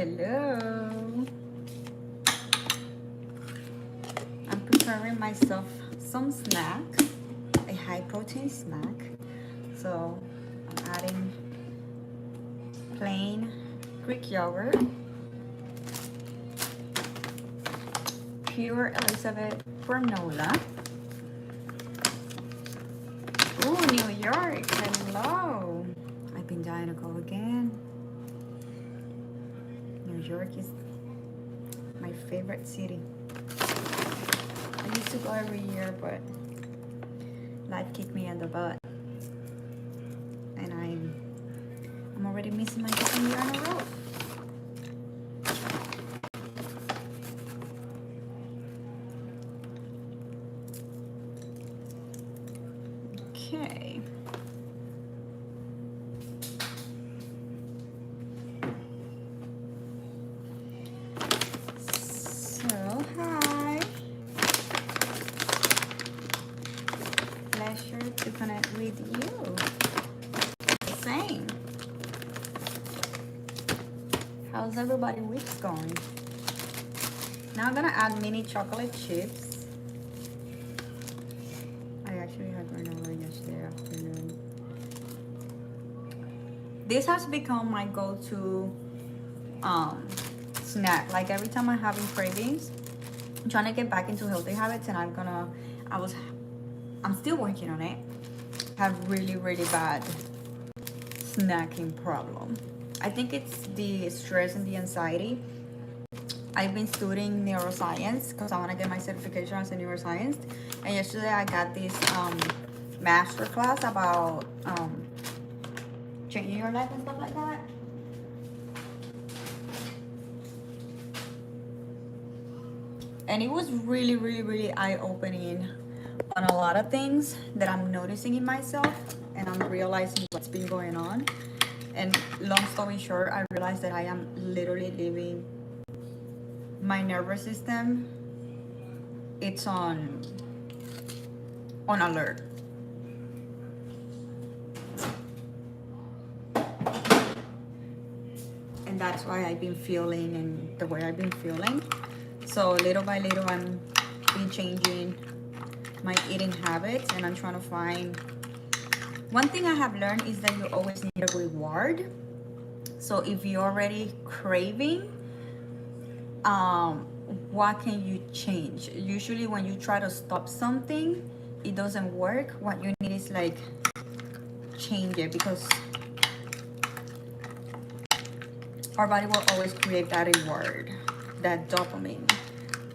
Hello. I'm preparing myself some snack, a high protein snack. So I'm adding plain Greek yogurt, pure Elizabeth granola. Ooh, New York, hello. I've been dying to go again. New York is my favorite city. I used to go every year, but life kicked me in the butt. And I'm already missing my second year in a row. Okay. So, hi. Pleasure to connect with you. Same. How's everybody's week going? Now I'm gonna add mini chocolate chips. I actually had granola yesterday afternoon. This has become my go-to snack. Like every time I'm having cravings, I'm trying to get back into healthy habits, and I'm still working on it. Have really bad snacking problem. I think it's the stress and the anxiety. I've been studying neuroscience because I want to get my certification as a neuroscientist. And yesterday I got this master class about changing your life and stuff like that. And it was really eye-opening on a lot of things that I'm noticing in myself, and I'm realizing what's been going on. And long story short, I realized that I am literally living my nervous system. It's on alert. And that's why I've been feeling and the way I've been feeling. So little by little, I'm been changing my eating habits, and I'm trying to find. One thing I have learned is that you always need a reward. So if you're already craving, what can you change? Usually when you try to stop something, it doesn't work. What you need is like change it, because our body will always create that reward, that dopamine.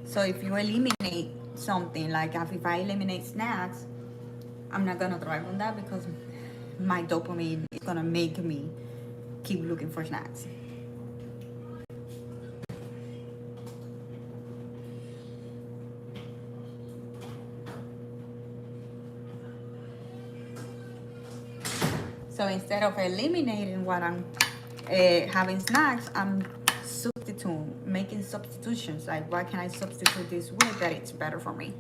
So if you eliminate something, like if I eliminate snacks, I'm not gonna thrive on that, because my dopamine is gonna make me keep looking for snacks. So instead of eliminating what I'm having snacks, I'm making substitutions. Like, what can I substitute this with that it's better for me?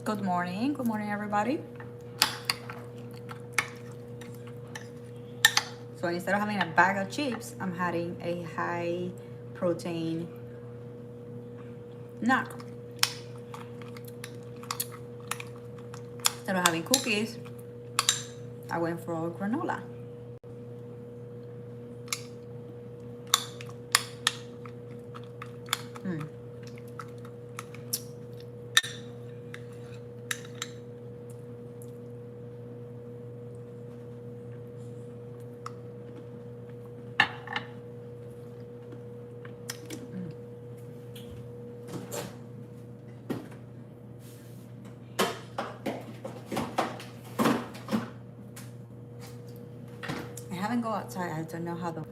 Good morning everybody. So instead of having a bag of chips, I'm having a high protein snack. Instead of having cookies, I went for granola. I haven't go outside. I don't know how the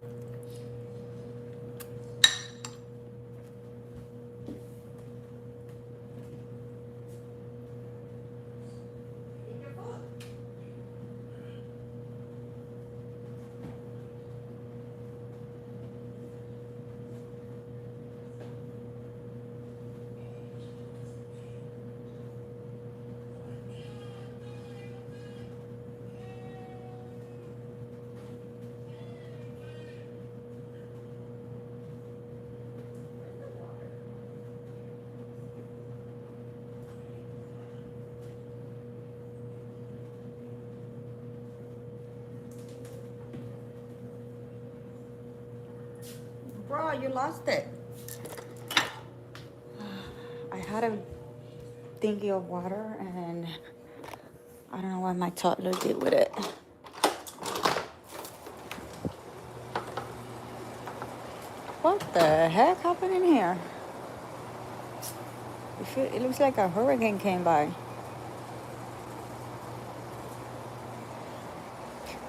bro, you lost it. I had a thingy of water and I don't know what my toddler did with it. What the heck happened in here? It looks like a hurricane came by.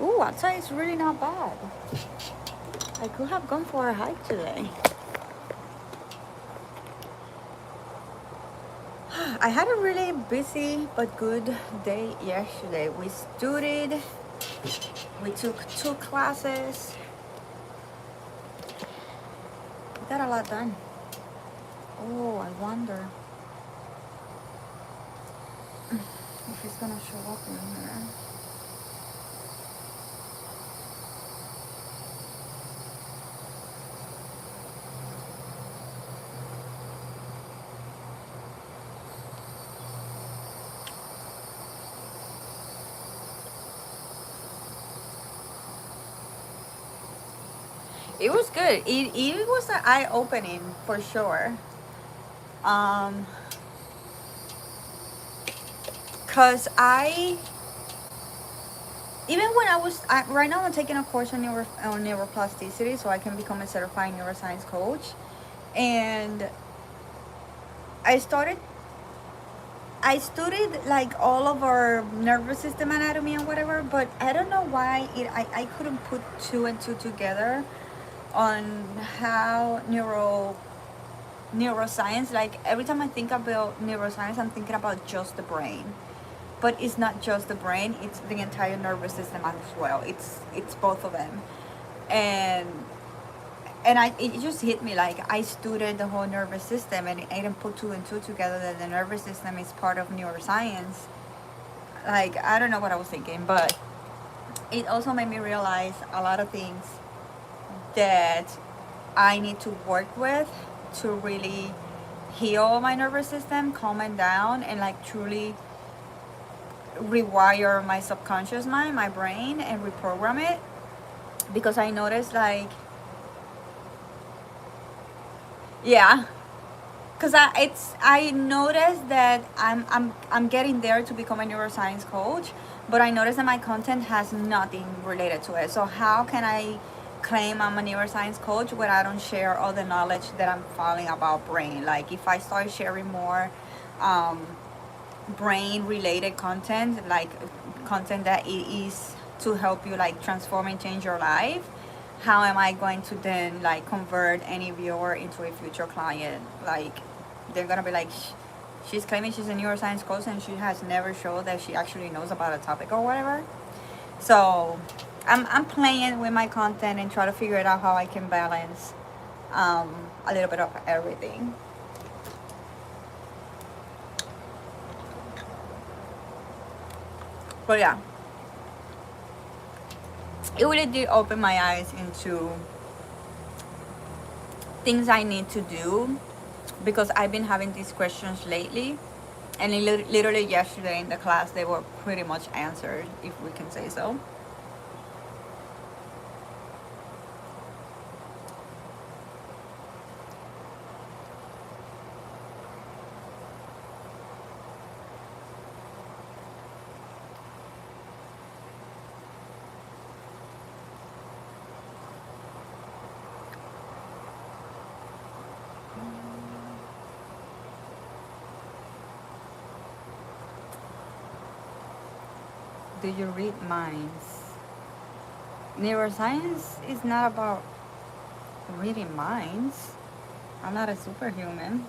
Ooh, outside is really not bad. I could have gone for a hike today. I had a really busy but good day yesterday. We studied, we took 2 classes. We got a lot done. Oh, I wonder if it's gonna show up in here. It was good. It was an eye-opening for sure. Cause even when right now I'm taking a course on neuroplasticity, so I can become a certified neuroscience coach, and I started. I studied like all of our nervous system anatomy and whatever, but I don't know why I couldn't put 2 and 2 together on how neuroscience, like every time I think about neuroscience, I'm thinking about just the brain. But it's not just the brain, it's the entire nervous system as well. It's both of them. And it just hit me, like I studied the whole nervous system and I didn't put 2 and 2 together that the nervous system is part of neuroscience. Like, I don't know what I was thinking, but it also made me realize a lot of things that I need to work with to really heal my nervous system, calm it down, and like truly rewire my subconscious mind, my brain, and reprogram it. Because I noticed, like, yeah, because I noticed that I'm getting there to become a neuroscience coach, but I noticed that my content has nothing related to it. So how can I claim I'm a neuroscience coach when I don't share all the knowledge that I'm following about brain? Like if I start sharing more brain related content, like content that it is to help you like transform and change your life, how am I going to then like convert any viewer into a future client? Like they're gonna be like, she's claiming she's a neuroscience coach and she has never showed that she actually knows about a topic or whatever. So I'm playing with my content and try to figure it out how I can balance a little bit of everything. But yeah, it really did open my eyes into things I need to do, because I've been having these questions lately, and literally yesterday in the class they were pretty much answered, if we can say so. Do you read minds? Neuroscience is not about reading minds. I'm not a superhuman.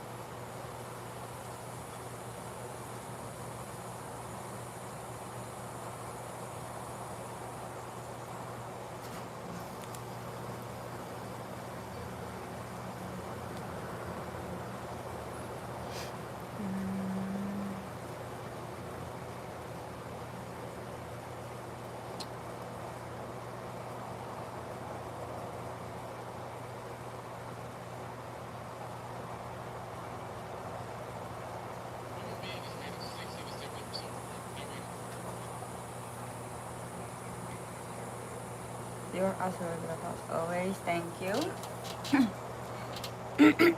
You're also a good host always. Thank you. Right.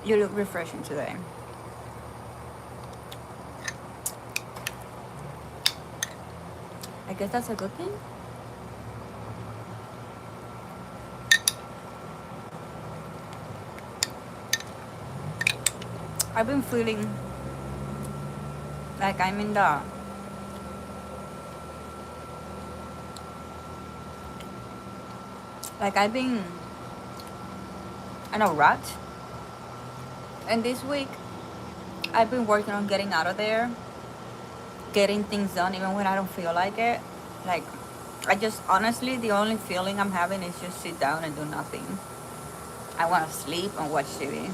You look refreshing today. I guess that's a good thing. I've been feeling like I'm in the like I've been in a rut. And this week I've been working on getting out of there, getting things done even when I don't feel like it. Like, I just honestly, the only feeling I'm having is just sit down and do nothing. I want to sleep and watch TV.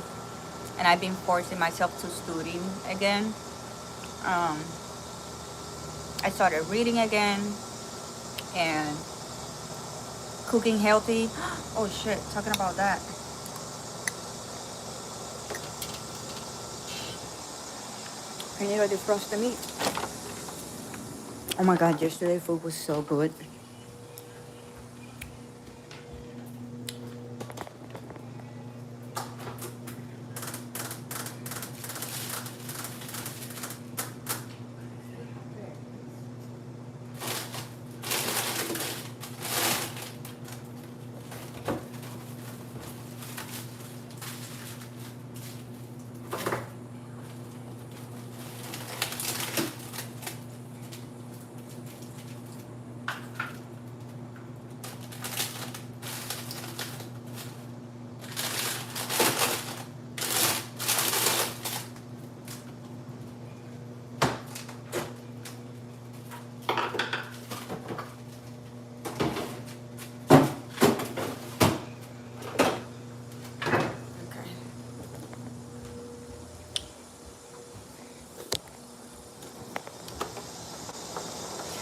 And I've been forcing myself to study again. I started reading again and cooking healthy. Oh shit, talking about that. I need to defrost the meat. Oh my god, yesterday food was so good.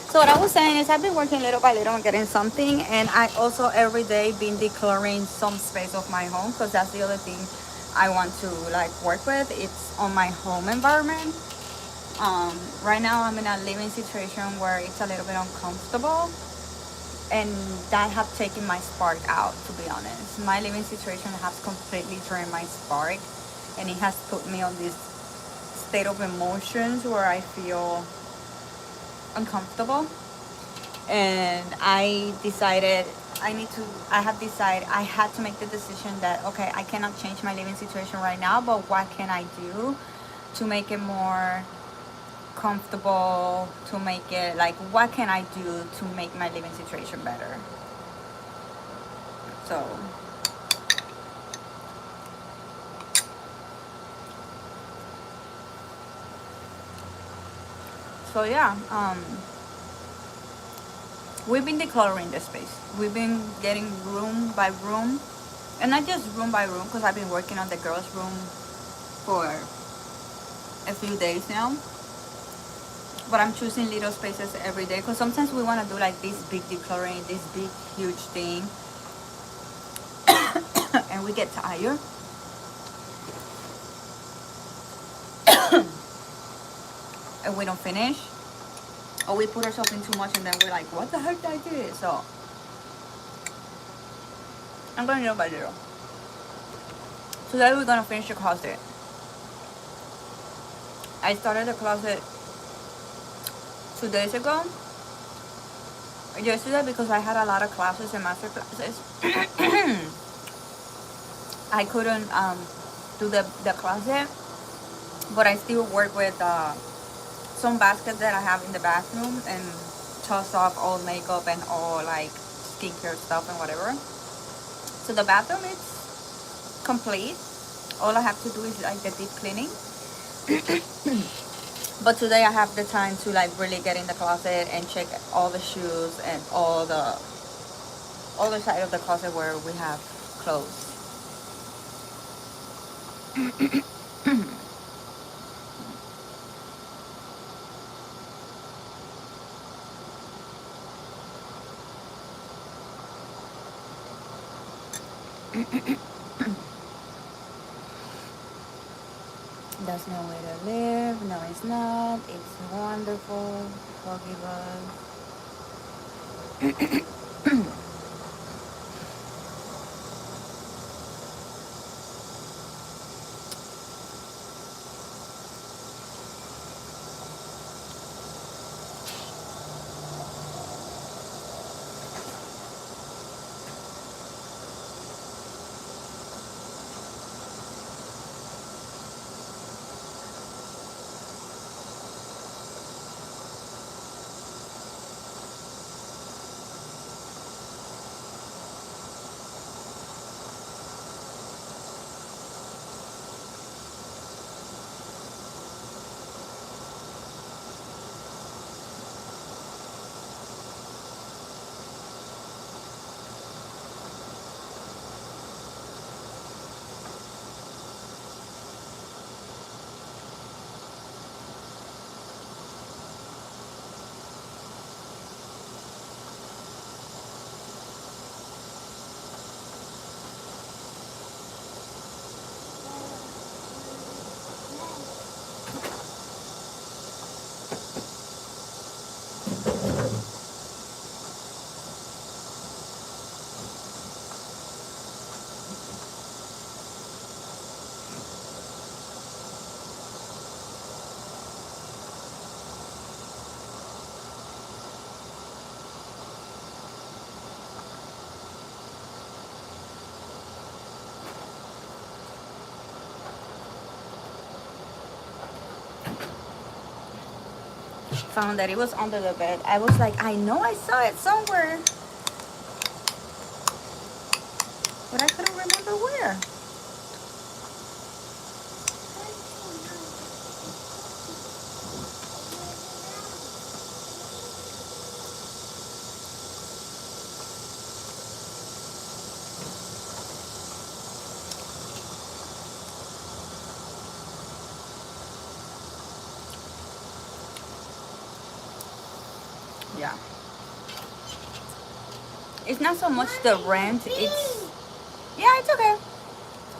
So what I was saying is I've been working little by little on getting something, and I also every day been decluttering some space of my home, because that's the other thing I want to like work with. It's on my home environment. Right now I'm in a living situation where it's a little bit uncomfortable, and that have taken my spark out, to be honest. My living situation has completely drained my spark, and it has put me on this state of emotions where I feel uncomfortable. And I decided I had to make the decision that, okay, I cannot change my living situation right now, but what can I do to make it more comfortable, to make it like, what can I do to make my living situation better? So yeah, we've been decluttering the space. We've been getting room by room, and not just room by room, because I've been working on the girls' room for a few days now. But I'm choosing little spaces every day, because sometimes we want to do like this big decluttering, this big huge thing, and we get tired. And we don't finish, or we put ourselves in too much, and then we're like, what the heck did I do? So I'm going little by little. Today we're gonna finish the closet. I started the closet 2 days ago. Yesterday, because I had a lot of classes and master classes, I couldn't do the closet. but I still work with some baskets that I have in the bathroom and toss off all makeup and all like skincare stuff and whatever. So the bathroom is complete. All I have to do is like the deep cleaning. But today I have the time to like really get in the closet and check all the shoes and all the side of the closet where we have clothes. That's no way to live. No, it's not. It's wonderful. Forgive us. Found that it was under the bed. I was like, I know I saw it somewhere, but I couldn't remember where. Yeah. It's not so much the rent, it's, yeah, it's okay.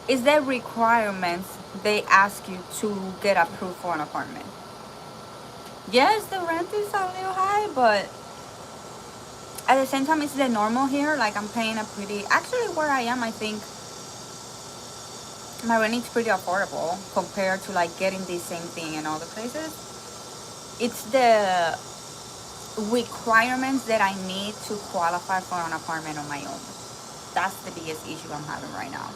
It's the requirements they ask you to get approved for an apartment. Yes, the rent is a little high, but at the same time, it's the normal here. Like, I'm paying a pretty, actually, where I am, I think my rent is pretty affordable compared to like getting the same thing in other places. It's the requirements that I need to qualify for an apartment on my own. That's the biggest issue I'm having right now.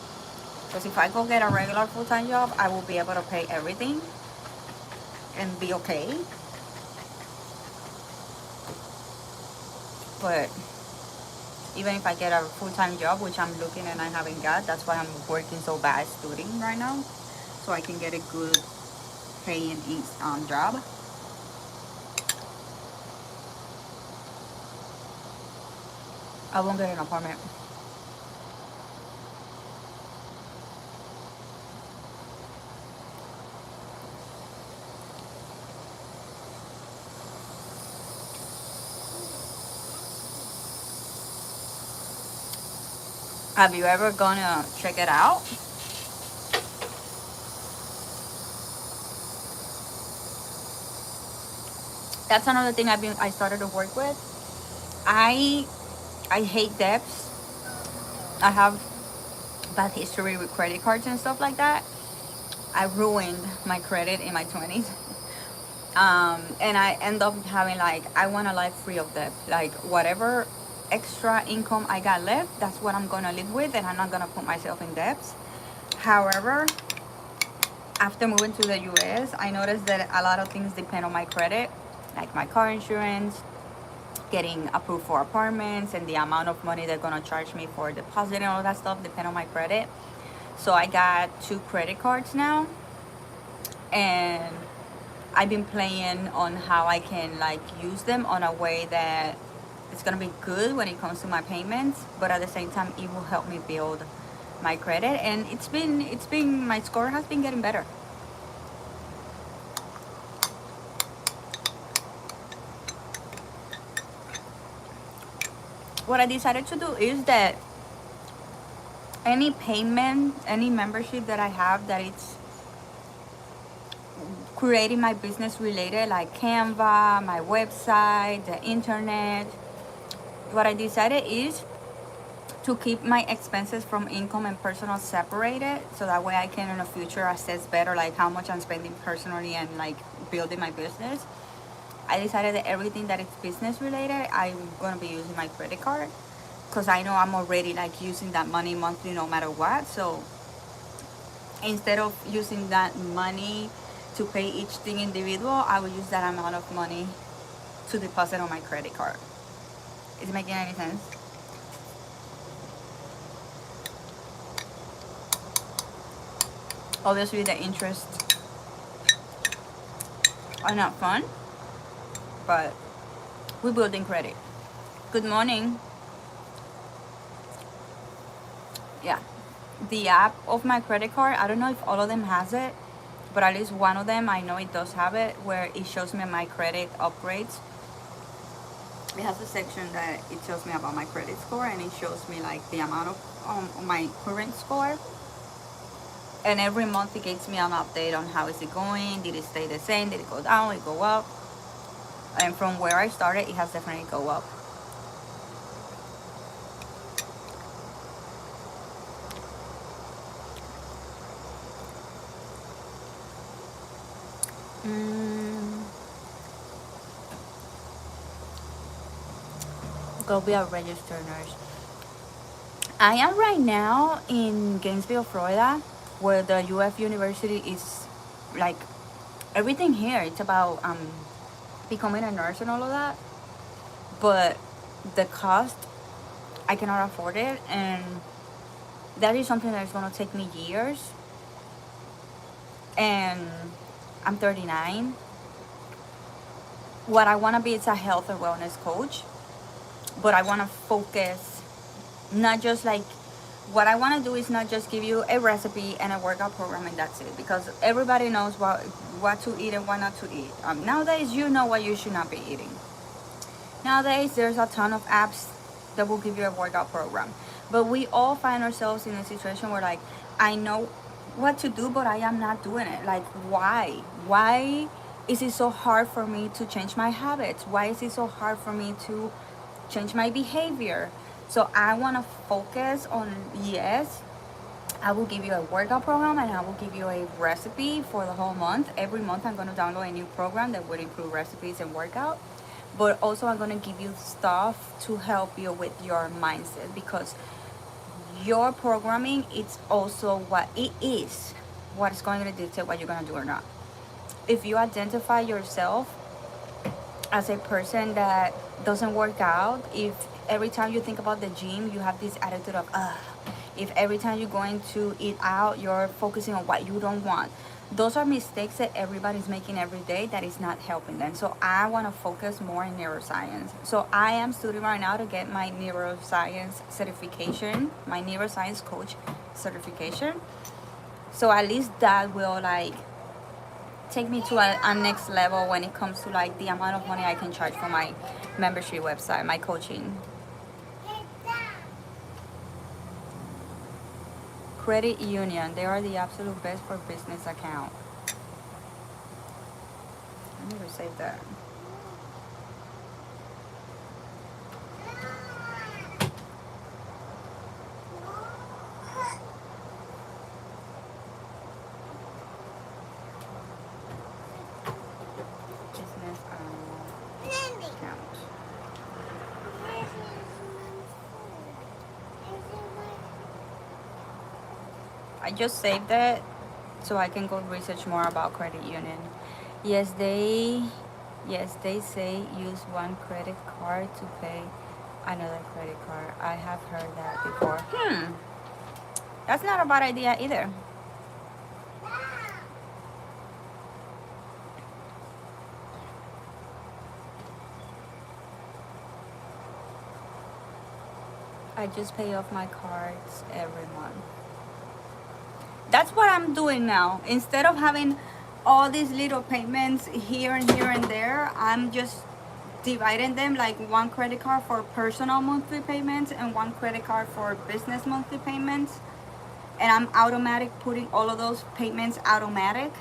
Because if I go get a regular full-time job, I will be able to pay everything and be okay. But even if I get a full-time job, which I'm looking and I haven't got, that's why I'm working so bad studying right now, so I can get a good paying job. I won't get an apartment. Have you ever gonna check it out? That's another thing I started to work with. I I hate debts. I have bad history with credit cards and stuff like that. I ruined my credit in my 20s. And I end up having like, I want a life free of debt. Like, whatever extra income I got left, that's what I'm gonna live with, and I'm not gonna put myself in debts. However, after moving to the US, I noticed that a lot of things depend on my credit, like my car insurance, getting approved for apartments, and the amount of money they're gonna charge me for deposit and all that stuff depend on my credit. So I got 2 credit cards now, and I've been playing on how I can like use them on a way that it's gonna be good when it comes to my payments, but at the same time it will help me build my credit, and it's been my score has been getting better. What I decided to do is that any payment, any membership that I have that it's creating my business related, like Canva, my website, the internet, what I decided is to keep my expenses from income and personal separated, so that way I can in the future assess better like how much I'm spending personally and like building my business. I decided that everything that is business related, I'm gonna be using my credit card, because I know I'm already like using that money monthly no matter what. So instead of using that money to pay each thing individual, I will use that amount of money to deposit on my credit card. Is it making any sense? Obviously the interest are not fun, but we're building credit. Good morning. Yeah, the app of my credit card, I don't know if all of them has it, but at least one of them I know it does have it, where it shows me my credit upgrades. It has a section that it shows me about my credit score, and it shows me like the amount of my current score, and every month it gives me an update on how is it going. Did it stay the same? Did it go down? Did it go up? And from where I started, it has definitely go up. Go be a registered nurse. I am right now in Gainesville, Florida, where the UF University is like everything here. It's about becoming a nurse and all of that. But the cost, I cannot afford it, and that is something that is gonna take me years. And I'm 39. What I wanna be is a health and wellness coach, but I wanna focus not just like what I want to do is not just give you a recipe and a workout program and that's it, because everybody knows what to eat and what not to eat. Nowadays, you know what you should not be eating. Nowadays, there's a ton of apps that will give you a workout program, but we all find ourselves in a situation where like I know what to do, but I am not doing it. Like, why is it so hard for me to change my habits? Why is it so hard for me to change my behavior? So I want to focus on, yes, I will give you a workout program and I will give you a recipe for the whole month. Every month I'm going to download a new program that would include recipes and workout. But also I'm going to give you stuff to help you with your mindset, because your programming, it's also what it is, what is going to dictate what you're going to do or not. If you identify yourself as a person that doesn't work out, if every time you think about the gym you have this attitude of if every time you're going to eat out you're focusing on what you don't want, those are mistakes that everybody's making every day that is not helping them. So I want to focus more in neuroscience. So I am studying right now to get my neuroscience certification, my neuroscience coach certification. So at least that will like take me to a next level when it comes to like the amount of money I can charge for my membership website, my coaching. Credit union, they are the absolute best for business account. I need to save that. Business account. I just saved it so I can go research more about credit union. Yes, they say use one credit card to pay another credit card. I have heard that before. That's not a bad idea either. I just pay off my cards every month. That's what I'm doing now. Instead of having all these little payments here and there, I'm just dividing them, like one credit card for personal monthly payments and one credit card for business monthly payments. And I'm automatic putting all of those payments automatic,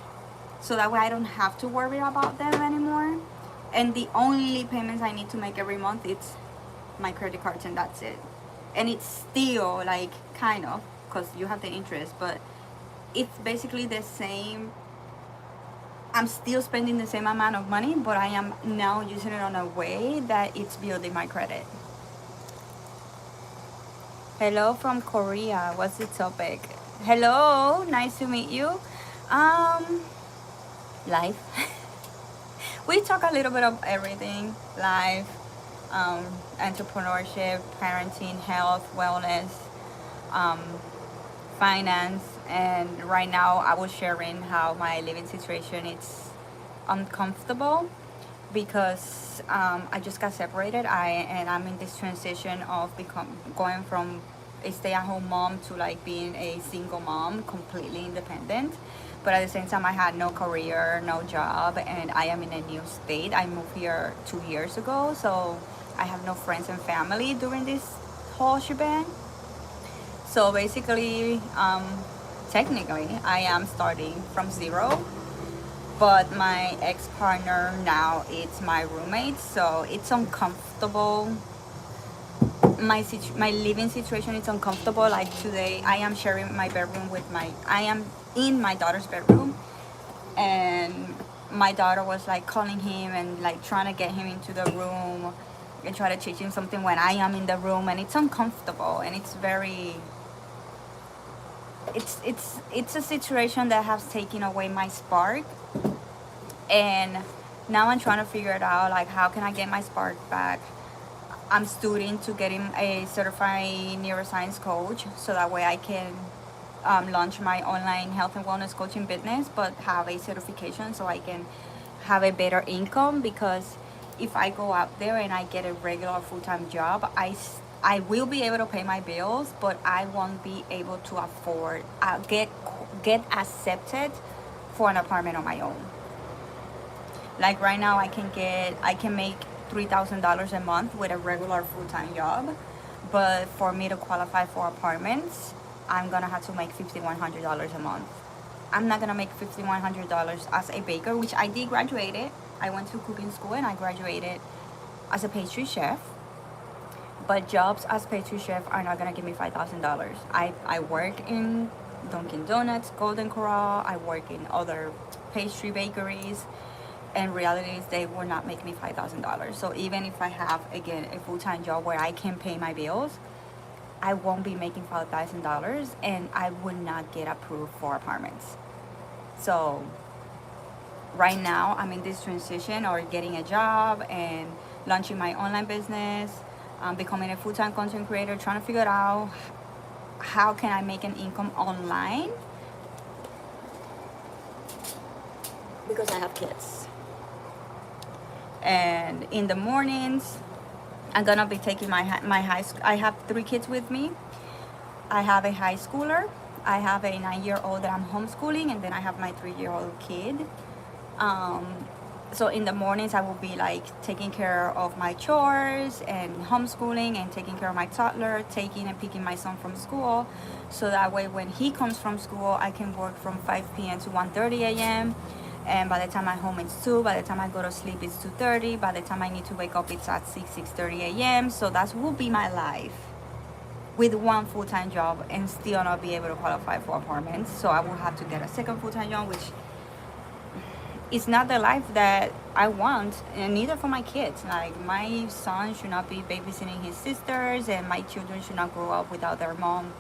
so that way I don't have to worry about them anymore. And the only payments I need to make every month, it's my credit cards, and that's it. And it's still like kind of, because you have the interest, but it's basically the same. I'm still spending the same amount of money, but I am now using it on a way that it's building my credit. Hello from Korea. What's the topic? Hello, nice to meet you. Um, Life. We talk a little bit of everything: life, entrepreneurship, parenting, health, wellness, um, finance. And right now I was sharing how my living situation is uncomfortable because I just got separated. I'm in this transition of going from a stay-at-home mom to like being a single mom, completely independent. But at the same time, I had no career, no job, and I am in a new state. I moved here 2 years ago, so I have no friends and family during this whole shebang. So basically, technically, I am starting from zero, but my ex-partner now it's my roommate, so it's uncomfortable. My living situation is uncomfortable. Like today, I am sharing my bedroom with I am in my daughter's bedroom, and my daughter was like calling him and like trying to get him into the room and try to teach him something when I am in the room, and it's uncomfortable, and it's very it's a situation that has taken away my spark. And now I'm trying to figure it out, like how can I get my spark back. I'm studying to getting a certified neuroscience coach, so that way I can launch my online health and wellness coaching business, but have a certification so I can have a better income. Because if I go out there and I get a regular full-time job, I will be able to pay my bills, but I won't be able to afford get accepted for an apartment on my own. Like right now, I can make $3,000 a month with a regular full-time job, but for me to qualify for apartments, I'm gonna have to make $5,100 a month. I'm not gonna make $5,100 as a baker, which I did graduate it. I went to cooking school and I graduated as a pastry chef. But jobs as pastry chef are not gonna give me $5,000. I work in Dunkin' Donuts, Golden Corral. I work in other pastry bakeries, and reality is they will not make me $5,000. So even if I have again a full-time job where I can pay my bills, I won't be making $5,000, and I would not get approved for apartments. So right now I'm in this transition, or getting a job and launching my online business, becoming a full-time content creator, trying to figure out how can I make an income online, because I have kids. And in the mornings, I'm gonna be taking my high school. I have 3 kids with me. I have a high schooler, I have a 9-year-old that I'm homeschooling, and then I have my 3-year-old kid. So in the mornings, I will be like taking care of my chores and homeschooling and taking care of my toddler, taking and picking my son from school. So that way, when he comes from school, I can work from 5 p.m. to 1:30 a.m. And by the time I'm home, it's 2. By the time I go to sleep, it's 2:30. By the time I need to wake up, it's at 6:30 a.m. So that will be my life with one full-time job, and still not be able to qualify for apartments. So I will have to get a second full-time job, which is not the life that I want, and neither for my kids. Like, my son should not be babysitting his sisters, and my children should not grow up without their mom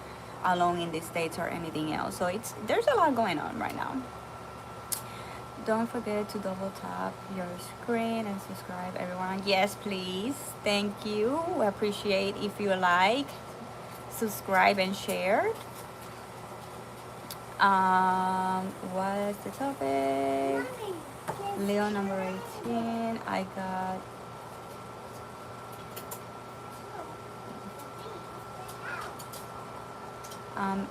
alone in the States or anything else. So there's a lot going on right now. Don't forget to double tap your screen and subscribe, everyone. Yes, please. Thank you. We appreciate if you like, subscribe, and share. What's the topic? Leo number 18. I got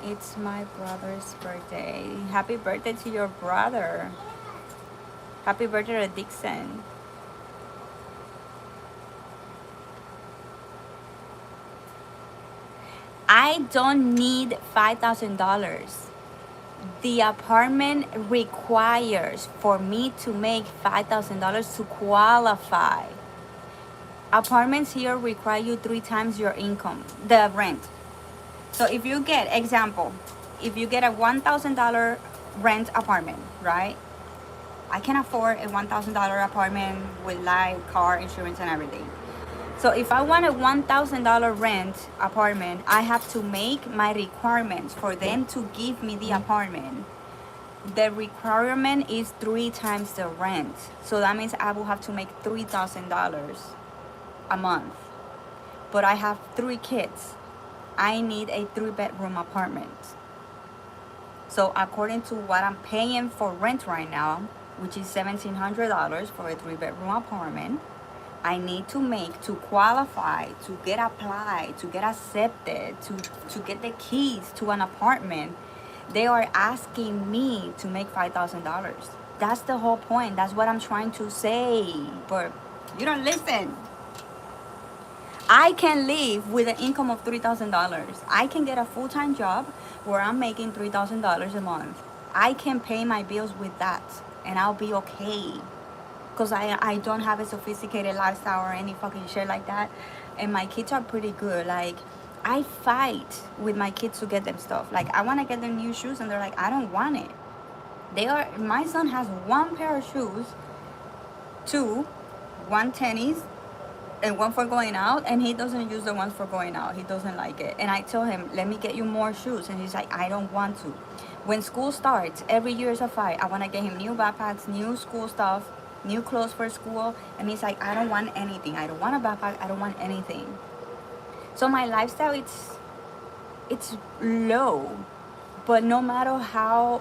it's my brother's birthday. Happy birthday to your brother. Happy birthday to Dixon. I don't need $5,000. The apartment requires for me to make $5,000 to qualify. Apartments here require you 3 times your income, the rent. So if you get, example, if you get a $1,000 rent apartment, right? I can afford a $1,000 apartment with light, car, insurance, and everything. So if I want a $1,000 rent apartment, I have to make my requirements for them to give me the apartment. The requirement is 3 times the rent. So that means I will have to make $3,000 a month. But I have 3 kids. I need a 3-bedroom apartment. So according to what I'm paying for rent right now, which is $1,700 for a 3-bedroom apartment, I need to make, to qualify, to get applied, to get accepted, to get the keys to an apartment, they are asking me to make $5,000. That's the whole point. That's what I'm trying to say. But you don't listen. I can live with an income of $3,000. I can get a full-time job where I'm making $3,000 a month. I can pay my bills with that, and I'll be okay. Because I don't have a sophisticated lifestyle or any fucking shit like that. And my kids are pretty good. Like, I fight with my kids to get them stuff. Like, I want to get them new shoes, and they're like, I don't want it. My son has 1 pair of shoes, 1 tennis, and 1 for going out, and he doesn't use the ones for going out. He doesn't like it. And I tell him, let me get you more shoes. And he's like, I don't want to. When school starts, every year is a fight. I want to get him new backpacks, new school stuff, new clothes for school. And he's like, I don't want anything. I don't want a backpack. I don't want anything. So my lifestyle, it's low. But no matter how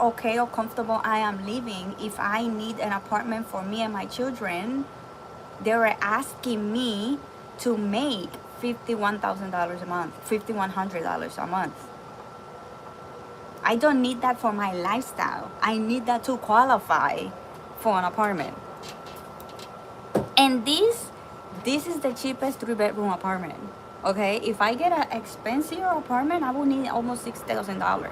okay or comfortable I am living, if I need an apartment for me and my children, they were asking me to make $51,000 a month, $5,100 a month. I don't need that for my lifestyle. I need that to qualify for an apartment. And this is the cheapest 3-bedroom apartment. Okay, if I get an expensive apartment, I will need almost $6,000.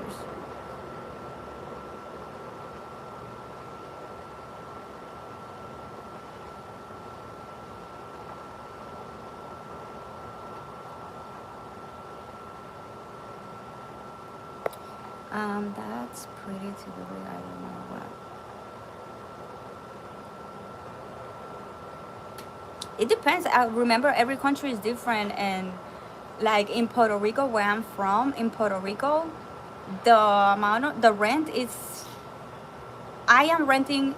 That's pretty typical. I don't know what. It depends. I remember every country is different, and like in Puerto Rico, where I'm from, in Puerto Rico, the rent is. I am renting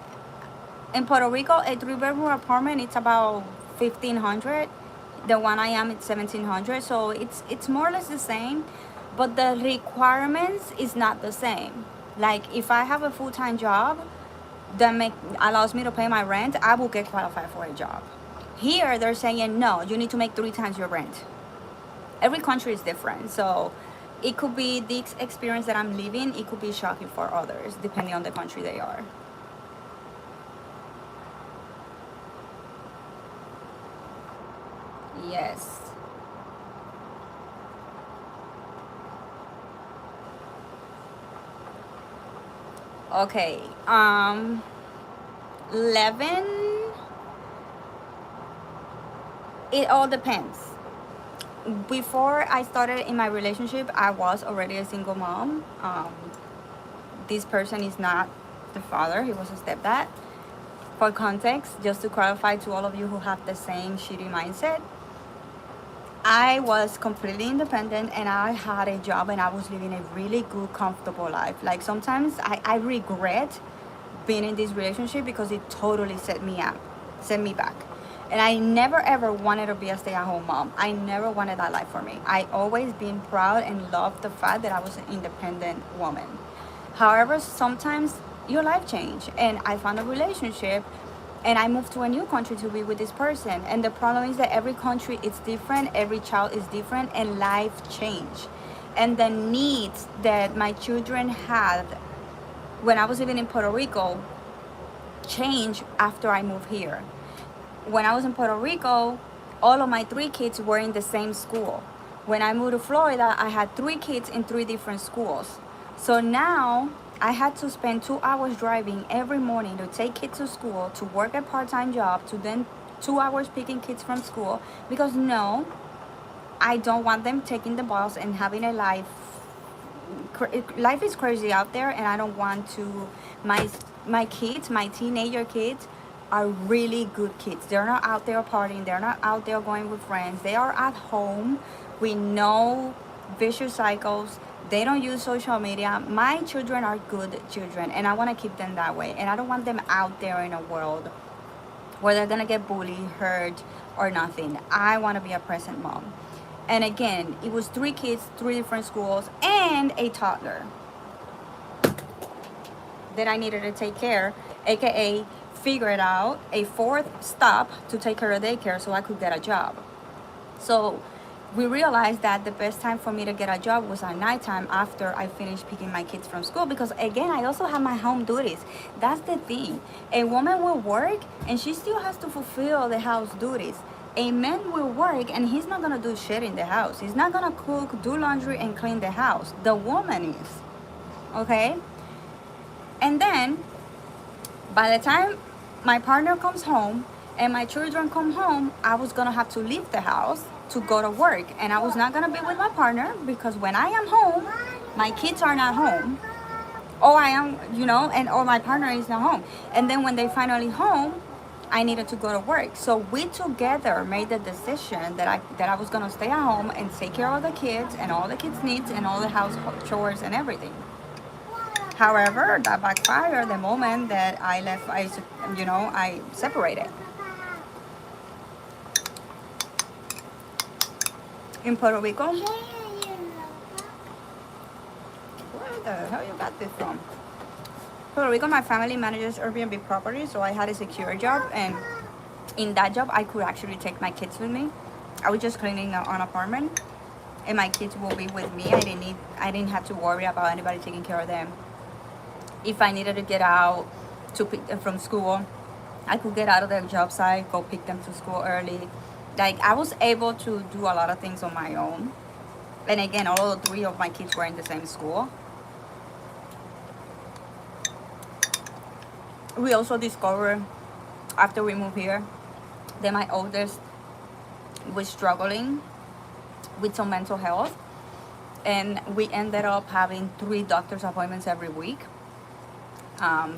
in Puerto Rico a 3-bedroom apartment. It's about $1,500. The one I am, it's $1,700. So it's more or less the same. But the requirements is not the same. Like if I have a full-time job that allows me to pay my rent, I will get qualified for a job. Here they're saying no, you need to make 3 times your rent. Every country is different, so it could be the experience that I'm living. It could be shocking for others, depending on the country they are. Yes. Okay, 11, it all depends. Before I started in my relationship, I was already a single mom. This person is not the father, he was a stepdad. For context, just to clarify to all of you who have the same shitty mindset, I was completely independent and I had a job and I was living a really good, comfortable life. Like sometimes I regret being in this relationship because it totally set me back. And I never ever wanted to be a stay-at-home mom. I never wanted that life for me. I always been proud and loved the fact that I was an independent woman. However, sometimes your life change and I found a relationship and I moved to a new country to be with this person. And the problem is that every country is different, every child is different, and life change. And the needs that my children had when I was living in Puerto Rico changed after I moved here. When I was in Puerto Rico, all of my three kids were in the same school. When I moved to Florida, I had three kids in three different schools. So now I had to spend 2 hours driving every morning to take kids to school, to work a part-time job, to then 2 hours picking kids from school. Because no, I don't want them taking the bus and having a life. Life is crazy out there, and I don't want to. My kids, my teenager kids, are really good kids. They're not out there partying. They're not out there going with friends. They are at home. We know vicious cycles. They don't use social media. My children are good children, and I want to keep them that way. And I don't want them out there in a world where they're gonna get bullied, hurt, or nothing. I want to be a present mom. And again, it was three kids, three different schools, and a toddler that I needed to take care, aka figure it out a fourth stop to take care of daycare so I could get a job. So we realized that the best time for me to get a job was at nighttime after I finished picking my kids from school, because again, I also have my home duties. That's the thing. A woman will work and she still has to fulfill the house duties. A man will work and he's not gonna do shit in the house. He's not gonna cook, do laundry, and clean the house. The woman is. Okay? And then by the time my partner comes home and my children come home, I was gonna have to leave the house to go to work, and I was not gonna be with my partner because when I am home, my kids are not home, or I am, and or my partner is not home. And then when they finally home, I needed to go to work. So we together made the decision that I was gonna stay at home and take care of the kids and all the kids' needs and all the household chores and everything. However, that backfired the moment that I left. I separated. In Puerto Rico. Where the hell you got this from? Puerto Rico, my family manages Airbnb properties, so I had a secure job, and in that job, I could actually take my kids with me. I was just cleaning an apartment, and my kids will be with me. I didn't have to worry about anybody taking care of them. If I needed to get out to pick them from school, I could get out of the job site, go pick them to school early. Like, I was able to do a lot of things on my own. And again, all three of my kids were in the same school. We also discovered after we moved here that my oldest was struggling with some mental health, and we ended up having 3 doctor's appointments every week,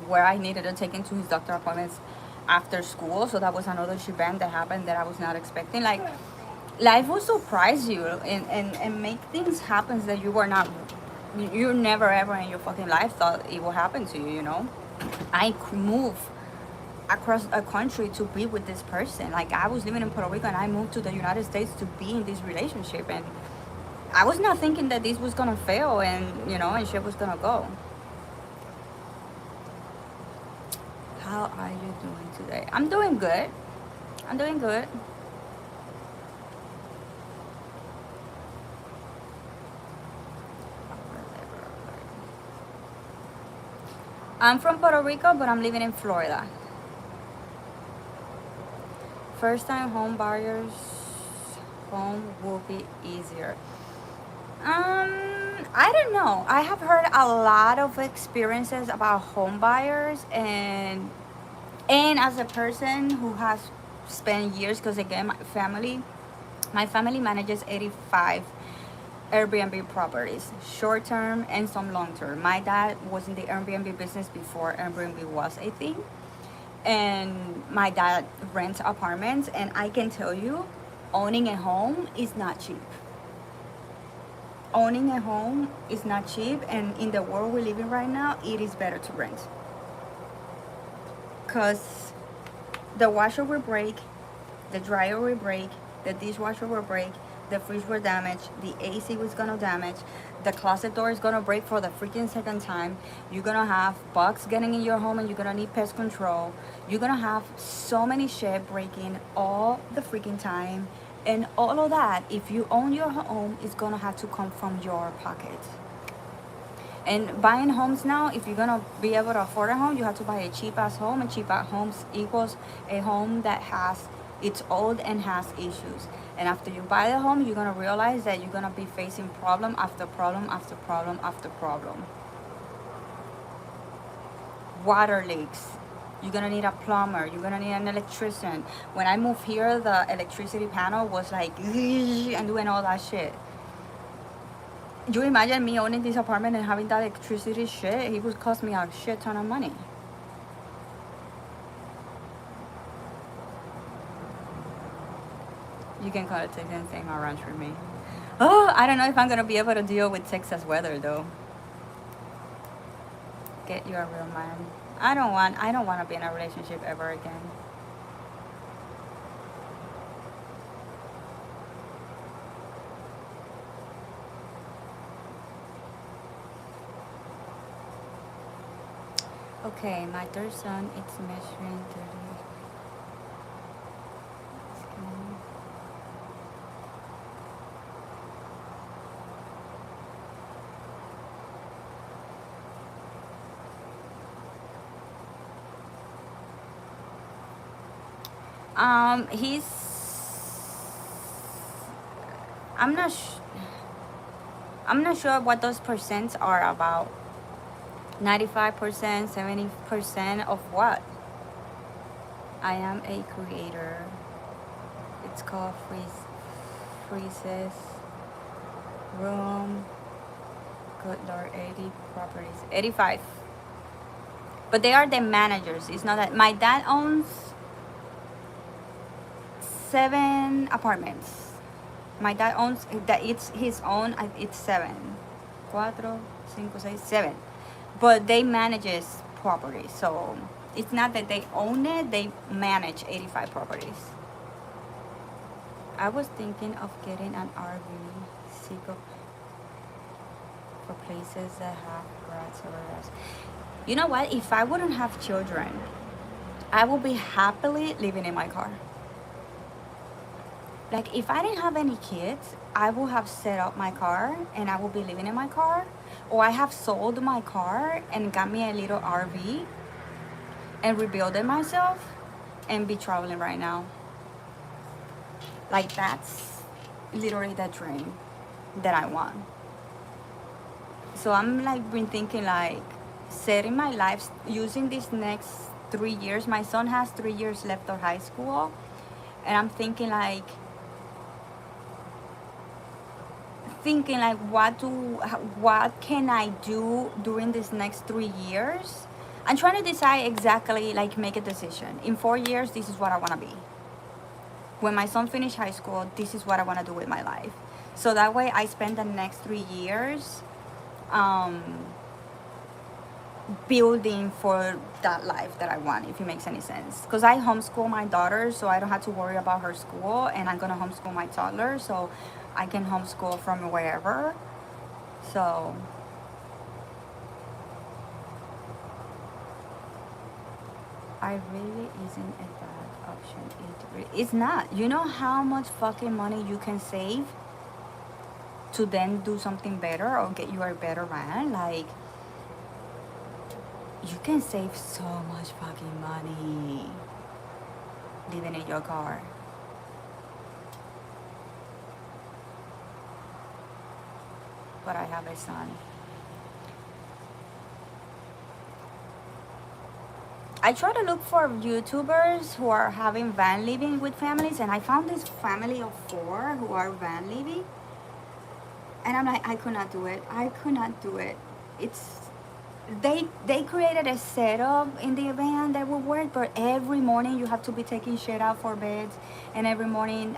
where I needed to take him to his doctor appointments after school. So that was another event that happened that I was not expecting. Like, life will surprise you and make things happen that you never ever in your fucking life thought it will happen to you. I moved across a country to be with this person. Like, I was living in Puerto Rico and I moved to the United States to be in this relationship, and I was not thinking that this was gonna fail and and shit was gonna go. How are you doing today? I'm doing good. I'm from Puerto Rico, but I'm living in Florida. First time home buyers, home will be easier. I don't know. I have heard a lot of experiences about home buyers, and as a person who has spent years, because again, my family manages 85 Airbnb properties, short term and some long term. My dad was in the Airbnb business before Airbnb was a thing, and my dad rents apartments, and I can tell you owning a home is not cheap. Owning a home is not cheap, and in the world we live in right now, it is better to rent. Because the washer will break, the dryer will break, the dishwasher will break, the fridge will damage, the AC was gonna damage, the closet door is gonna break for the freaking second time. You're gonna have bugs getting in your home and you're gonna need pest control. You're gonna have so many shit breaking all the freaking time. And all of that, if you own your home, is gonna have to come from your pocket. And buying homes now, if you're gonna be able to afford a home, you have to buy a cheap ass home, and cheap ass homes equals a home that has, it's old and has issues. And after you buy the home, you're gonna realize that you're gonna be facing problem after problem after problem after problem. Water leaks. You're gonna need a plumber. You're gonna need an electrician. When I moved here, the electricity panel was like and doing all that shit. You imagine me owning this apartment and having that electricity shit? It would cost me a shit ton of money. You can call it Texas same around for me. Oh, I don't know if I'm gonna be able to deal with Texas weather though. Get you a real man. I don't want to be in a relationship ever again. Okay, my third son, it's measuring 30. He's. I'm not. I'm not sure what those percents are about. 95%, 70% of what? I am a creator. It's called Freezes Room. Good Lord, 80 properties. 85. But they are the managers. It's not that. My dad owns 7 apartments. My dad owns that, it's his own. It's 7. 4, 5, 6, 7. But they manages properties, so it's not that they own it. They manage 85 properties. I was thinking of getting an RV, for places that have grass or grass. You know what? If I wouldn't have children, I would be happily living in my car. Like, if I didn't have any kids, I would have set up my car and I would be living in my car. Or I have sold my car and got me a little RV and rebuild it myself and be traveling right now. Like, that's literally the dream that I want. So I'm like been thinking, like, setting my life using these next 3 years. My son has 3 years left of high school, and I'm thinking like what can I do during these next 3 years. I'm trying to decide exactly, like, make a decision. In 4 years, this is what I want to be. When my son finished high school, this is what I want to do with my life. So that way I spend the next 3 years building for that life that I want, if it makes any sense. Because I homeschool my daughter, so I don't have to worry about her school, and I'm gonna homeschool my toddler, so I can homeschool from wherever. So I really isn't a bad option. It's not. You know how much fucking money you can save to then do something better or get you a better man? Like, you can save so much fucking money living in your car. But I have a son. I try to look for YouTubers who are having van living with families, and I found this family of 4 who are van living. And I'm like, I could not do it. I could not do it. It's They created a setup in the event that would work, but every morning you have to be taking shit out for beds, and every morning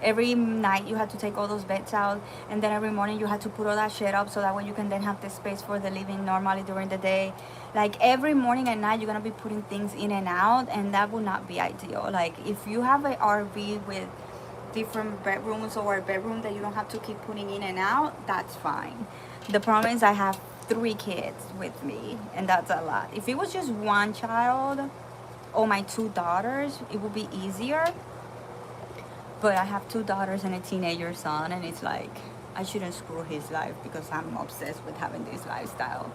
every night you have to take all those beds out, and then every morning you have to put all that shit up so that way you can then have the space for the living normally during the day. Like every morning and night you're gonna be putting things in and out, and that would not be ideal. Like if you have a RV with different bedrooms or a bedroom that you don't have to keep putting in and out, that's fine. The problem is I have 3 kids with me, and that's a lot. If it was just one child or my 2 daughters, it would be easier. But I have 2 daughters and a teenager son, and it's like I shouldn't screw his life because I'm obsessed with having this lifestyle.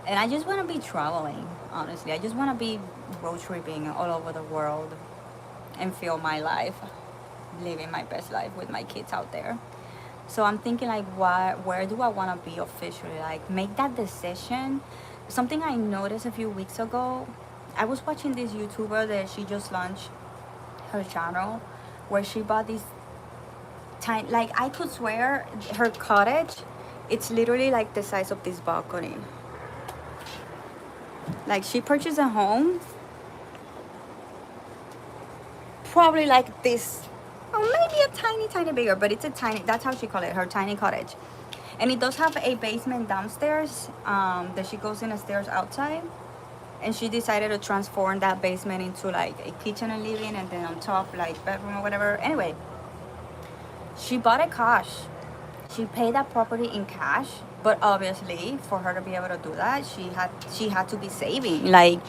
And I just want to be traveling, honestly. I just want to be road tripping all over the world and feel my life, living my best life with my kids out there. So I'm thinking like, where do I want to be officially? Like, make that decision. Something I noticed a few weeks ago, I was watching this YouTuber that she just launched her channel, where she bought this tiny, like I could swear her cottage, it's literally like the size of this balcony. Like she purchased a home, probably like this, or maybe a tiny bigger, but it's a tiny, that's how she call it, her tiny cottage. And it does have a basement downstairs, that she goes in the stairs outside. And she decided to transform that basement into like a kitchen and living, and then on top like bedroom or whatever. Anyway, she bought it cash. She paid that property in cash, but obviously for her to be able to do that, she had to be saving. Like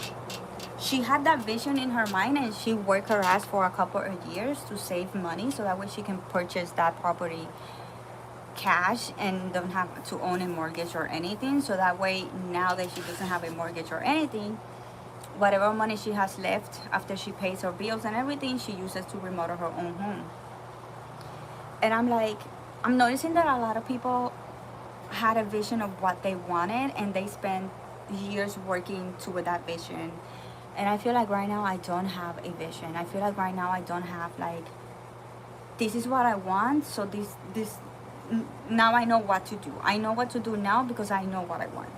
she had that vision in her mind, and she worked her ass for a couple of years to save money so that way she can purchase that property cash and don't have to own a mortgage or anything. So that way, now that she doesn't have a mortgage or anything, whatever money she has left after she pays her bills and everything, she uses to remodel her own home. And I'm like, I'm noticing that a lot of people had a vision of what they wanted, and they spent years working toward that vision. And I feel like right now I don't have a vision. I feel like right now I don't have like, this is what I want, so this now I know what to do. I know what to do now because I know what I want.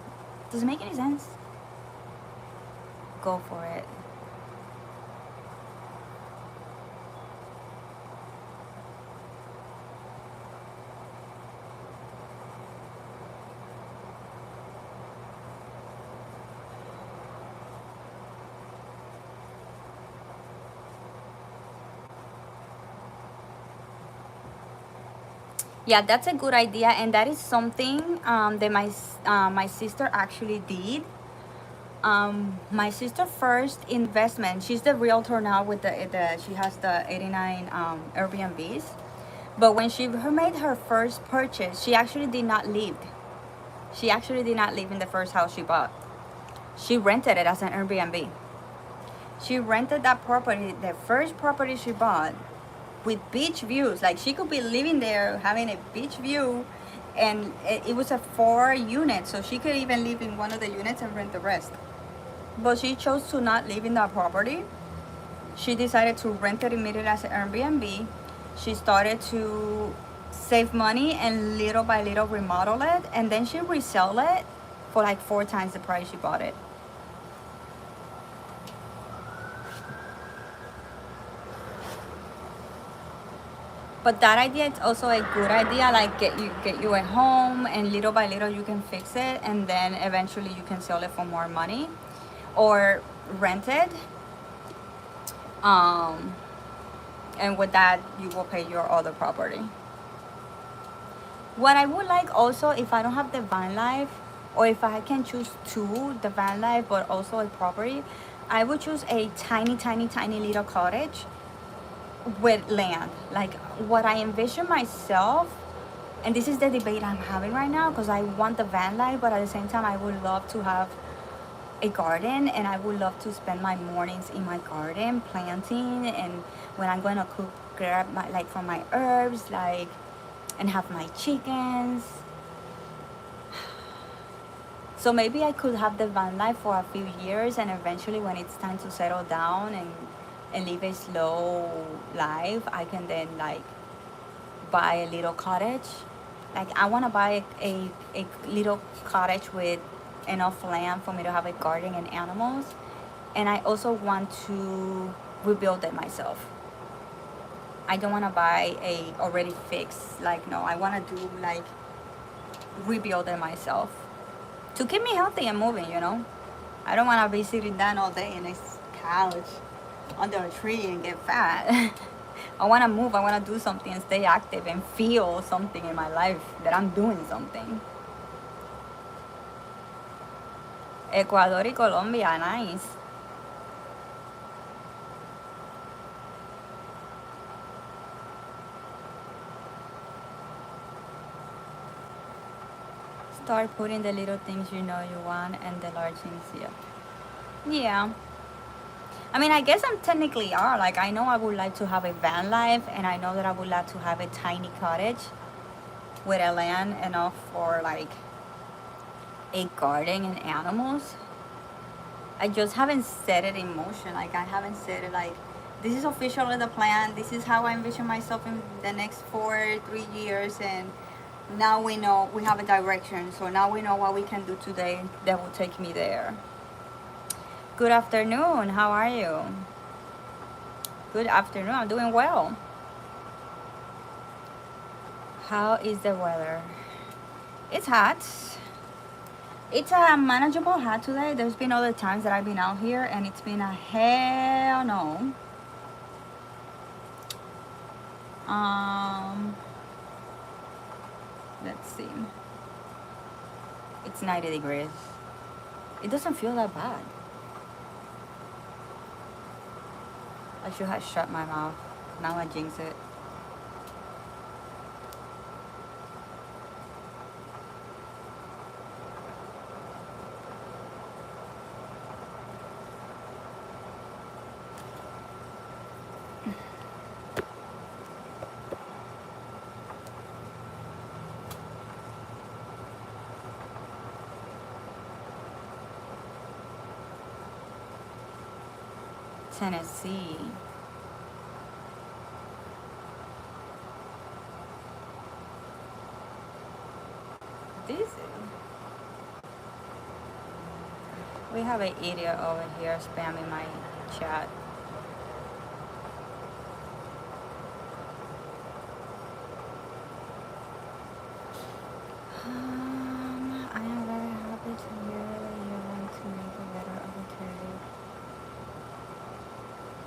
Does it make any sense? Go for it. Yeah, that's a good idea, and that is something that my sister actually did. My sister first investment. She's the realtor now with the she has the 89 Airbnbs. But when she made her first purchase, she actually did not live. She actually did not live in the first house she bought. She rented it as an Airbnb. She rented that property, the first property she bought, with beach views. Like she could be living there having a beach view, and it was a 4 unit, so she could even live in one of the units and rent the rest. But she chose to not live in that property. She decided to rent it immediately as an Airbnb. She started to save money and little by little remodel it, and then she resell it for like 4 times the price she bought it. But that idea is also a good idea. Like get you a home, and little by little you can fix it, and then eventually you can sell it for more money, or rent it. Um, and with that you will pay your other property. What I would like also, if I don't have the van life, or if I can choose two, the van life but also a property, I would choose a tiny little cottage with land. Like what I envision myself, and this is the debate I'm having right now, because I want the van life, but at the same time I would love to have a garden, and I would love to spend my mornings in my garden planting, and when I'm going to cook, grab my, like from my herbs, like, and have my chickens. So maybe I could have the van life for a few years, and eventually when it's time to settle down and live a slow life, I can then like buy a little cottage. Like I want to buy a little cottage with enough land for me to have a garden and animals. And I also want to rebuild it myself. I don't want to buy a already fixed, like, no, I want to do like rebuild it myself to keep me healthy and moving, you know. I don't want to be sitting down all day in this couch under a tree and get fat. I want to move, I want to do something and stay active and feel something in my life that I'm doing something. Ecuador y Colombia, nice. Start putting the little things you know you want and the large things, yeah. Yeah. I mean, I guess I'm technically are. Like, I know I would like to have a van life, and I know that I would like to have a tiny cottage with a land enough for like a garden and animals. I just haven't set it in motion. Like, I haven't set it like, this is officially the plan. This is how I envision myself in the next 3 years, and now we know we have a direction. So now we know what we can do today that will take me there. Good afternoon. How are you? Good afternoon. I'm doing well. How is the weather? It's hot. It's a manageable hot today. There's been other times that I've been out here and it's been a hell no. Let's see. It's 90 degrees. It doesn't feel that bad. I should have shut my mouth. Now I jinx it. Tennessee. We have an idiot over here spamming my chat. I am very happy to hear that you want to make a better opportunity.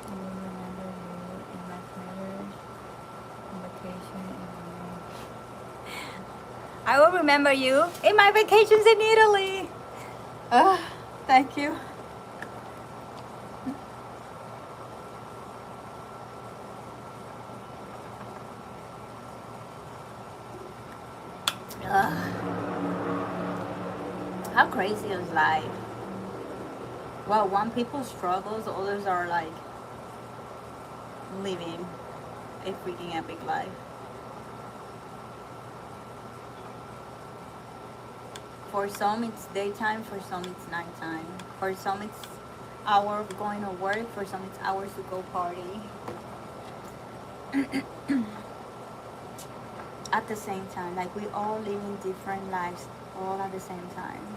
I will remember you in my prayers, on vacation in I will remember you in my vacations in Italy. Thank you. How crazy is life? Well, one people struggles, others are like living a freaking epic life. For some it's daytime, for some it's nighttime. For some it's hours going to work, for some it's hours to go party. At the same time, like we all living different lives all at the same time.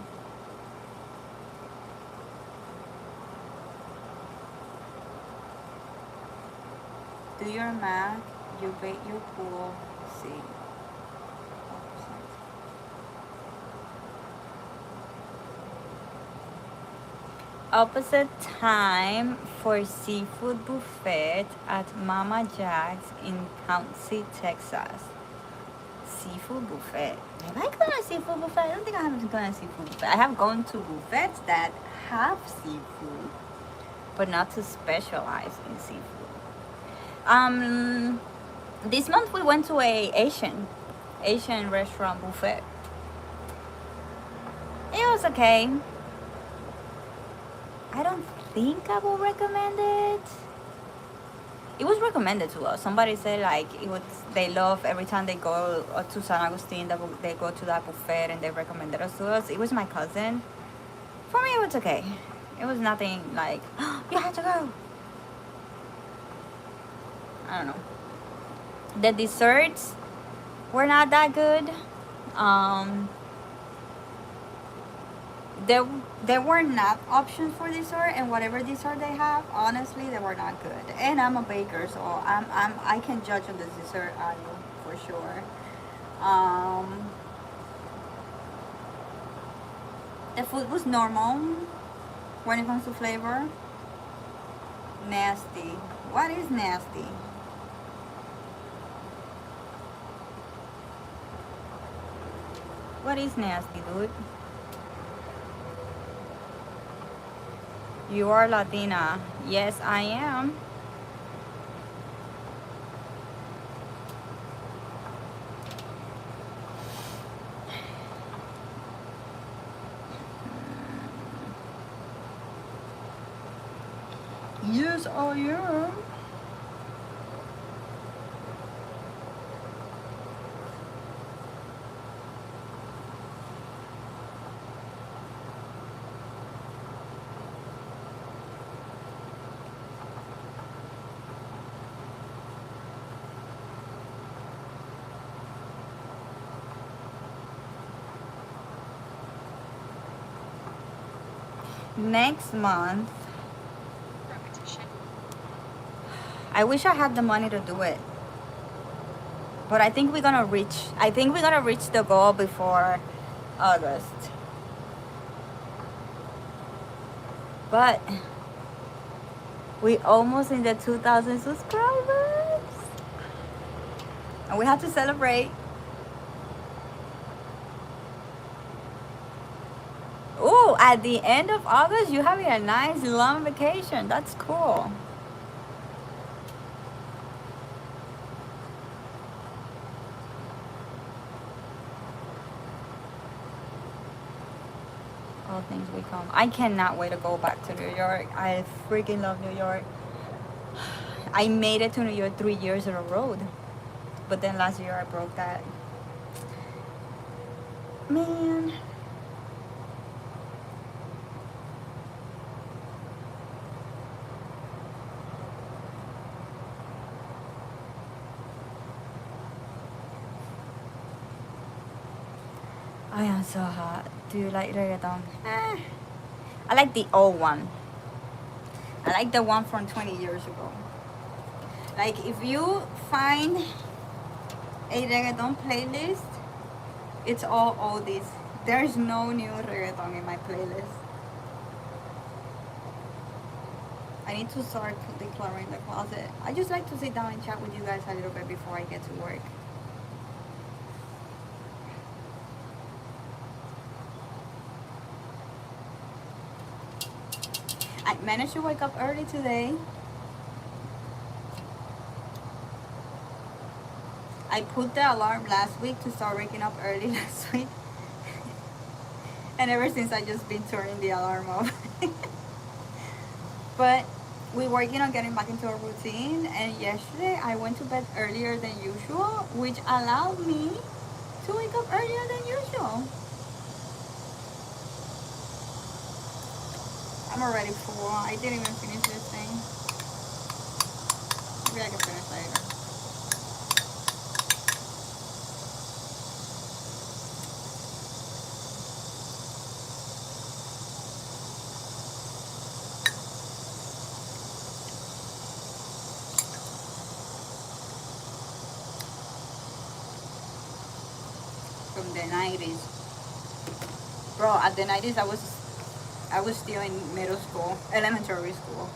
Do your math, you bait your pool, see. Opposite time for seafood buffet at Mama Jack's in Council, Texas. Seafood buffet. Have I gone to seafood buffet? I don't think I haven't gone to seafood buffet. I have gone to buffets that have seafood, but not to specialize in seafood. This month we went to a Asian restaurant buffet. It was okay. I don't think I will recommend it. It was recommended to us. Somebody said like they love every time they go to San Agustin, they go to that buffet and they recommended us to us. It was my cousin. For me, it was okay. It was nothing like, oh, you have to go. I don't know. The desserts were not that good. there there were not options for dessert, and whatever dessert they have, honestly, they were not good. And I'm a baker, so I can judge on the dessert aisle for sure. Um, the food was normal when it comes to flavor. Nasty. What is nasty? What is nasty, dude? You are Latina. Yes, I am. Yes, I am. Next month, I wish I had the money to do it. But I think we're gonna reach. I think we're gonna reach the goal before August. But we almost in the 2,000 subscribers, and we have to celebrate. Oh, at the end of August, you're having a nice long vacation. That's cool. All things we come. I cannot wait to go back to New York. I freaking love New York. I made it to New York 3 years in a row, but then last year I broke that. Man. I am so hot. Do you like reggaeton? I like the old one. I like the one from 20 years ago. Like, if you find a reggaeton playlist, it's all oldies. There's no new reggaeton in my playlist. I need to start decluttering the closet. I just like to sit down and chat with you guys a little bit before I get to work. I managed to wake up early today. I put the alarm last week to start waking up early last week. And ever since, I just been turning the alarm off. But we're working on getting back into a routine. And yesterday, I went to bed earlier than usual, which allowed me to wake up earlier than usual. I'm already full. I didn't even finish this thing. Maybe I can finish later. From the 90s. Bro, at the 90s, I was still in middle school, elementary school.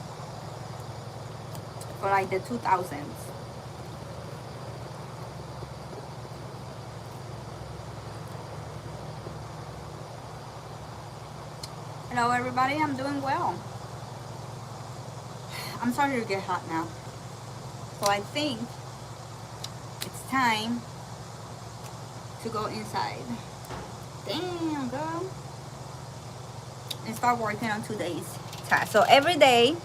For like the 2000s. Hello everybody, I'm doing well. I'm starting to get hot now. So I think it's time to go inside. Damn, girl. And start working on today's task. So every day,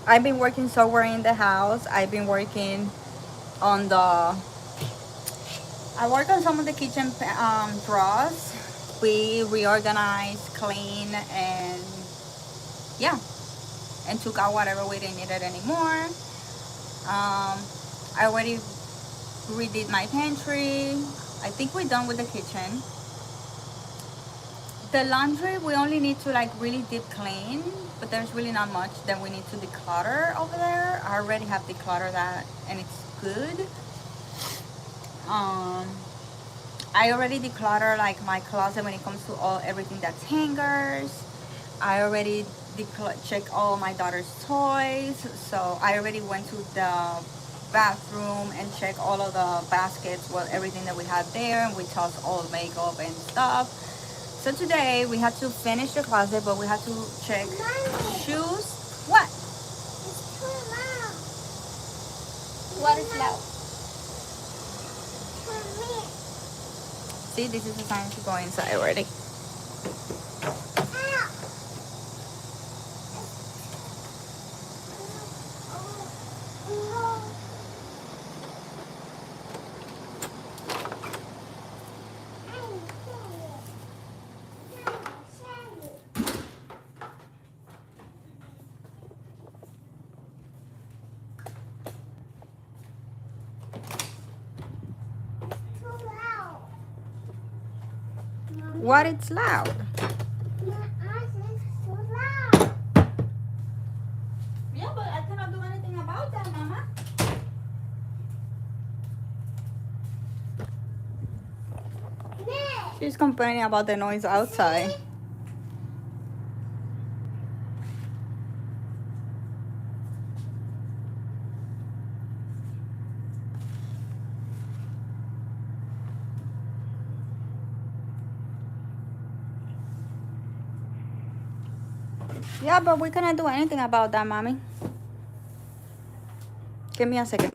I've been working somewhere in the house. I've been working on the... I work on some of the kitchen drawers. We reorganized, clean, and yeah. And took out whatever we didn't need it anymore. I already redid my pantry. I think we're done with the kitchen. The laundry, we only need to like really deep clean, but there's really not much that we need to declutter over there. I already have decluttered that and it's good. Um, I already declutter like my closet when it comes to all everything that's hangers. I already check all my daughter's toys. So I already went to the bathroom and check all of the baskets, well, everything that we had there, and we tossed all the makeup and stuff. So today we had to finish the closet, but we had to check shoes. What? It's too loud. What is loud? For me. See, this is the time to go inside already. Ow. Oh. What? It's loud. My eyes is so loud. Yeah, but I cannot do anything about that, Mama. Nick. She's complaining about the noise outside. See? Yeah, but we cannot do anything about that, Mommy. Give me a second.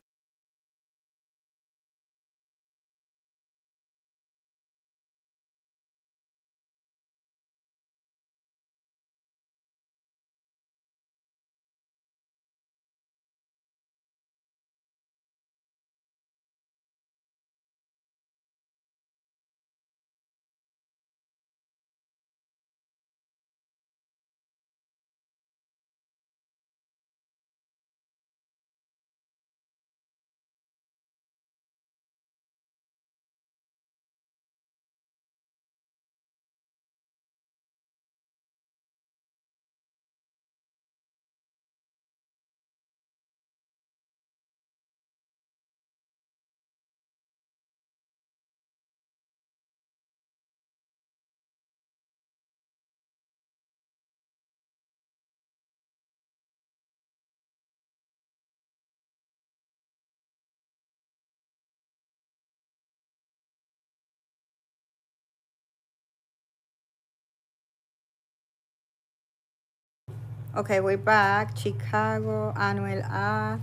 Okay, we're back. Chicago, Anuel A.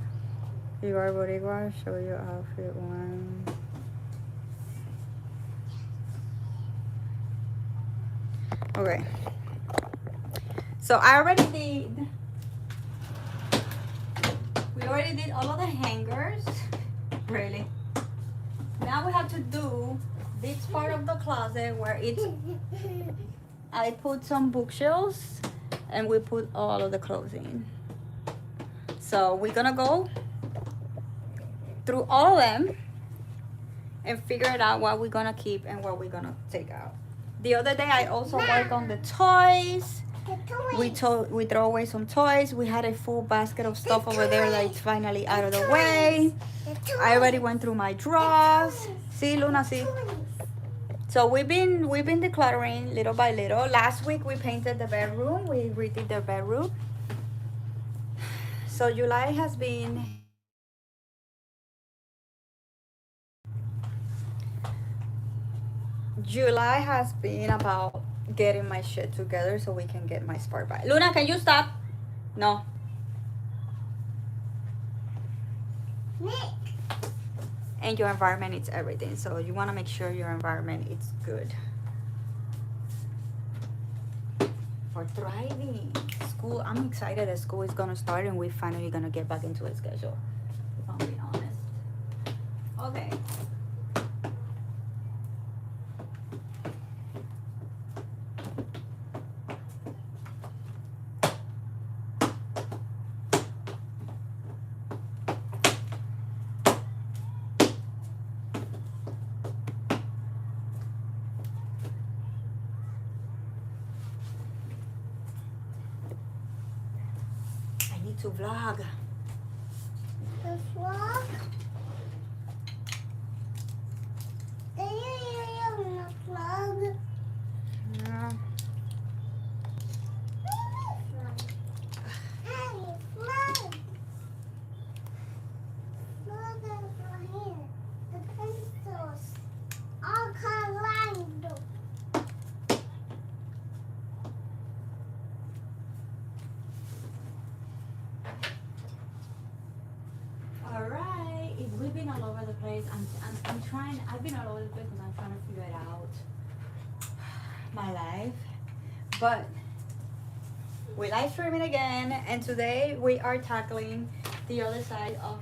Igor Boricua, show your outfit one. Okay. So I already did. We already did all of the hangers. Really. Now we have to do this part of the closet where it's. I put some bookshelves and we put all of the clothes in. So we're gonna go through all of them and figure it out what we're gonna keep and what we're gonna take out. The other day I also worked on the toys. We throw away some toys. We had a full basket of stuff over there that is finally out of the way. I already went through my drawers. See, Luna, see. So we've been decluttering little by little. Last week we painted the bedroom. We redid the bedroom. So July has been about getting my shit together so we can get my spark back. Luna, can you stop? No. Nick. And your environment is everything. So you want to make sure your environment is good. For thriving. School, I'm excited that school is going to start and we're finally going to get back into a schedule. If I'm being honest. Okay. to vlog. The frog. Do you hear the frog? Yeah. Hey, frog. Frog over here. The pencils. All colored. All right. We've been all over the place. I'm trying. I've been all over the place, and I'm trying to figure it out. My life, but we live streaming again, and today we are tackling the other side of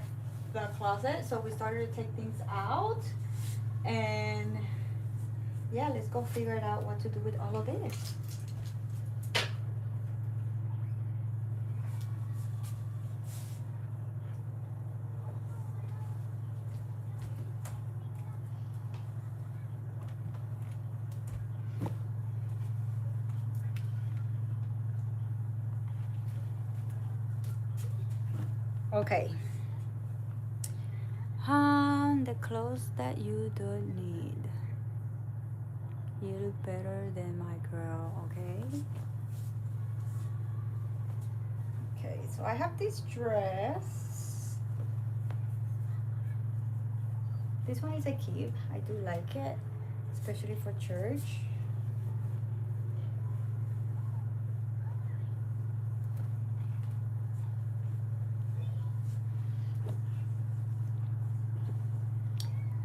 the closet. So we started to take things out, and yeah, let's go figure it out what to do with all of this. Okay. The clothes that you don't need. You look better than my girl, okay? Okay, so I have this dress. This one is a keep. I do like it, especially for church.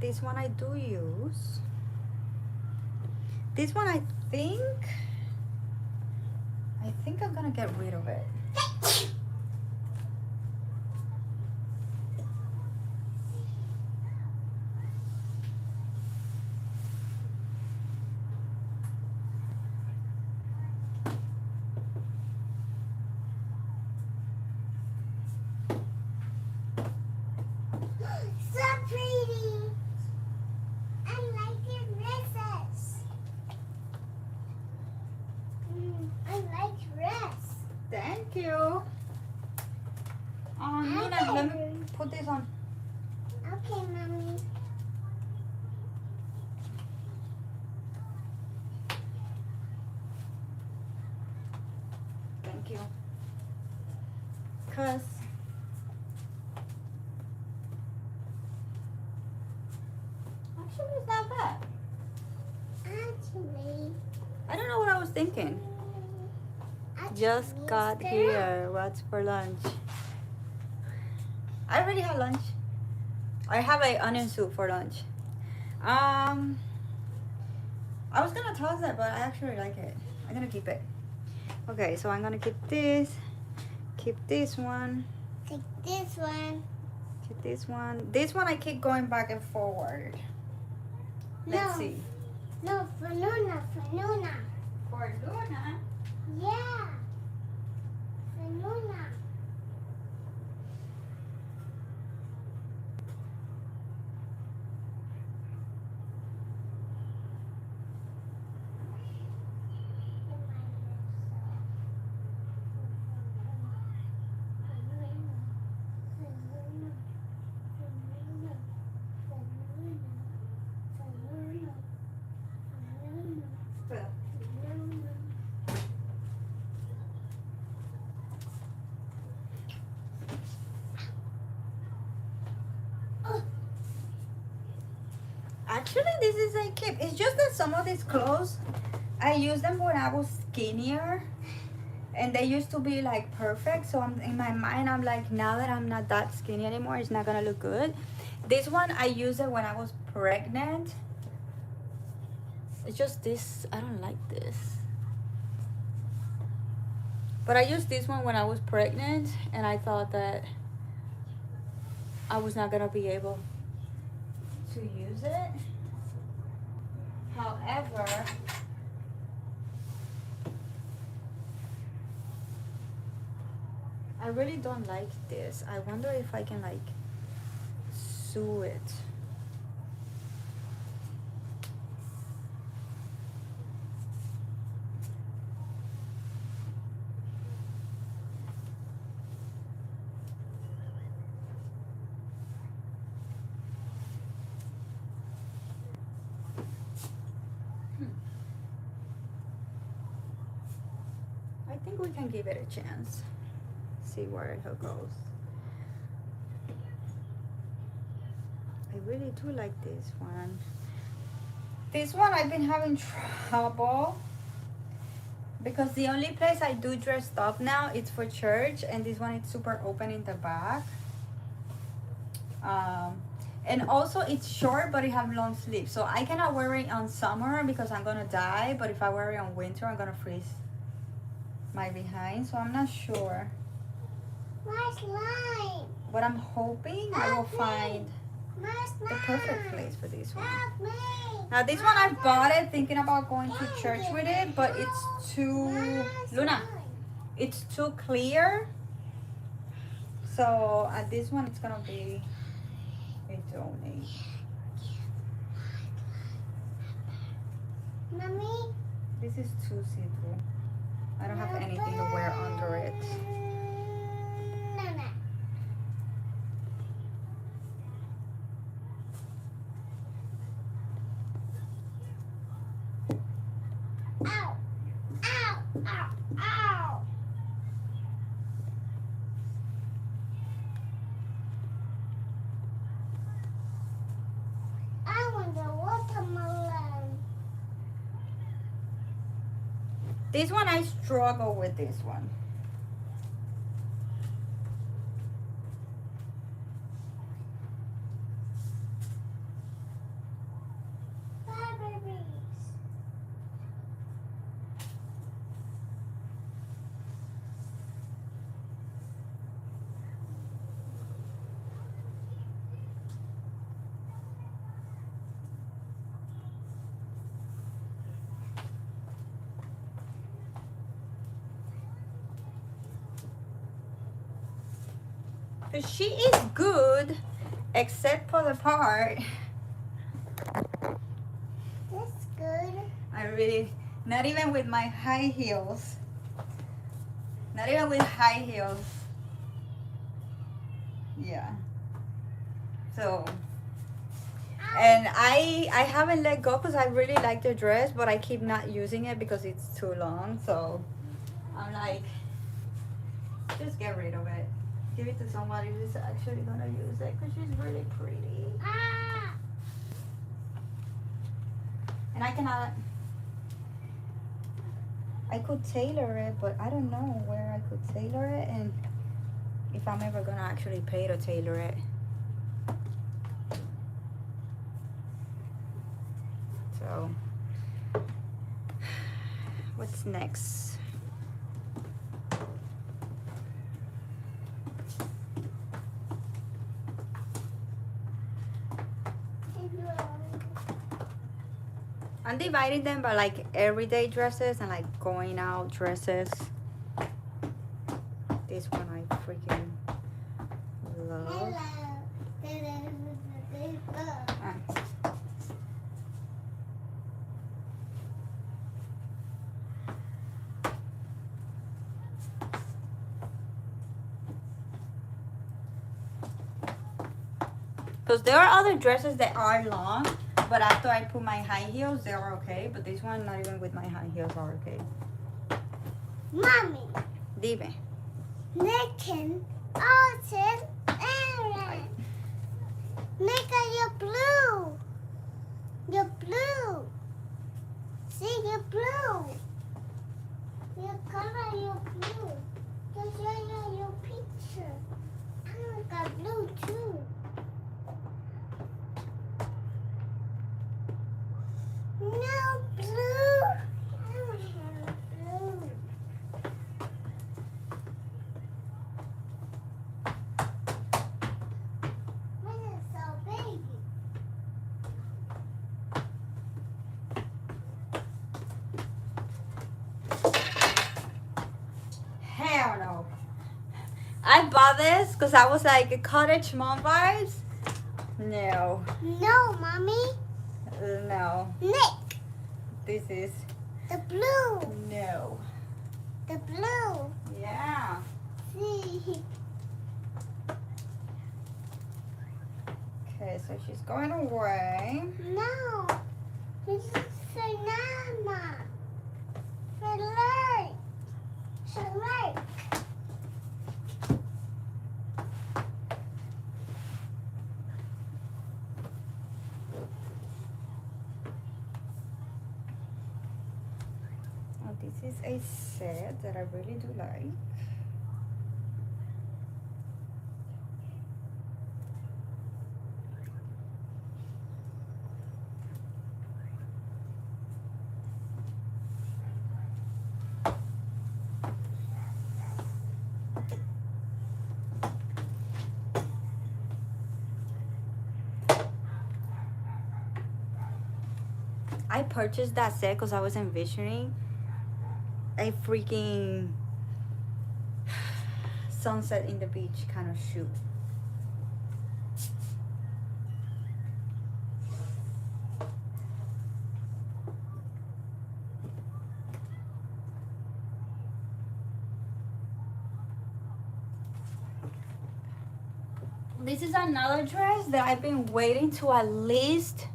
This one I do use. This one I think I'm gonna get rid of it. So pretty. I like your dresses. I like dress. Thank you. Nina, let me put this on. Okay, mommy. Thank you. Cause actually it's not bad. Actually. I don't know what I was thinking. Just got here. What's for lunch? I already had lunch. I have a onion soup for lunch. I was gonna toss it, but I actually like it. I'm gonna keep it. Okay, so I'm gonna keep this one, Take this one. keep this one. This one I keep going back and forward. Let's No. see. No, for Luna. For Luna. For Luna. Yeah. For Luna. Actually, this is a keep. It's just that some of these clothes, I used them when I was skinnier, and they used to be like perfect. So in my mind, I'm like, now that I'm not that skinny anymore, it's not gonna look good. This one, I used it when I was pregnant. It's just this, I don't like this. But I used this one when I was pregnant, and I thought that I was not gonna be able to use it. However, I really don't like this. I wonder if I can like sew it. think we can give it a chance. See where it goes. I really do like this one. This one I've been having trouble because the only place I do dress up now it's for church, and this one is super open in the back. And also it's short, but it have long sleeves, so I cannot wear it on summer because I'm gonna die. But if I wear it on winter, I'm gonna freeze my behind. So I'm not sure. My slime. But I'm hoping I will find My slime. the perfect place for this one. Help me. Now this one I bought it thinking about going to church with it, but it's too Luna. It's too clear. So at this one it's gonna be a donate. Mommy. This is too see-through. I don't have anything to wear under it. Nana. Ow. Ow. Ow. Ow. I want the watermelon. This one I struggle with this one. Strawberries. But she is good, except for the part. That's good. I really, not even with my high heels. Not even with high heels. Yeah. So, and I haven't let go because I really like the dress, but I keep not using it because it's too long. So I'm like, just get rid of it. Give it to somebody who's actually gonna use it because she's really pretty. Ah. And I cannot. I could tailor it, but I don't know where I could tailor it and if I'm ever gonna actually pay to tailor it. So, what's next? I'm dividing them by like everyday dresses and like going out dresses. This one I freaking love. Ah. Because there are other dresses that are long, but after I put my high heels, they are okay. But this one, not even with my high heels, are okay. Mommy. Dime. Nicking, Alton, Aaron. Nika, you're blue. You're blue. See, you're blue. Your color, you're blue. Just your picture. I got blue too. No blue. I don't have blue. This is so big. Hell no. I bought this because I was like a cottage mom vibes. No. No, mommy. No. Nick, This is the blue. no. The blue. Yeah. See. Okay, so she's going away. No. This is for Mama. For Lord. Shark. Oh, this is a set that I really do like. I purchased that set because I was envisioning a freaking sunset in the beach kind of shoot. This is another dress that I've been waiting to at least.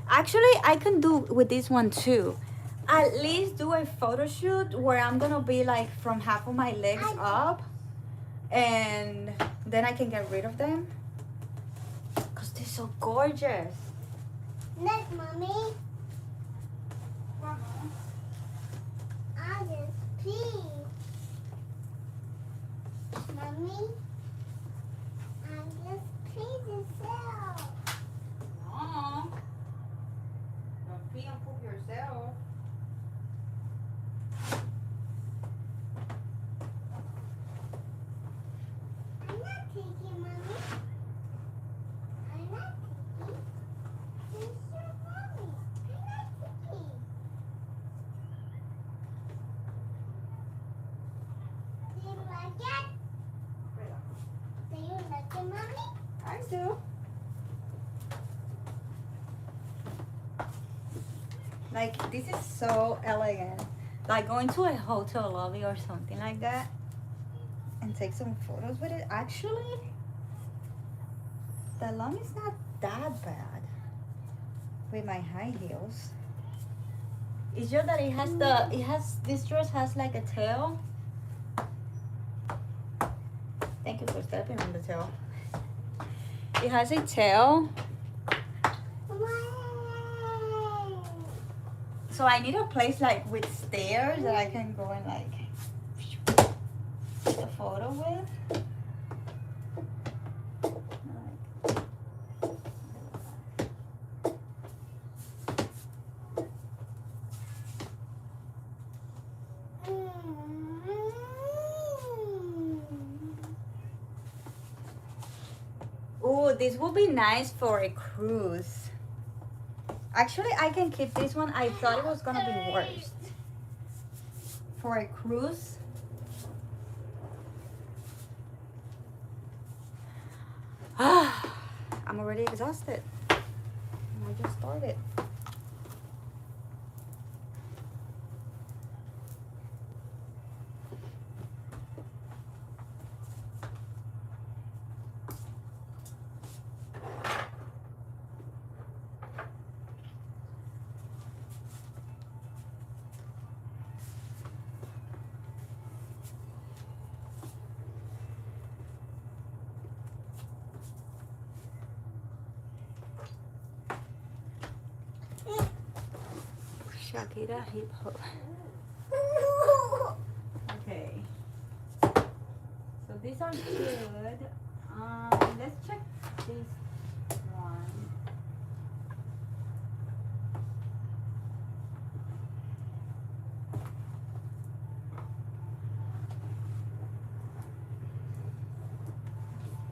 Actually, I can do with this one too. At least do a photo shoot where I'm gonna be like from half of my legs up, and then I can get rid of them because they're so gorgeous. Look, Mommy. I just pee. Mommy. I just pee myself. No, don't pee and poop yourself. I'm not taking, Mommy. I'm not taking. This is your Mommy. I'm not taking. Do you like it? Do you like it, Mommy? I do. Like, this is so elegant. Like going to a hotel lobby or something like that and take some photos with it. Actually, the long is not that bad with my high heels. It's just that this dress has like a tail. Thank you for stepping on the tail. It has a tail. Wow. So I need a place like with stairs that I can go and like take a photo with. Ooh, this would be nice for a cruise. Actually, I can keep this one. I thought it was gonna be worse. For a cruise. I'm already exhausted. And I just started. Shakira hip hop. Okay. So these are good. Let's check this one.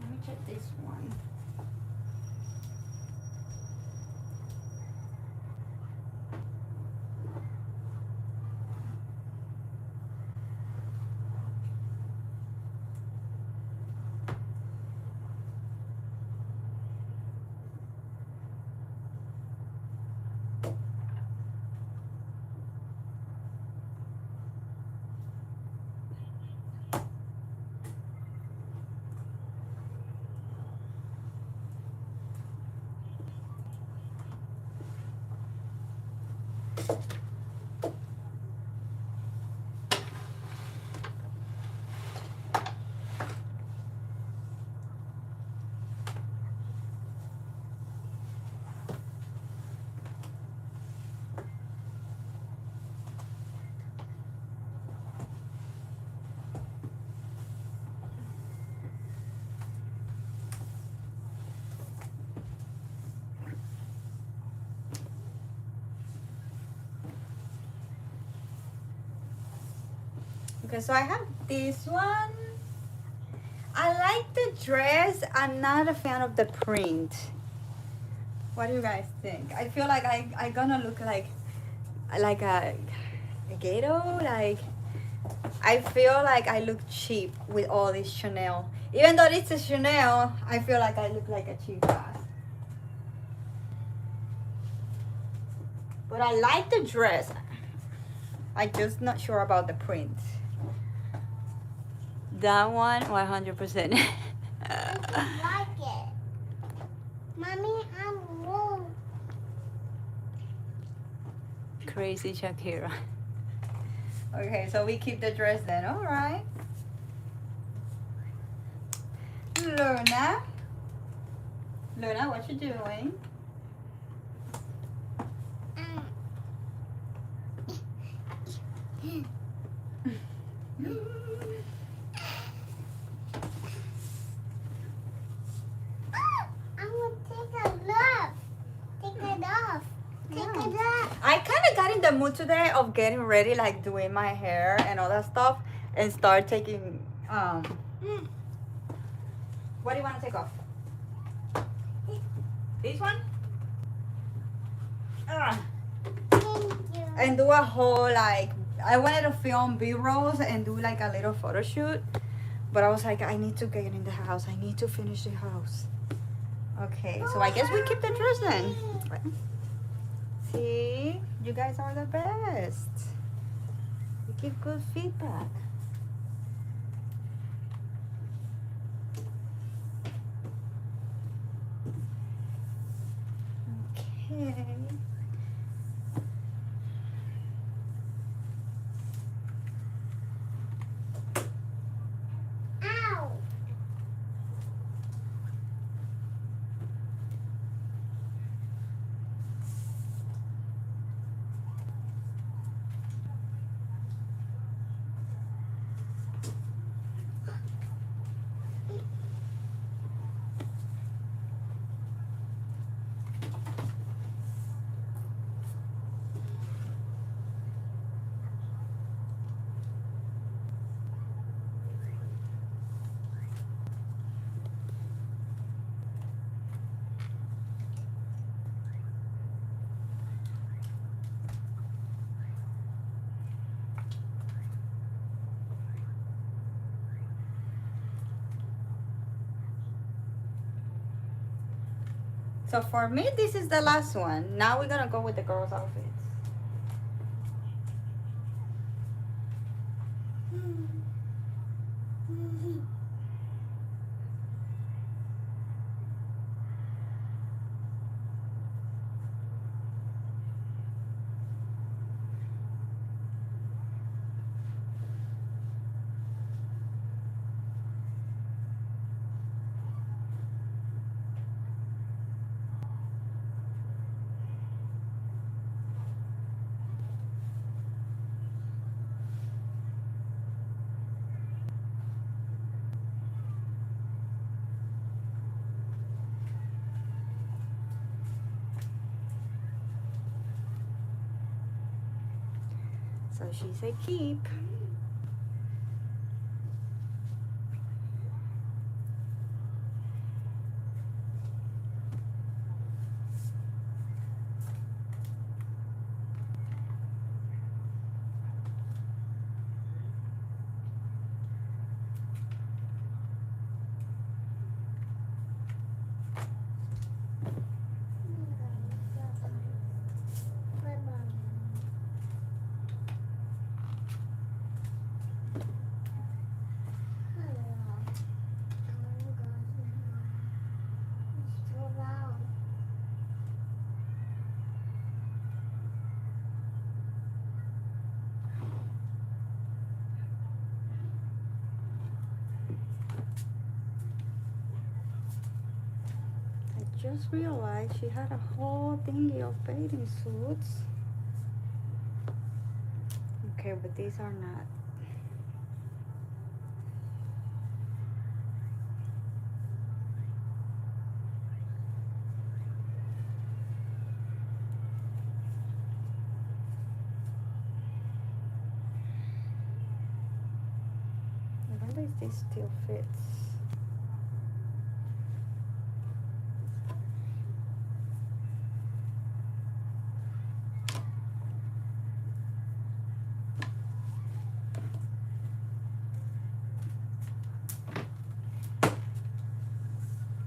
Let me check this one. Okay, so I have this one. I like the dress. I'm not a fan of the print. What do you guys think? I feel like I gonna look like a ghetto. Like I feel like I look cheap with all this Chanel. Even though it's a Chanel, I feel like I look like a cheap ass. But I like the dress. I'm just not sure about the print. That one, 100%. I just like it. Mommy, I'm wrong. Crazy Shakira. Okay, so we keep the dress then. All right. Luna. Luna, what you doing? I'm gonna take a look. Take it off. Take it off. I kind of got in the mood today of getting ready, like doing my hair and all that stuff, and start taking. What do you want to take off? This one? Thank you. And do a whole like. I wanted to film B-rolls and do like a little photo shoot, but I was like, I need to get in the house. I need to finish the house. Okay, so I guess we keep the dress then. See, you guys are the best. You give good feedback. Okay. Ow. So for me, this is the last one. Now we're gonna go with the girls' outfits. So she said keep. Just realized she had a whole thingy of bathing suits. Okay, but these are not. this still fits.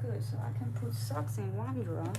Good, so I can put socks in one drawer.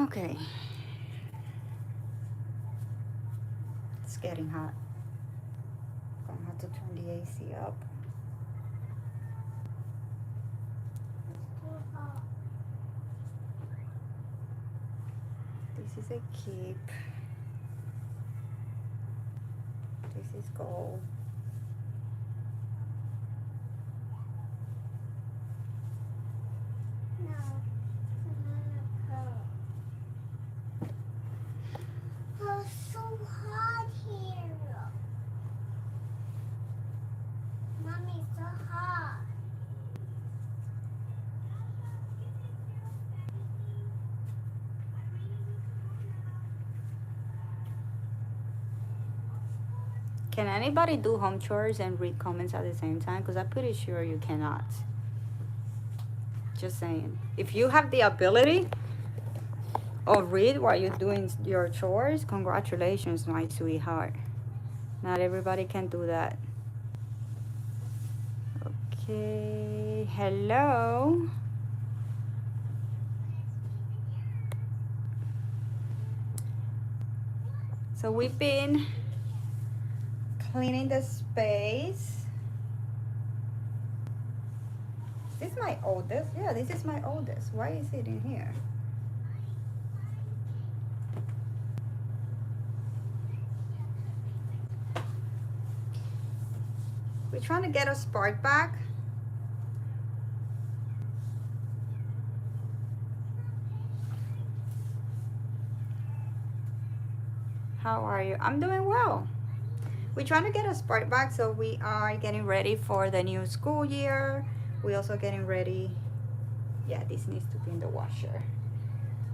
Okay. It's getting hot. Gonna have to turn the AC up. Too hot. This is a keep. This is gold. No, it's another curl. Oh, it's so hot here. Mommy, it's so hot. Can anybody do home chores and read comments at the same time? Because I'm pretty sure you cannot. Just saying. If you have the ability of read while you're doing your chores, congratulations, my sweetheart. Not everybody can do that. Okay. Hello. So we've been cleaning the space. This is my oldest. Yeah, this is my oldest. Why is it in here? We're trying to get a spark back. How are you? I'm doing well. We're trying to get a spark back, so we are getting ready for the new school year. We're also getting ready. Yeah, this needs to be in the washer.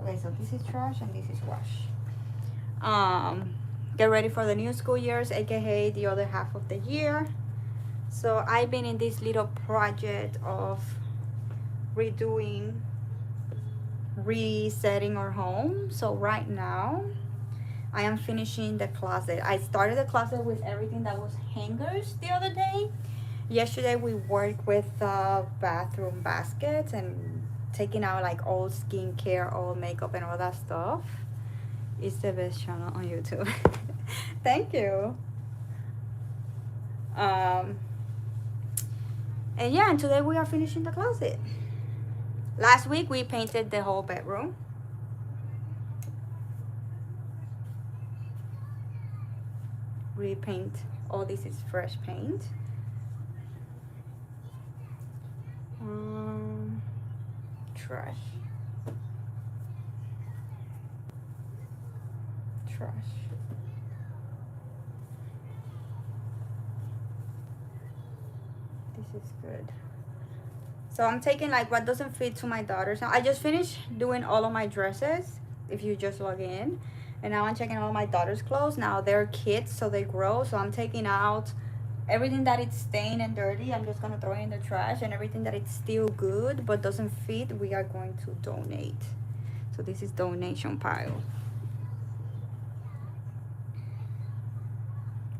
Okay, so this is trash and this is wash. Get ready for the new school years, aka the other half of the year. So I've been in this little project of redoing, resetting our home. So right now I am finishing the closet. I started the closet with everything that was hangers the other day. Yesterday we worked with bathroom baskets and taking out like all skincare, all makeup and all that stuff. It's the best channel on YouTube. Thank you. And yeah, and today we are finishing the closet. Last week we painted the whole bedroom. Repaint. All this is fresh paint. Trash. Trash. This is good. So I'm taking like what doesn't fit to my daughters. Now I just finished doing all of my dresses. If you just log in, and now I'm checking all my daughter's clothes. Now they're kids, so they grow. So I'm taking out everything that is stained and dirty. I'm just gonna throw it in the trash, and everything that is still good but doesn't fit, we are going to donate. So this is donation pile.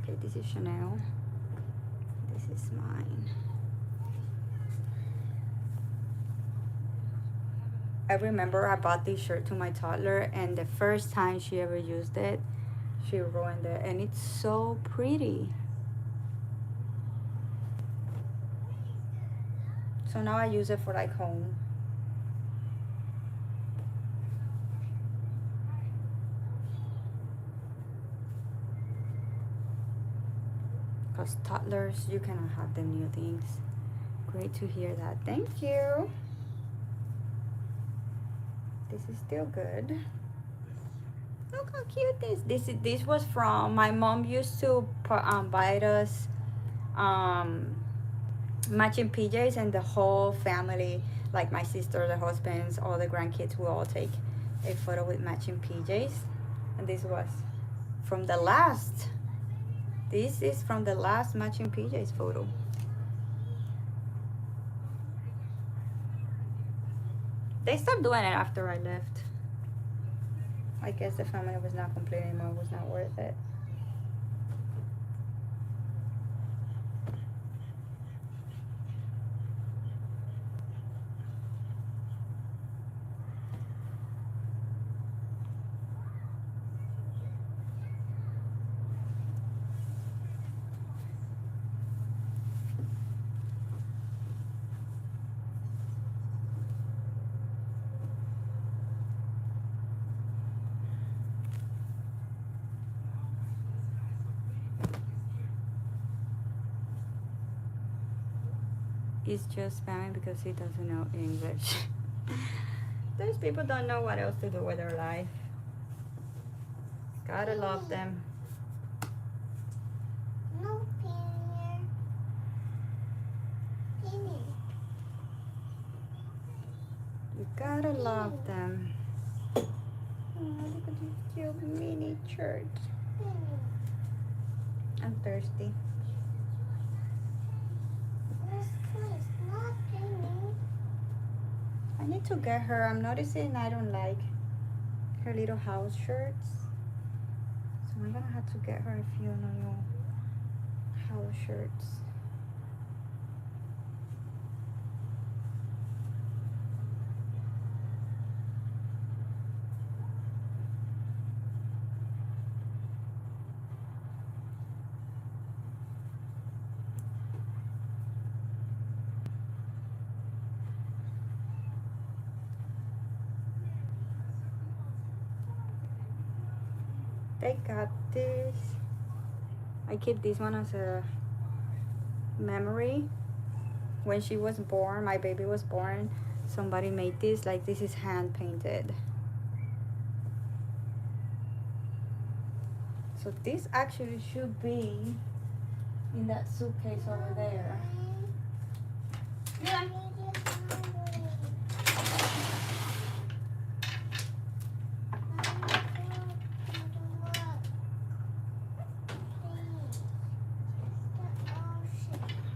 Okay, this is Chanel. This is mine. I remember I bought this shirt to my toddler, and the first time she ever used it, she ruined it, and it's so pretty. So now I use it for like home. Because toddlers, you cannot have them new things. Great to hear that. Thank you. This is still good. Look how cute this was from. My mom used to buy us matching PJs, and the whole family, like my sister, the husbands, all the grandkids, will all take a photo with matching PJs. And this was from the last. This is from the last matching PJs photo. They stopped doing it after I left. I guess the family was not complete anymore. It was not worth it. He's just spamming because he doesn't know English. Those people don't know what else to do with their life. Gotta love them. No pinner. Pinner. You gotta love them. Oh, look at this cute mini church. Pinner. I'm thirsty. This is not pinner. I need to get her. I'm noticing I don't like her little house shirts. So I'm gonna have to get her a few new house shirts. They got this. I keep this one as a memory. When she was born, my baby was born, somebody made this. Like, this is hand painted. So this actually should be in that suitcase over there. Yeah.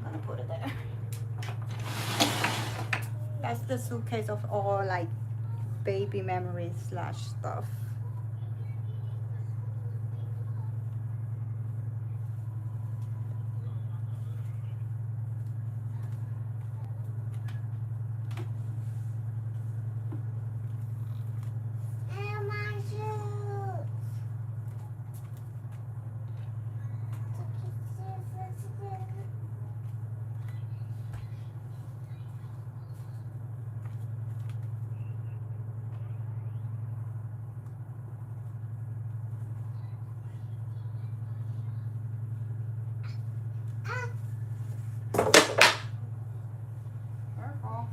I'm gonna put it there. That's the suitcase of all like baby memories slash stuff. And my shoes. Careful.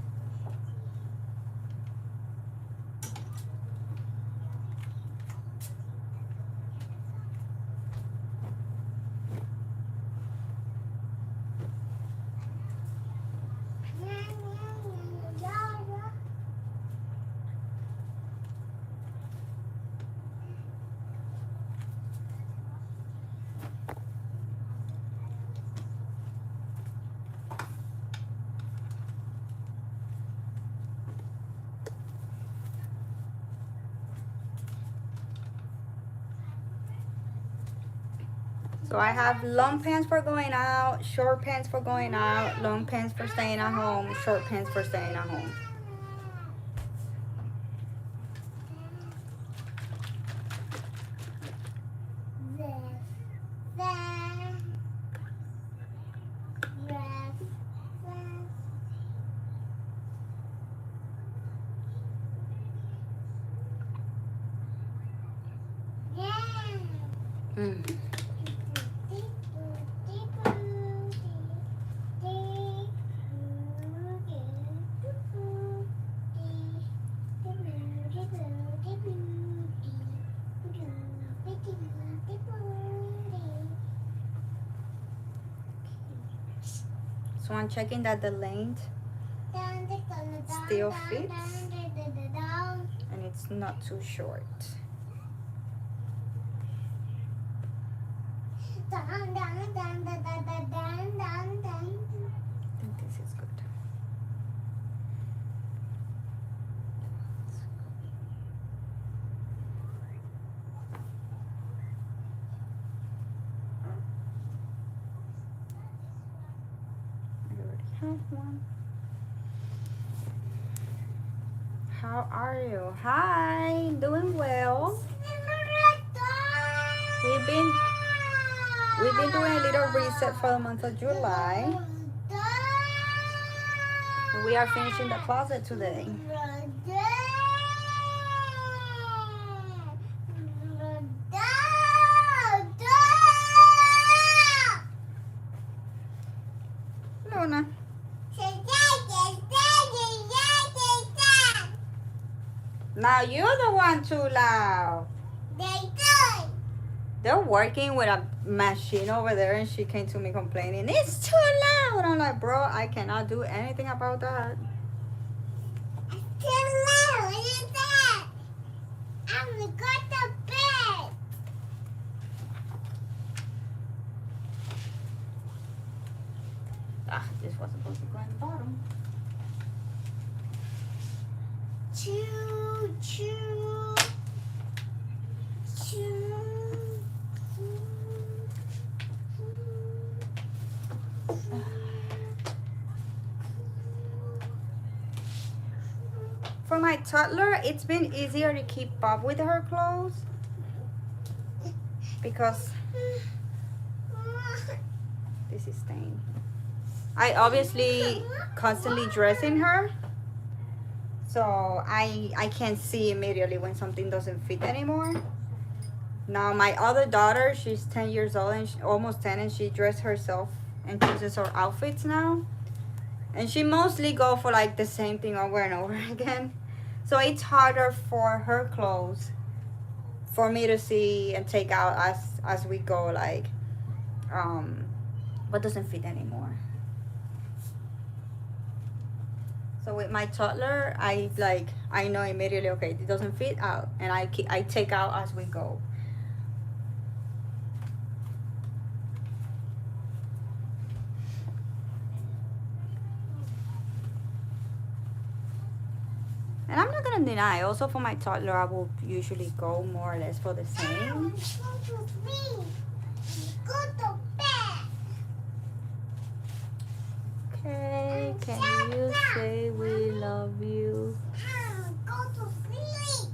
So I have long pants for going out, short pants for going out, long pants for staying at home, short pants for staying at home. Mm. So I'm checking that the length still fits and it's not too short. I think this is good. I already have one. How are you? Hi, doing well. We've been doing a little reset for the month of July. We are finishing the closet today. Luna. Now you're the one too loud. They're working with a machine over there and she came to me complaining, it's too loud. I'm like, bro, I cannot do anything about that. It's too loud. What is that? I'm gonna go to bed. Ah, this was supposed to go in the bottom. Choo, choo, choo. For my toddler, it's been easier to keep up with her clothes because this is stained. I obviously constantly dressing her, so I can see immediately when something doesn't fit anymore. Now my other daughter, she's 10 years old and almost 10, and she dresses herself and chooses her outfits now. And she mostly go for like the same thing over and over again. So it's harder for her clothes for me to see and take out as we go, like what doesn't fit anymore. So with my toddler, I know immediately, okay, it doesn't fit out, and I take out as we go. And I'm not gonna deny, also for my toddler, I will usually go more or less for the same. Go to sleep. Go to bed. Okay, can you say we love you? Go to sleep.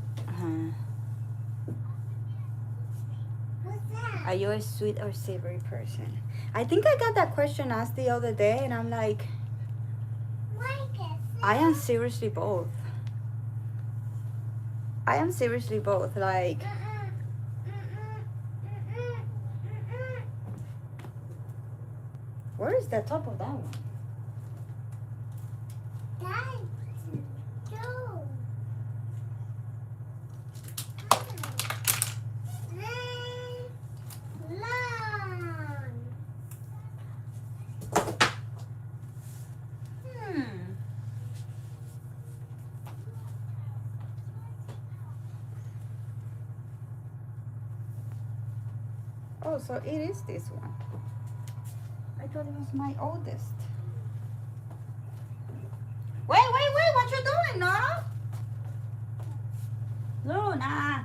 What's that? Are you a sweet or savory person? I think I got that question asked the other day, and I'm like, I am seriously both. I am seriously both. Like, where is the top of that one? Oh, so it is this one. I thought it was my oldest. Wait, what you doing, Nora? Luna.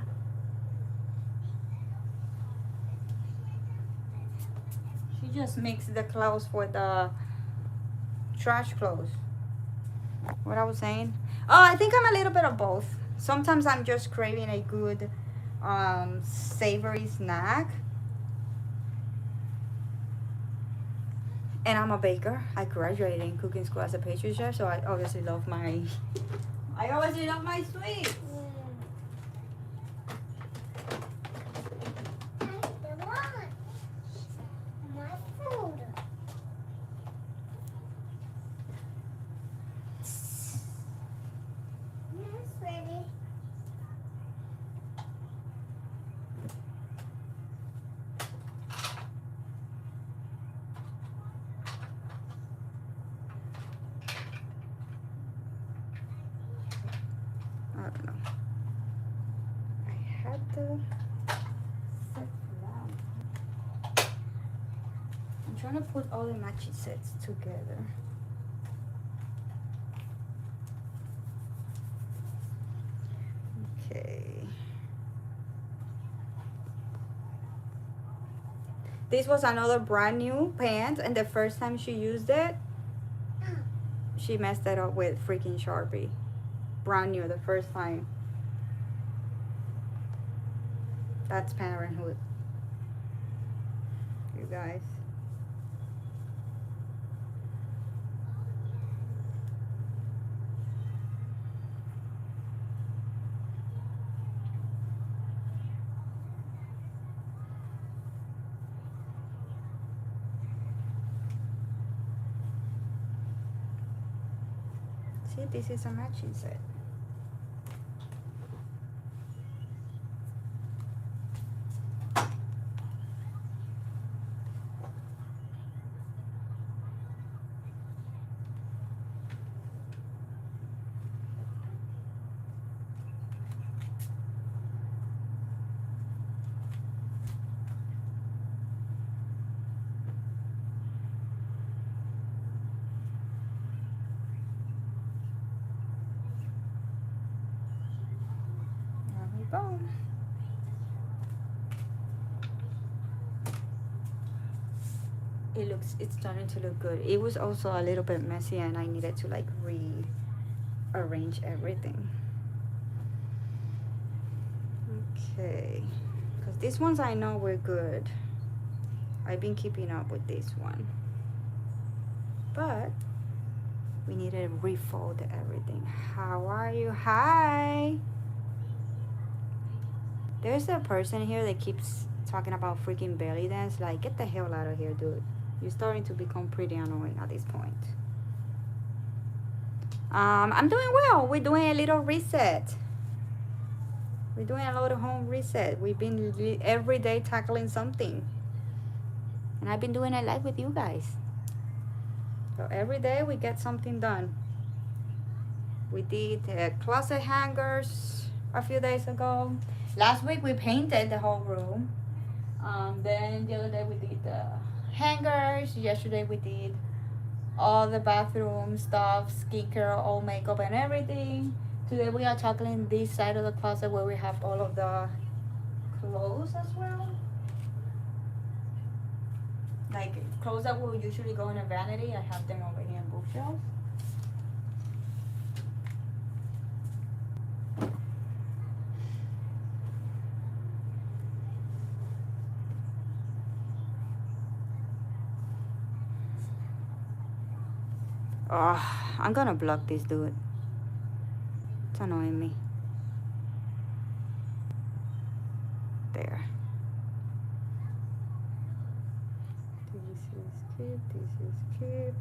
She just mixed the clothes for the trash clothes. What I was saying? Oh, I think I'm a little bit of both. Sometimes I'm just craving a good savory snack. And I'm a baker. I graduated in cooking school as a pastry chef, so I obviously love my sweets. don't know. I had the set lamp. I'm trying to put all the matching sets together. Okay. This was another brand new pant, and the first time she used it, she messed it up with freaking Sharpie. Brand new the first time. That's parenthood, you guys. See, this is a matching set. There we go. It's starting to look good. It was also a little bit messy, and I needed to like rearrange everything. Okay, because these ones I know were good. I've been keeping up with this one, but we need to refold everything. How are you? Hi. There's a person here that keeps talking about freaking belly dance. Like, get the hell out of here, dude. You're starting to become pretty annoying at this point. I'm doing well. We're doing a little reset. We're doing a little home reset. We've been every day tackling something. And I've been doing it live with you guys. So every day we get something done. We did closet hangers a few days ago. Last week we painted the whole room. Then the other day we did the hangers. Yesterday we did all the bathroom stuff, skincare, all makeup and everything. Today we are tackling this side of the closet where we have all of the clothes as well. Like clothes that will usually go in a vanity, I have them over here in bookshelves. Oh, I'm gonna block this dude. It's annoying me. There. This is keep, this is keep.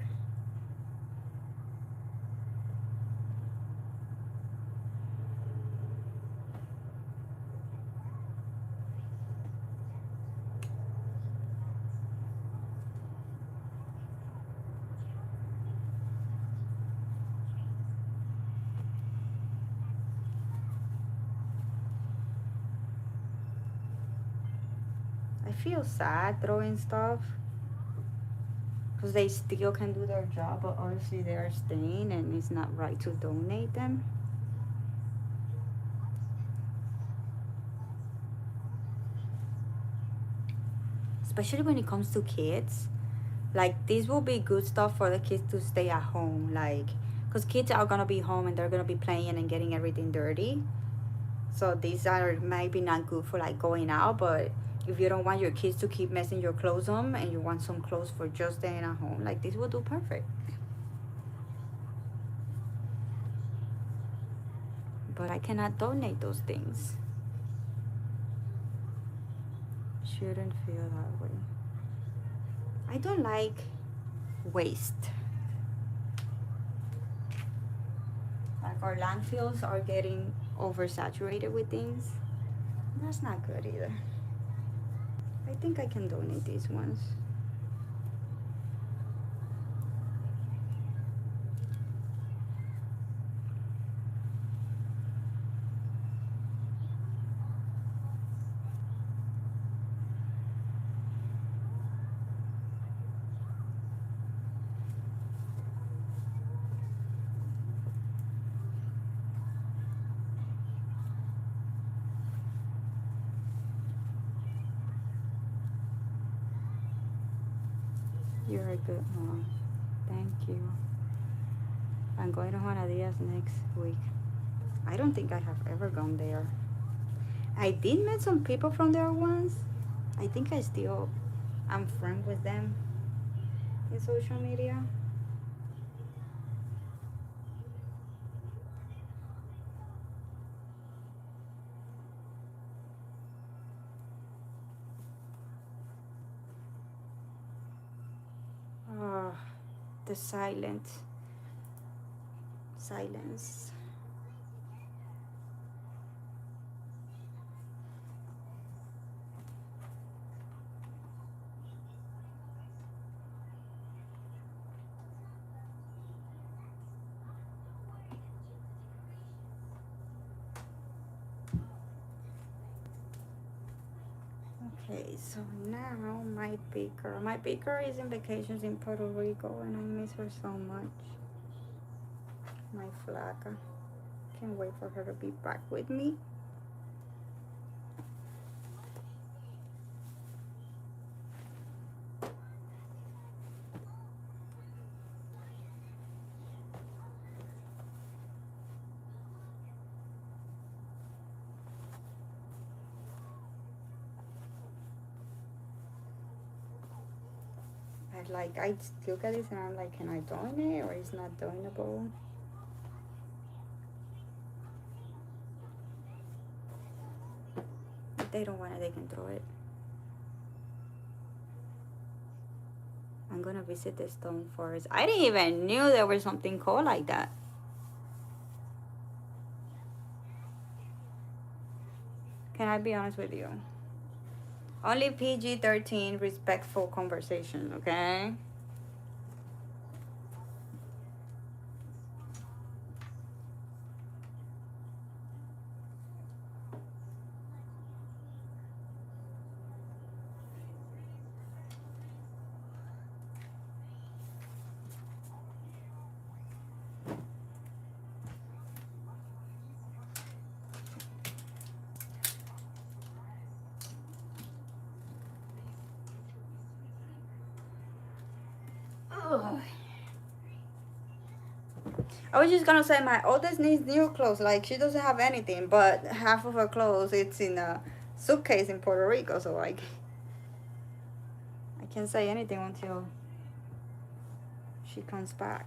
I feel sad throwing stuff because they still can do their job, but obviously they are staying and it's not right to donate them. Especially when it comes to kids. Like, this will be good stuff for the kids to stay at home. Like, because kids are going to be home and they're going to be playing and getting everything dirty. So these are maybe not good for like going out, but if you don't want your kids to keep messing your clothes on and you want some clothes for just staying at home, like this will do perfect. But I cannot donate those things. Shouldn't feel that way. I don't like waste. Like our landfills are getting oversaturated with things. That's not good either. I think I can donate these ones. You're a good mom. Thank you. I'm going to Juana Diaz next week. I don't think I have ever gone there. I did meet some people from there once. I think I'm friends with them in social media. Oh, the silence. Okay, so now my baker is in vacations in Puerto Rico, and I miss her so much. My flaca. Can't wait for her to be back with me. I look at this and I'm like, can I donate or it's not donable? If they don't want it, they can throw it. I'm gonna visit the stone forest. I didn't even knew there was something called like that. Can I be honest with you? Only PG-13 respectful conversation, okay? Ugh. I was just gonna say my oldest needs new clothes. Like she doesn't have anything, but half of her clothes it's in a suitcase in Puerto Rico. So like, I can't say anything until she comes back.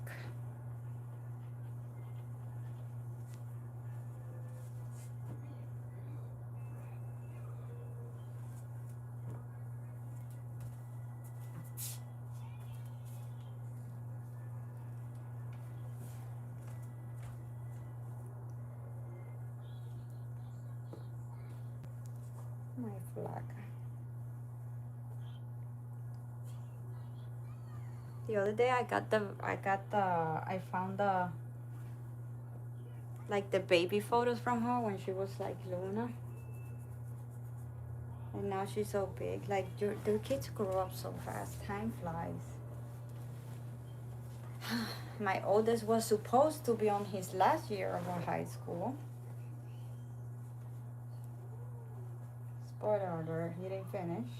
My flag. The other day I found the baby photos from her when she was like Luna. And now she's so big. Like the kids grow up so fast. Time flies. My oldest was supposed to be on his last year of high school. Spoiler alert, he didn't finish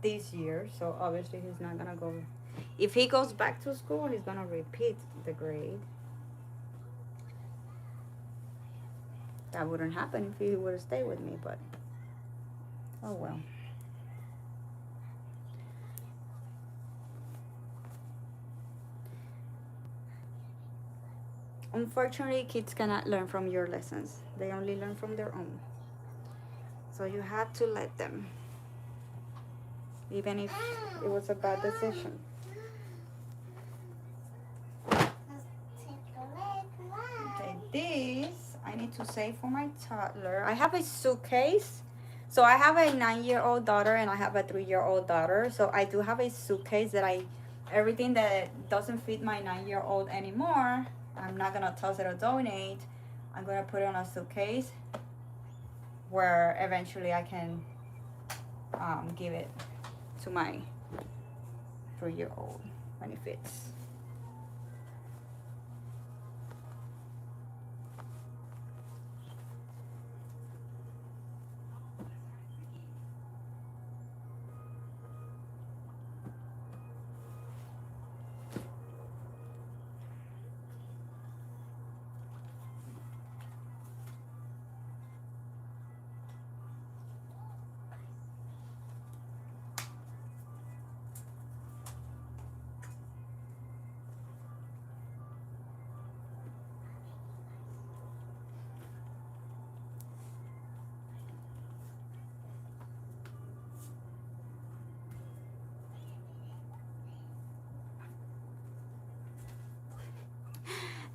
this year, so obviously he's not gonna go. If he goes back to school, he's gonna repeat the grade. That wouldn't happen if he would have stayed with me, but oh well. Unfortunately, kids cannot learn from your lessons. They only learn from their own. So you have to let them, even if it was a bad decision. Okay, this I need to save for my toddler. I have a suitcase. So I have a 9-year-old daughter and I have a 3-year-old daughter. So I do have a suitcase that everything that doesn't fit my 9-year-old anymore, I'm not gonna toss it or donate. I'm gonna put it on a suitcase where eventually I can give it to my 3-year-old when it fits.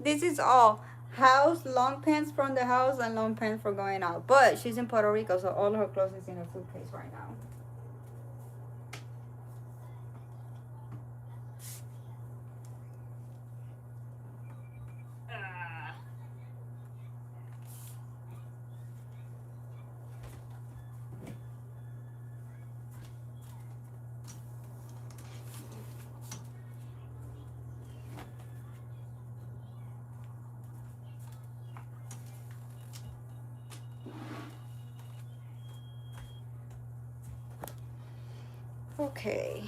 this is all house, long pants from the house, and long pants for going out. But she's in Puerto Rico, so all her clothes is in her suitcase right now. Okay.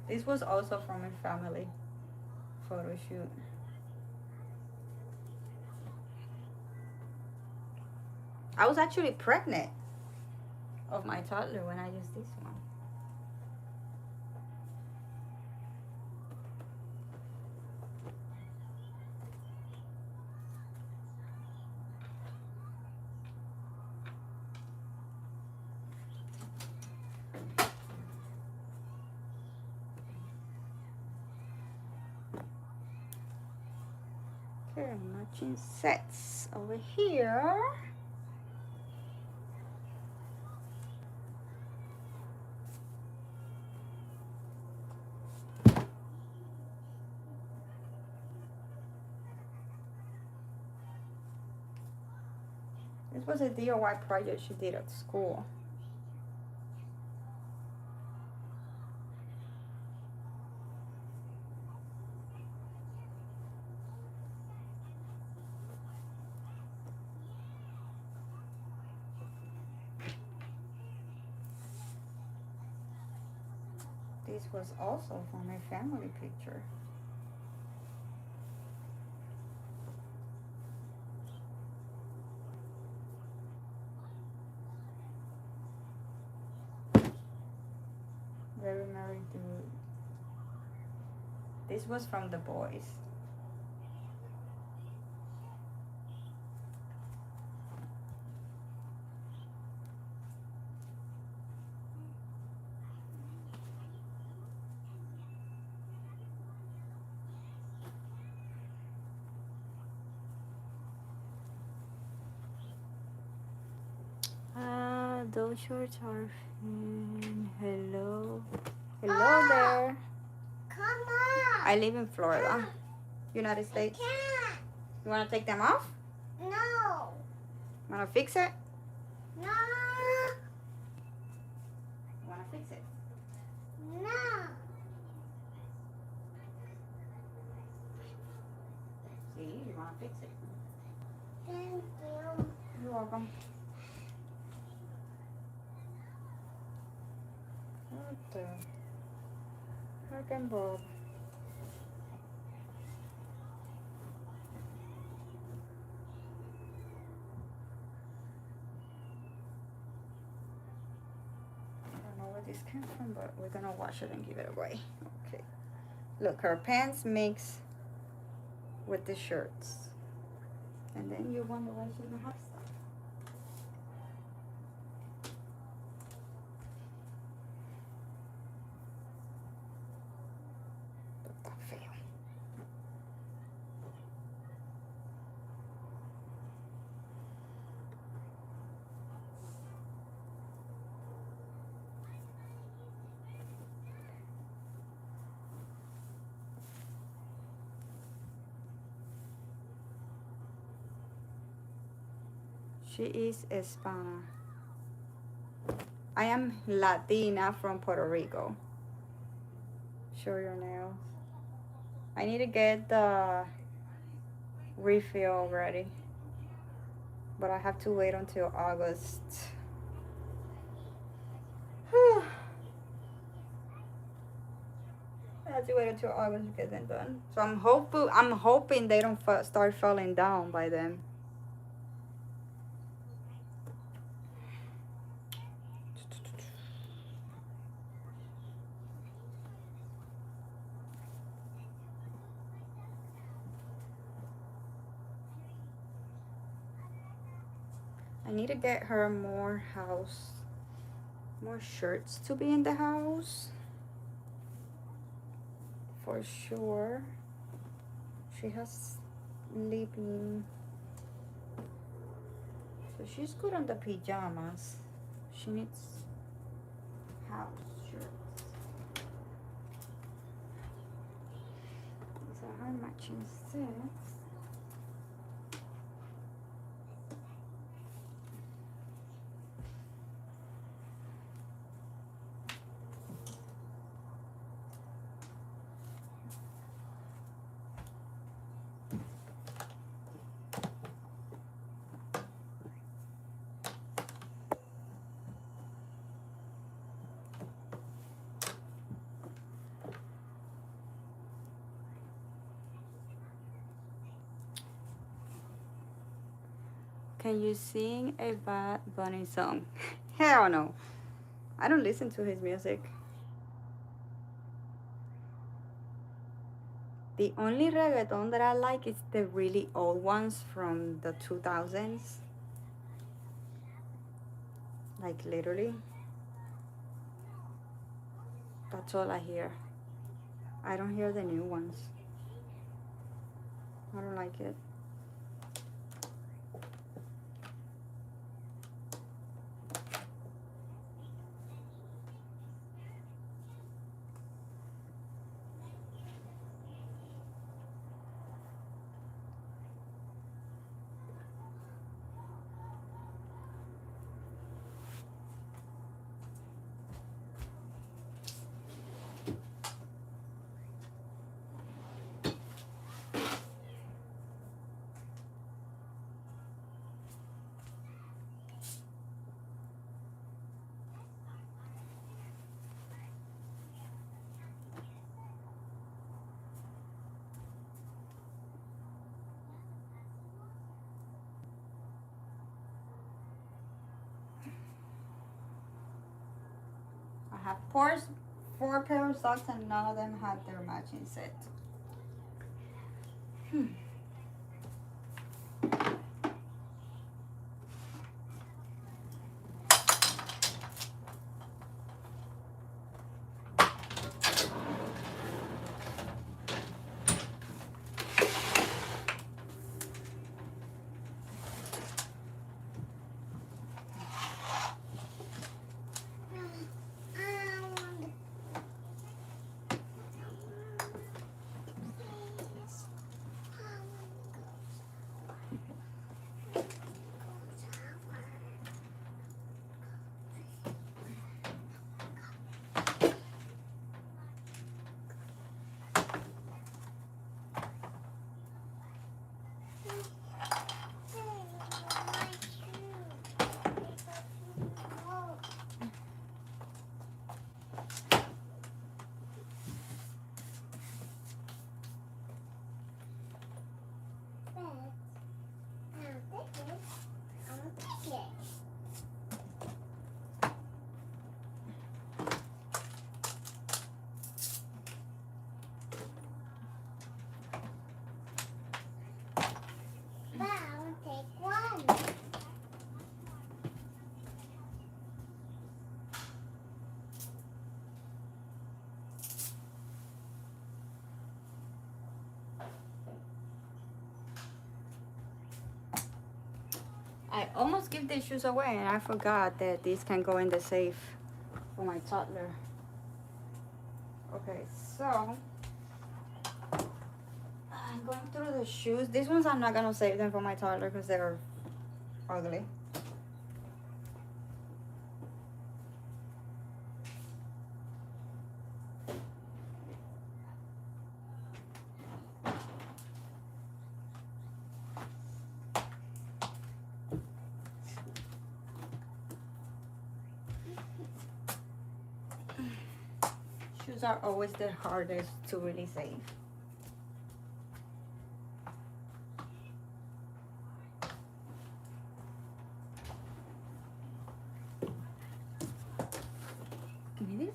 This was also from a family photo shoot. I was actually pregnant of my toddler when I used this one. Okay, matching sets over here. This was a DIY project she did at school. This was also from a family picture. Very married dude. This was from the boys. Those shorts are hello. Hello there. Come on. I live in Florida, United I States. can't. You want to take them off? No. Want to fix it? No. You want to fix it? No. See, you want to fix it. Thank you. You're welcome. What the heck and Bob? I don't know where this came from, but we're gonna wash it and give it away. Okay. Look, her pants mix with the shirts. And then you wonder why she doesn't have stuff. She is Hispana. I am Latina from Puerto Rico. Show your nails. I need to get the refill ready, but I have to wait until August. I have to wait until August to get them done. So I'm hoping they don't start falling down by then. I need to get her more shirts to be in the house. For sure. She has sleeping. So she's good on the pajamas. She needs house shirts. These are her matching sets. Can you sing a Bad Bunny song? Hell no. I don't listen to his music. The only reggaeton that I like is the really old ones from the 2000s. Like literally. That's all I hear. I don't hear the new ones. I don't like it. I have four pair of socks and none of them had their matching set. I almost give these shoes away and I forgot that these can go in the safe for my toddler. Okay, so I'm going through the shoes. These ones I'm not gonna save them for my toddler because they're ugly. Shoes are always the hardest to really save. Give me this.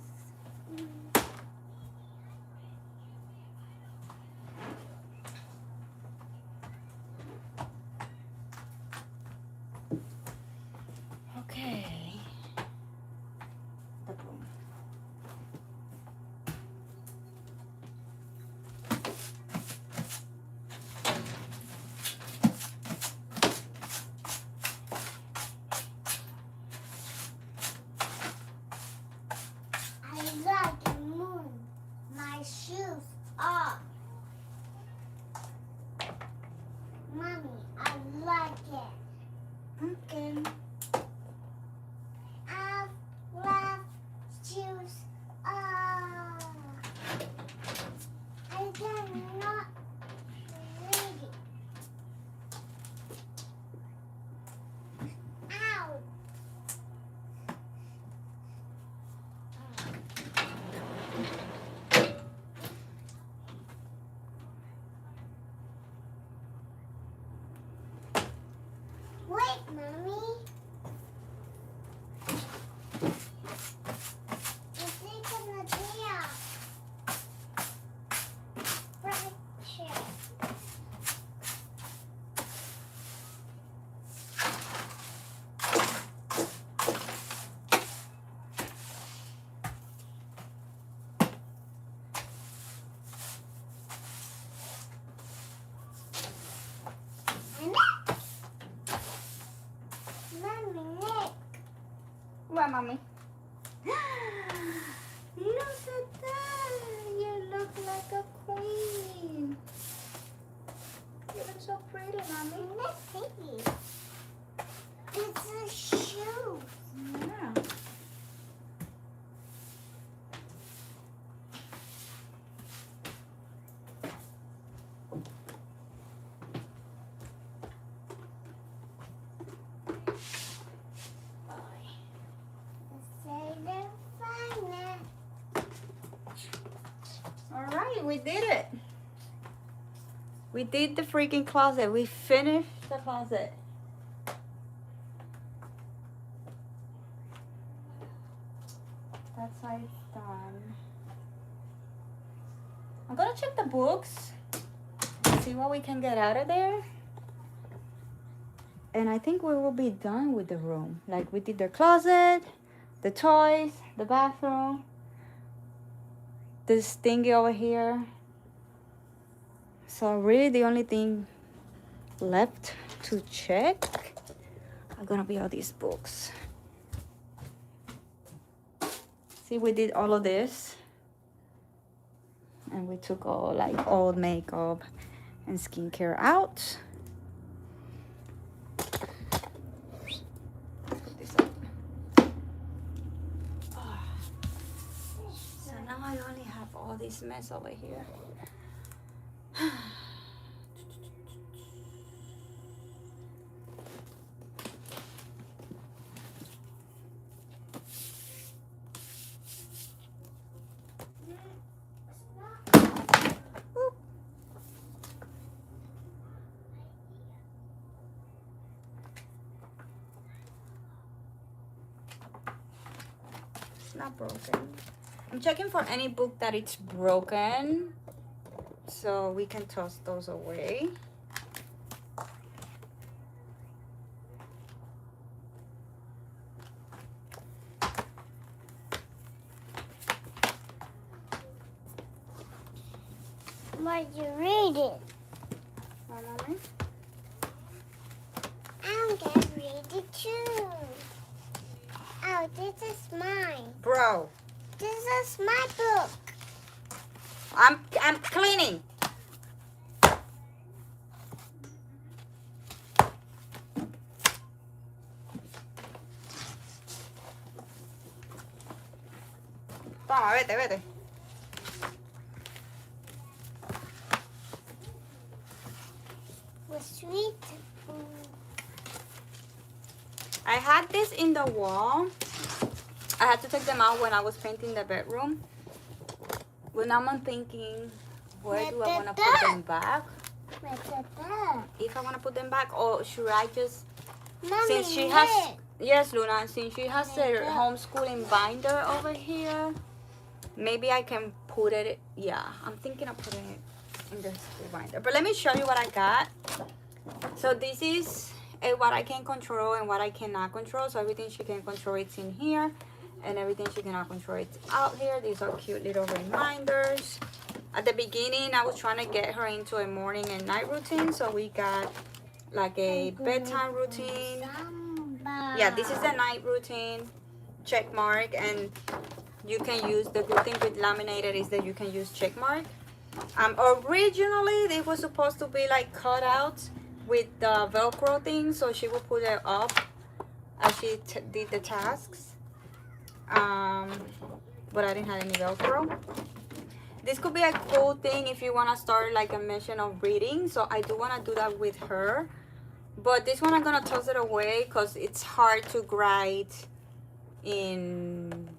Mommy, I like it. Okay. I love shoes. Oh, I cannot read it. Ow. Wait, Mommy. It's gonna be a fracture. Mommy, Nick. What, mommy? Look at that. You look like a queen. You look so pretty, mommy. Let's see. It's a shoe. Yeah. Say the final. All right, we did it. We did the freaking closet. We finished the closet. That's how it's done. I'm gonna check the books, see what we can get out of there. And I think we will be done with the room. Like we did the closet, the toys, the bathroom, this thingy over here. So really the only thing left to check are gonna be all these books. See, we did all of this. And we took all like old makeup and skincare out. Put this up. Ah. So now I only have all this mess over here. It's not broken. I'm checking for any book that it's broken, so we can toss those away. What you reading? Mommy? I'm gonna read it too. Oh, this is mine. Bro, This is my book. I'm cleaning. Toma, vete, vete. With sweet. I had this in the wall. I had to take them out when I was painting the bedroom. But now I'm thinking, where do I want to put them back? What's that? If I want to put them back, or should I just, Mommy, since she has, look. yes, Luna, since she has her Look. homeschooling binder over here, maybe I can put it, yeah, I'm thinking of putting it in the school binder. But let me show you what I got. So this is what I can control and what I cannot control. So everything she can control, it's in here, and everything she cannot control, it's out here. These are cute little reminders. At the beginning, I was trying to get her into a morning and night routine, so we got like a bedtime routine. Yeah, this is the night routine, check mark, and you can use, the good thing with laminated is that you can use check mark. Originally, they were supposed to be like cut out, with the Velcro thing, so she will put it up as she did the tasks. But I didn't have any Velcro. This could be a cool thing if you want to start like a mission of reading. So I do want to do that with her. But this one I'm going to toss it away because it's hard to write in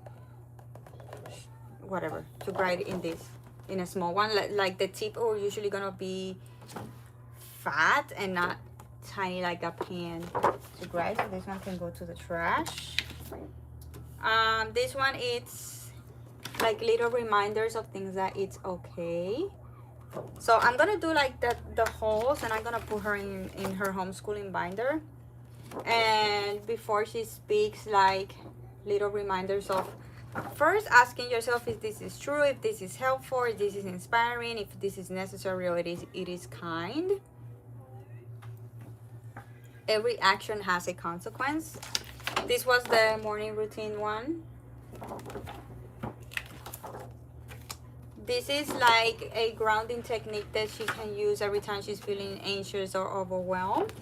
whatever. To write in this. In a small one. Like the tip are usually going to be fat and not tiny like a pen to write. So this one can go to the trash. This one it's like little reminders of things that it's okay. So I'm gonna do like the holes, and I'm gonna put her in her homeschooling binder. And before she speaks, like little reminders of first asking yourself if this is true, if this is helpful, if this is inspiring, if this is necessary, or it is kind. Every action has a consequence. This was the morning routine one. This is like a grounding technique that she can use every time she's feeling anxious or overwhelmed.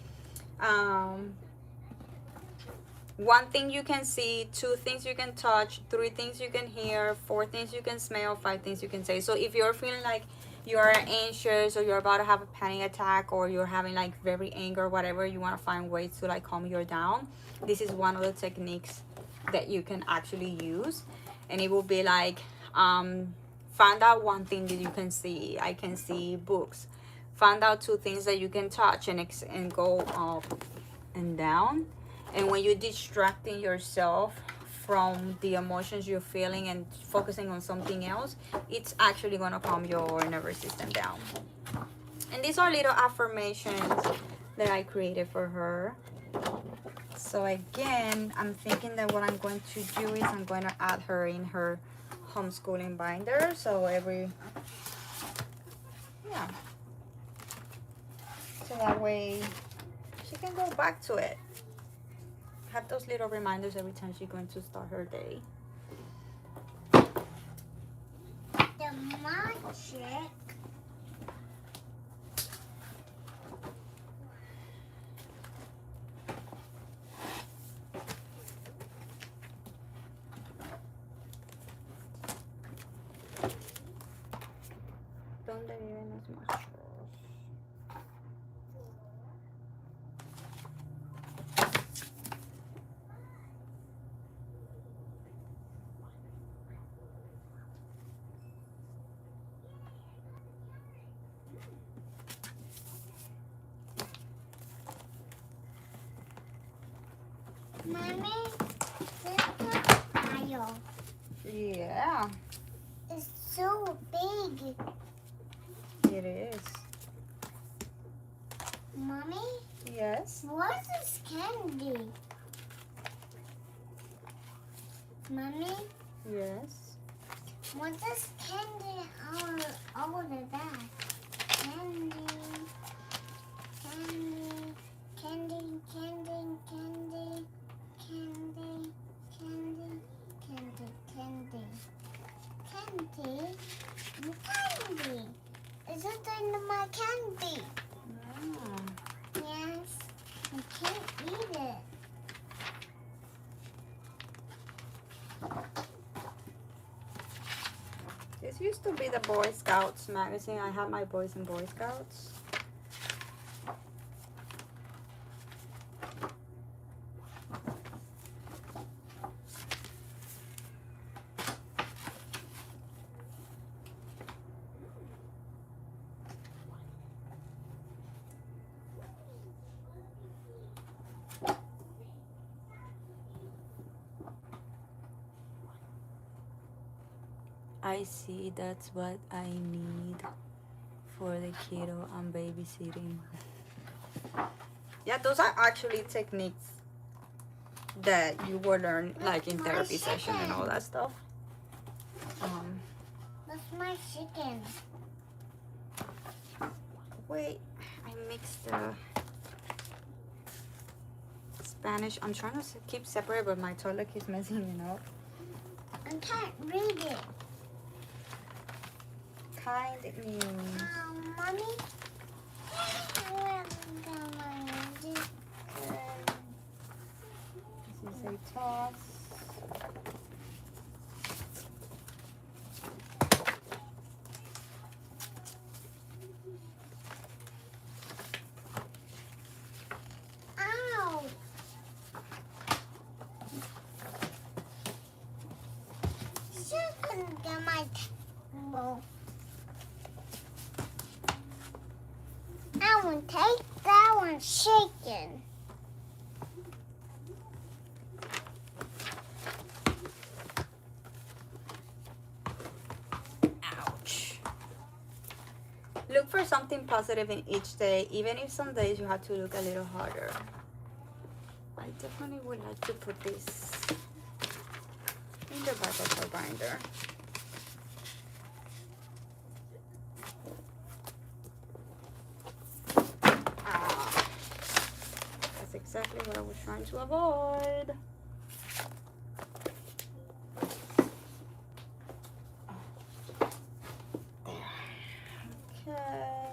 One thing you can see, 2 things you can touch, 3 things you can hear, 4 things you can smell, 5 things you can say. So if you're feeling like you're anxious or you're about to have a panic attack or you're having like very anger or whatever, you want to find ways to like calm you down, this is one of the techniques that you can actually use. And it will be like find out 1 thing that you can see. I can see books. Find out 2 things that you can touch and go up and down. And when you're distracting yourself from the emotions you're feeling and focusing on something else, it's actually going to calm your nervous system down. And these are little affirmations that I created for her. So again, I'm thinking that what I'm going to do is I'm going to add her in her homeschooling binder. So so that way she can go back to it. Have those little reminders every time she's going to start her day. The magic. Donde viven los monstruos? Mommy, this pile. Yeah, It's so big. it is. Mommy, Yes. what is candy? Mommy, Yes. what is candy all of that? Candy, candy, candy, candy, candy, candy, candy, candy, candy, candy, candy. Is it in my candy? Yes, I can't eat it. This used to be the Boy Scouts magazine. I had my boys and Boy Scouts. I see, that's what I need for the kiddo I'm babysitting. Yeah, those are actually techniques that you will learn like in therapy session and all that stuff. That's my chicken. Wait, I mixed the Spanish. I'm trying to keep separate, but my toilet keeps messing it up. I can't read it. Kind means Mommy? toss. Ow! She's gonna get my table. I won't take that one shaking. Ouch. Look for something positive in each day, even if some days you have to look a little harder. I definitely would like to put this in the back of the binder. Ah, that's exactly what I was trying to avoid. Okay.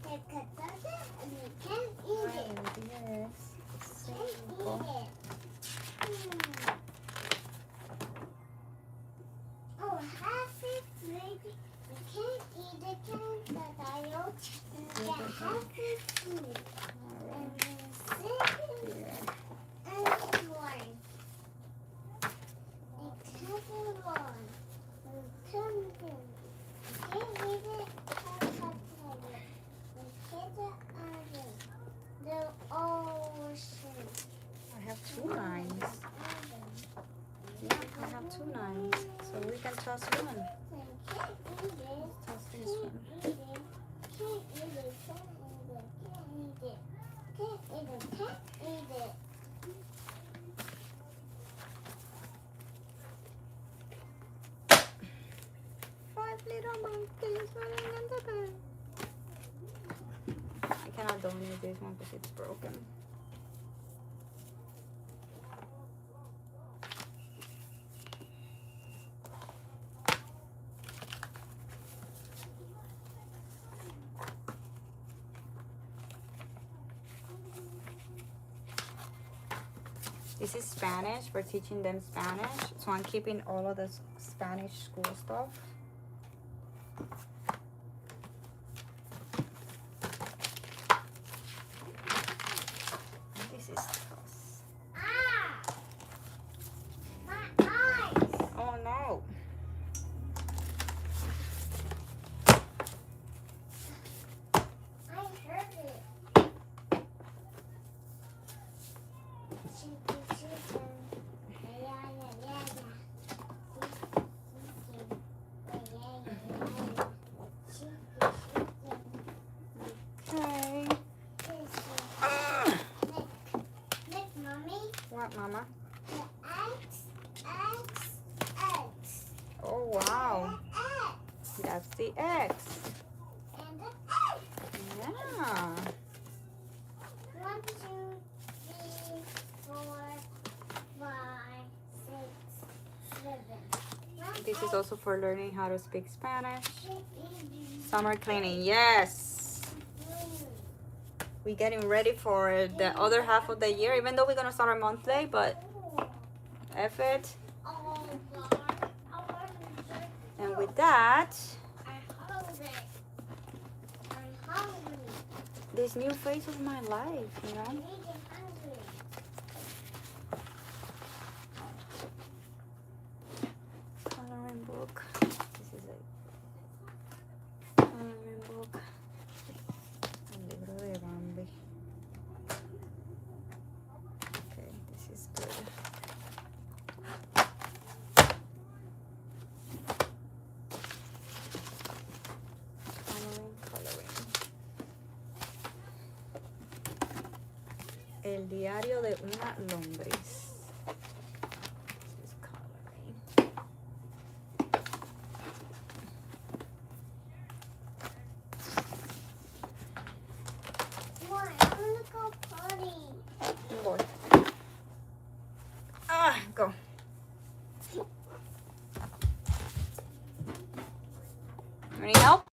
They cut it and you can't eat it. Yes. Can't eat it. Oh, half it maybe. You can't eat it, can but I don't. And get half it food. And then second and one. The second one. And something. You can't eat it, can't touch it. You can't eat it. The ocean. I have 2 lines. Yeah, I have 2 lines. So we can toss one. Toss this one. Five little monkeys running in the bed. I cannot donate this one because it's broken. This is Spanish. We're teaching them Spanish. So I'm keeping all of the Spanish school stuff. This is toss. Ah! My eyes! Oh no. I heard it. Okay. Look, Mommy. What, Mama? The X. Oh wow. The X. That's the X. And the X. Yeah. 1, 2, 3, 4, 5, 6, 7. This is also for learning how to speak Spanish. Summer cleaning, yes. We're getting ready for the other half of the year, even though we're gonna start our month late, but F it. And with that, this new phase of my life, you know. Coloring book. This is a coloring book. El libro de Bambi. Okay, this is good. Coloring. El diario de una lombriz. This is coloring. Go potty. Boy. Go. need help?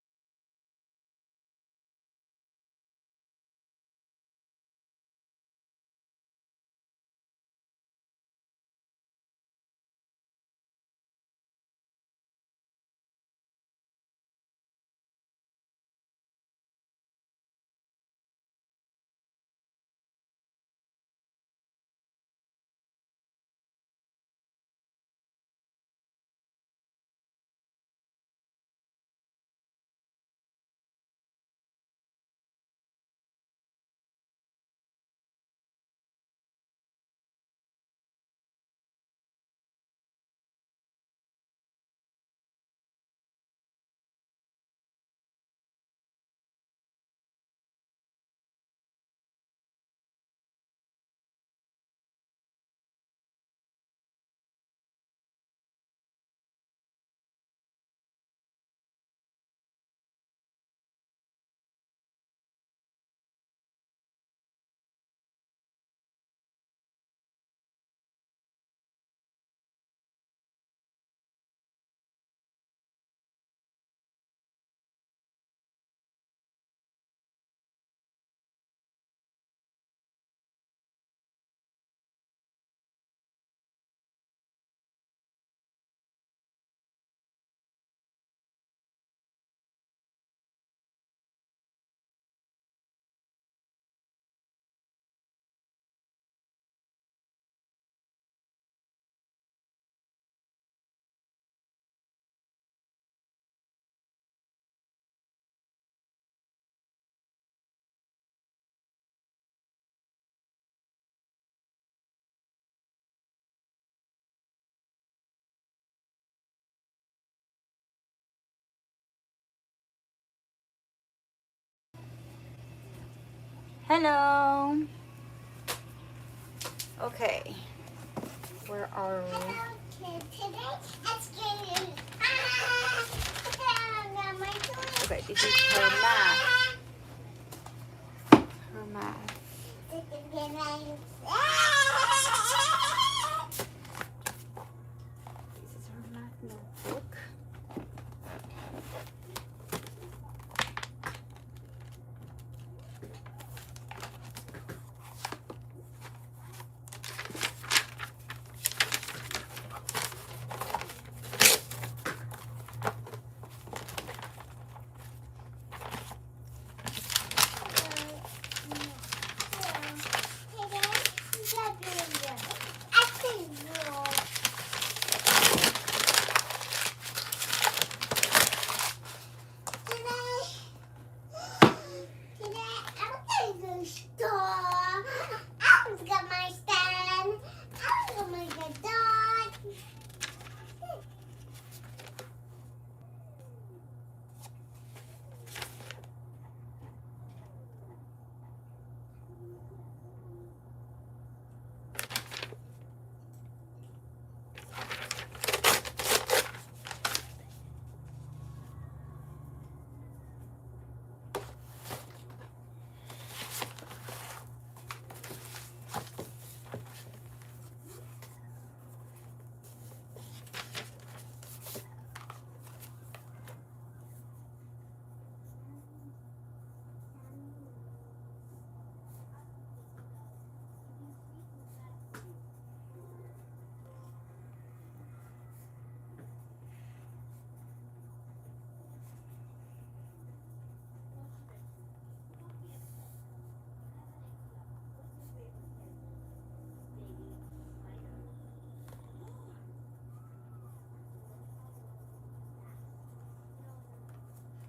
Hello. Okay. Where are we? Okay, today it's getting. I got my toy. Okay, this is her math. Her math. This is getting. This is her math notebook.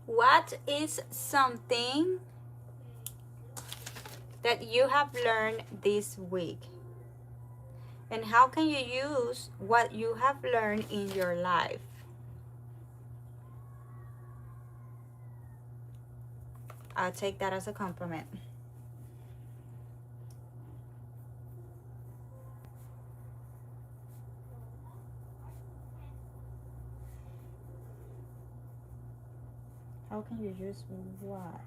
What is something that you have learned this week? And how can you use what you have learned in your life? I'll take that as a compliment. How can you use what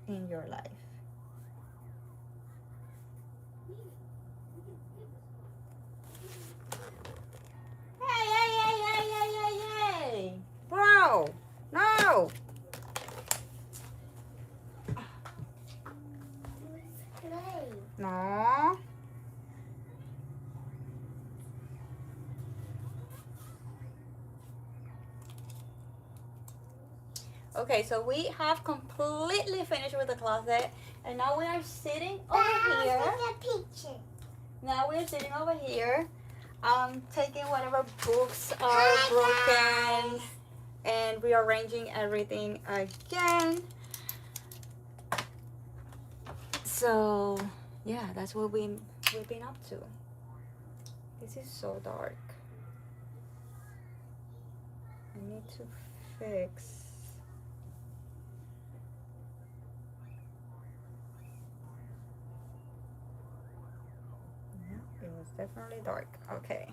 in your life? Ow! Play. No. Okay, so we have completely finished with the closet, and now we are sitting over here. Take a picture. Now we're sitting over here, taking whatever books are Hi, broken and rearranging everything again. So yeah, that's what we've been up to. This is so dark. I need to fix. Yeah, it was definitely dark. Okay.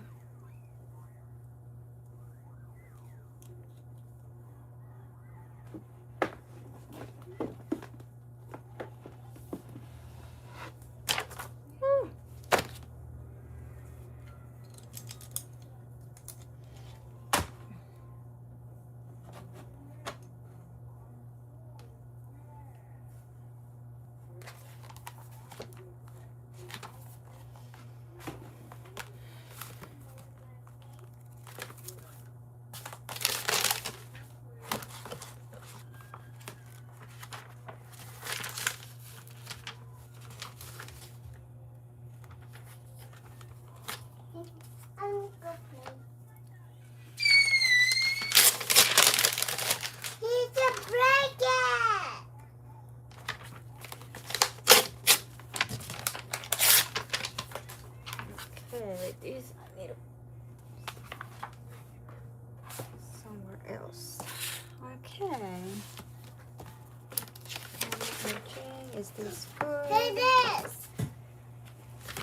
Whew. Uncle play. He's a breaker. Okay, this I need somewhere else. Okay. Is this good? Hey, this.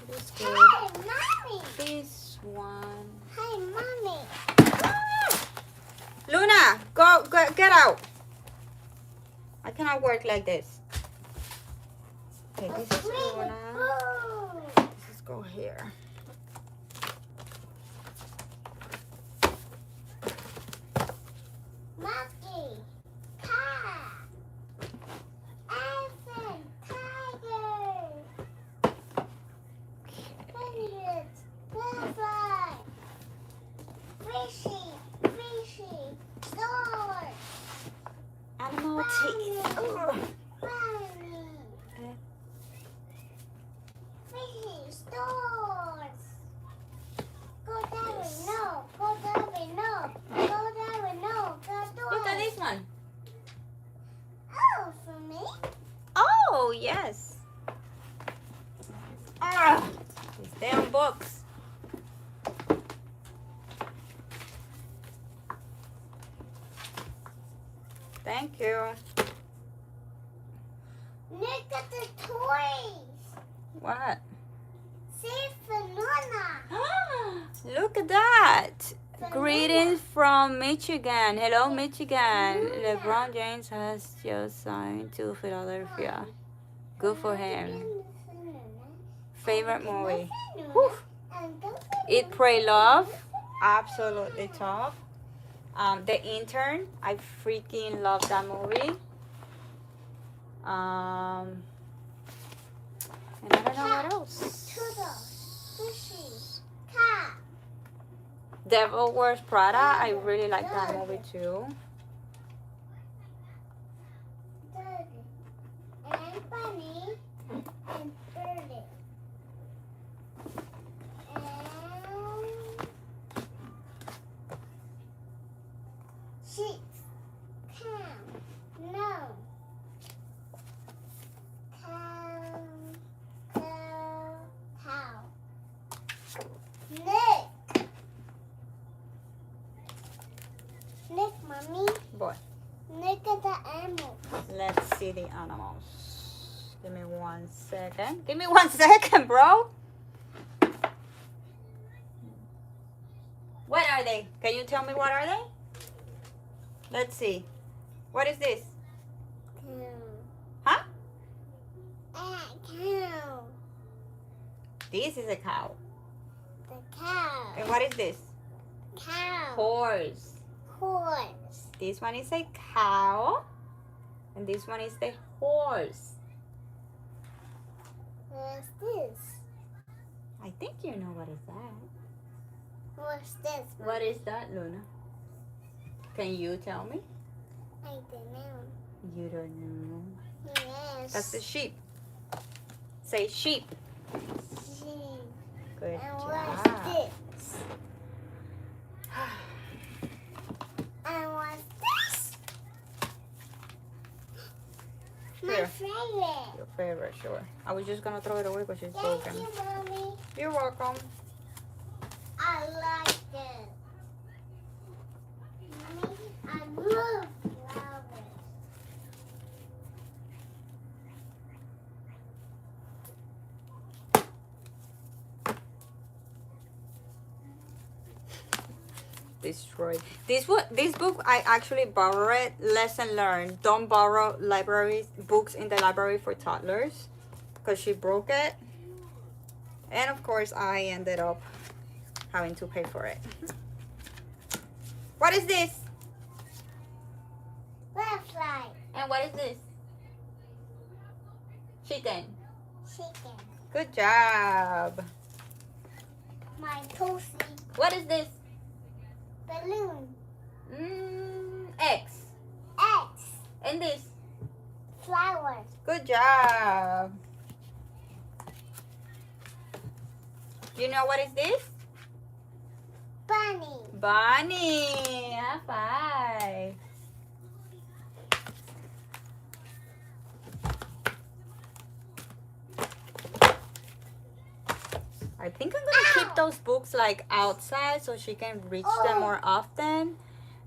This Hey, good. mommy. This one. Hey, mommy. Luna, go, get out. I cannot work like this. Okay, this is Luna. Let's go here. Monkey. Cat. Elephant. Tiger. Penguin. Butterfly. Fishy. Fishy. Door. Animal teeth. Ugh. Bunny. Fishy. Stores. Go that way. No. Go that way. No. Go that way. No. Go Look at door. this one. Oh, for me? Oh, yes. Ah, these damn books. Thank you. Look at the toys. What? See for Luna. Look at that. For Greetings from Michigan. Hello, Michigan. Luna. LeBron James has just signed to Philadelphia. Good for him. Favorite movie? Whew. Eat, Pray, Love. Absolutely top. The Intern. I freaking love that movie. And I don't know what else. Turtle. Fishy. Cat. Devil Wears Prada. I really like that movie too. Dog. And bunny. And birdie. And sheep. Cow. No. Cow. Cow. Nick. Nick, mommy. Boy, Look at the animals. let's see the animals. Give me 1 second. Give me 1 second, bro. What are they? Can you tell me what are they? Let's see. What is this? Cow. Huh? Cow. This is a cow. The cow. And what is this? Cow. Horse. Horse. This one is a cow. And this one is the horse. What's this? I think you know what is that. What's this? What is that, Luna? Can you tell me? I don't know. You don't know. Yes. That's the sheep. Say sheep. Sheep. Good And job. what's this? And what's this? My Here. favorite. Your favorite, sure. I was just gonna throw it away because it's Thank broken. you, Mommy. You're welcome. I like it. Mommy, I love flowers. Destroyed. This book I actually borrowed it. Lesson learned. Don't borrow books in the library for toddlers, because she broke it. And of course I ended up having to pay for it. What is this? Butterfly. And what is this? Chicken. Chicken. Good job. My toasty. What is this? Balloon. Eggs. Eggs. And this? Flowers. Good job. You know what is this? Bunny. Bunny. High five. I think I'm gonna keep those books like outside so she can reach them more often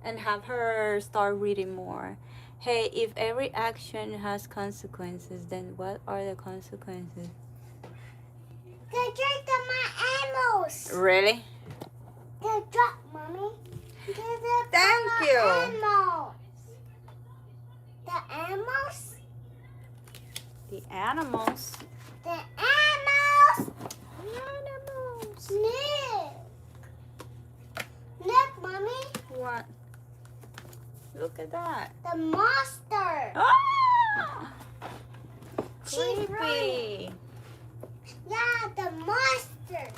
and have her start reading more. Hey, if every action has consequences, then what are the consequences? Good drink of my animals. Really? Good drop, Mommy. Thank you. Animals. The animals. The animals. The animals. Animals. Look. Look, Mommy. What? Look at that. The monster. Ah! She's running. Creepy. Yeah, the monster.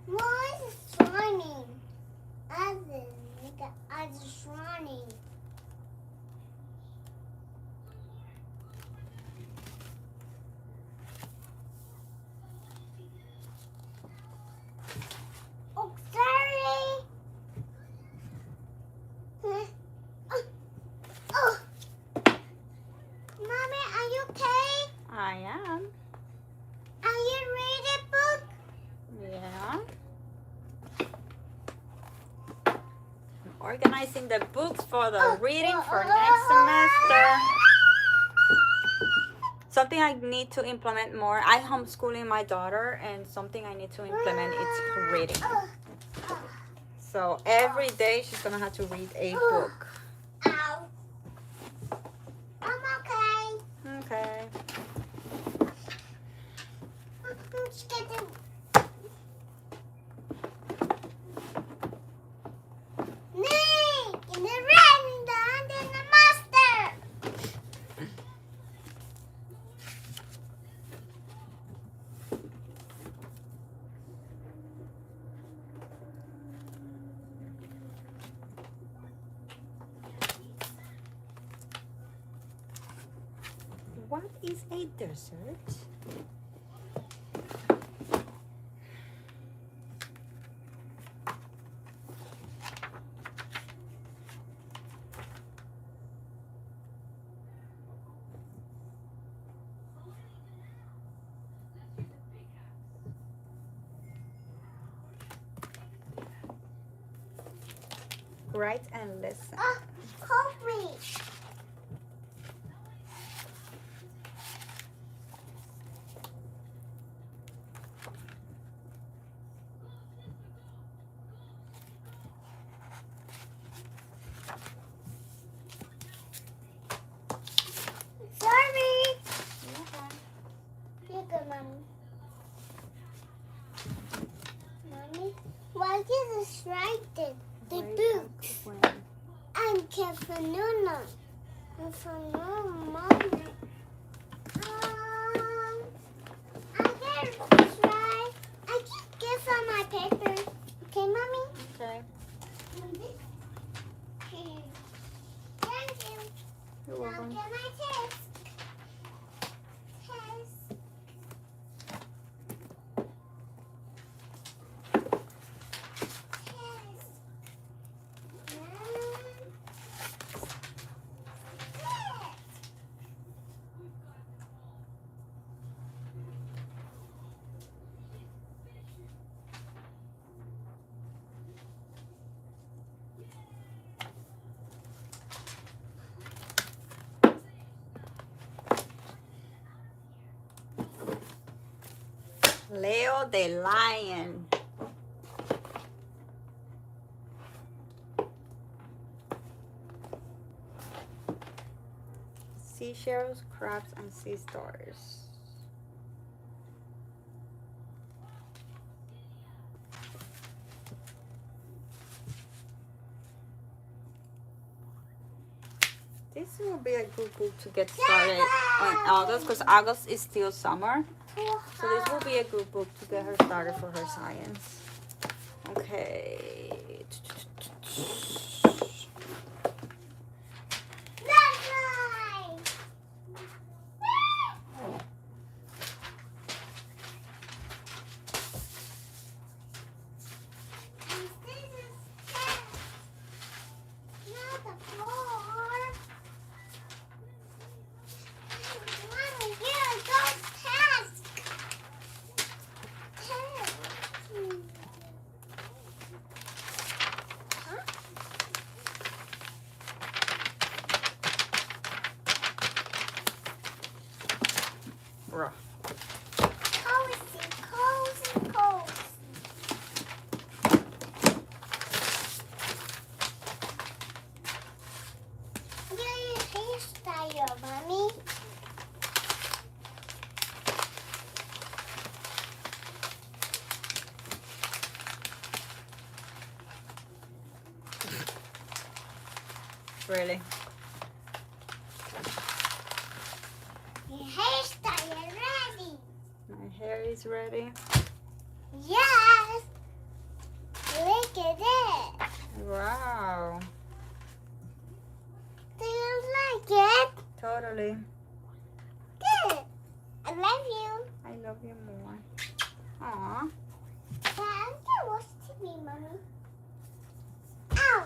Why is it running? I just running. Oh, sorry. Huh? Oh. Mommy, are you okay? I am. Are you reading book? Yeah. I'm organizing the books for the reading for next semester. Something I need to implement more. I homeschooling my daughter, and something I need to implement is reading. So every day she's gonna have to read a book. Ow. I'm okay. Okay. I'm just getting... Nick! In the red and the under the master! What is a dessert? Write and listen. Help me! Sorry! Okay. Here you go, Mommy. Why did it write the books? And Cafanuna. Moment. I can try. I can give her my paper. Okay, Mommy? Okay. Thank you. You're Now welcome. get my test. Test. Leo the Lion. Seashells, crabs, and sea stars. This will be a good book to get started on August, because August is still summer. So this will be a good book to get her started for her science. Okay. Rough. Mommy. Really? Your hairstyle is ready. My hair is ready. Yes. Look at it. Wow. Do you like it? Totally. Good. I love you. I love you more. Aw. Dad, you watch TV, Mommy. Ow.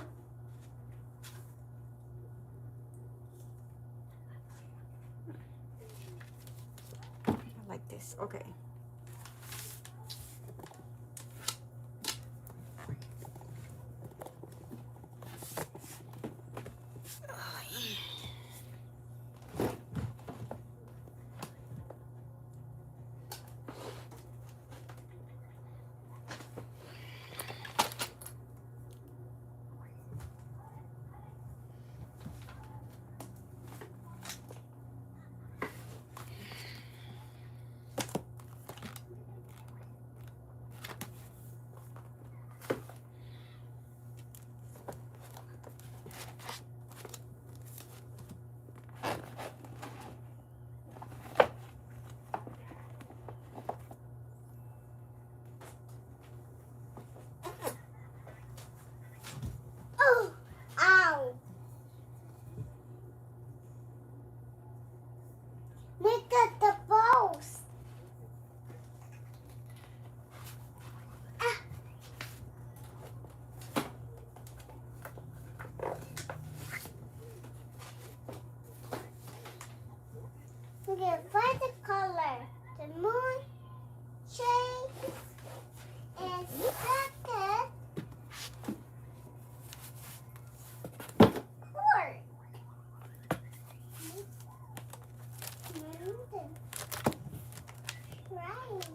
I like this. Okay. Oh. Ow. Look at the balls. Okay, find the color. The moon, shape, and circle. Cord. Right.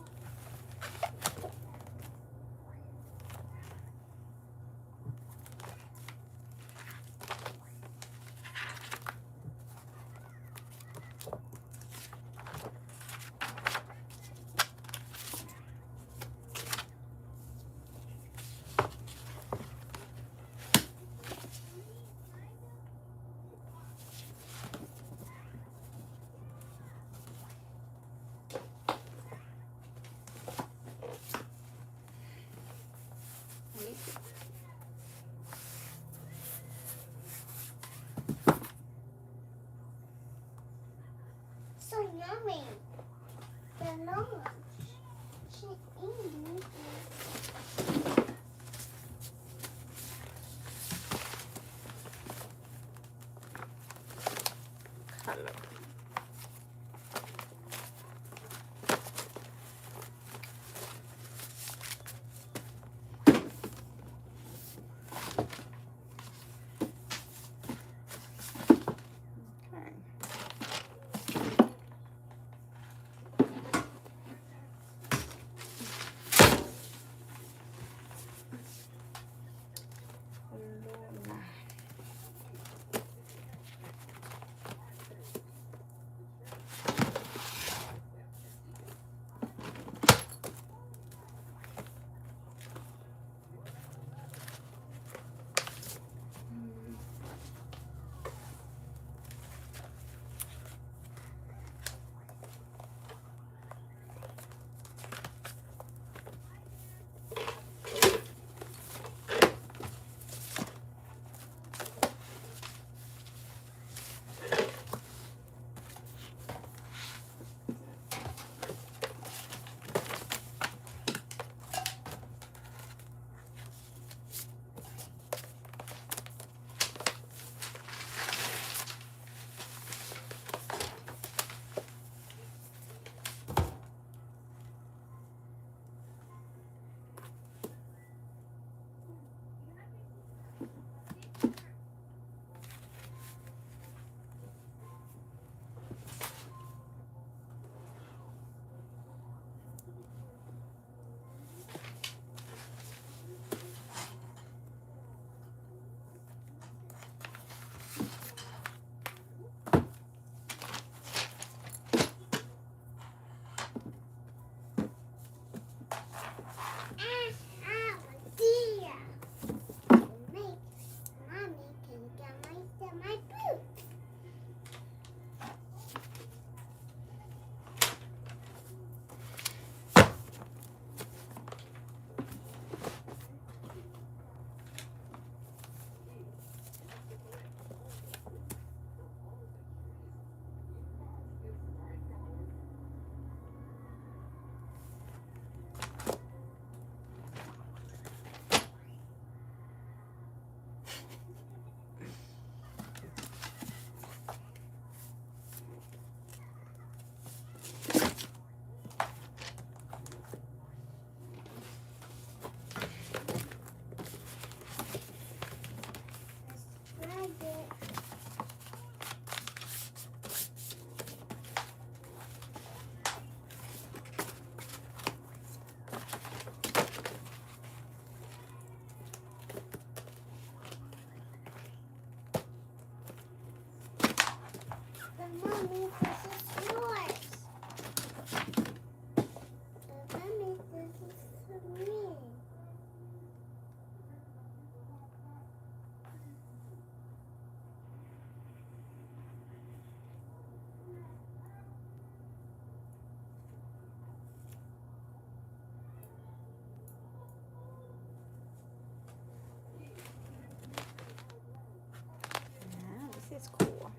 color. Mommy, this is yours. Mommy, this is for me. Yeah, this is cool.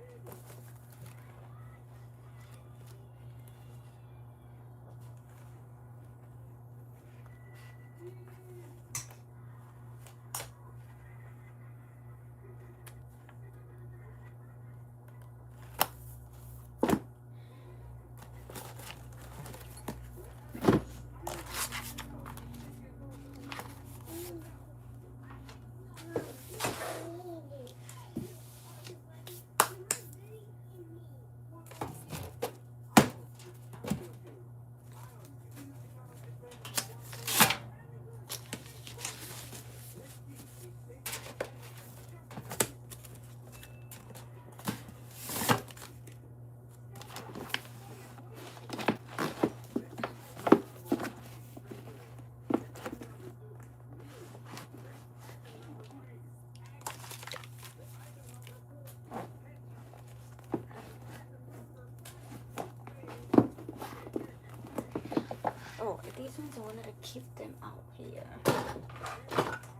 Oh, these ones I wanted to keep them out here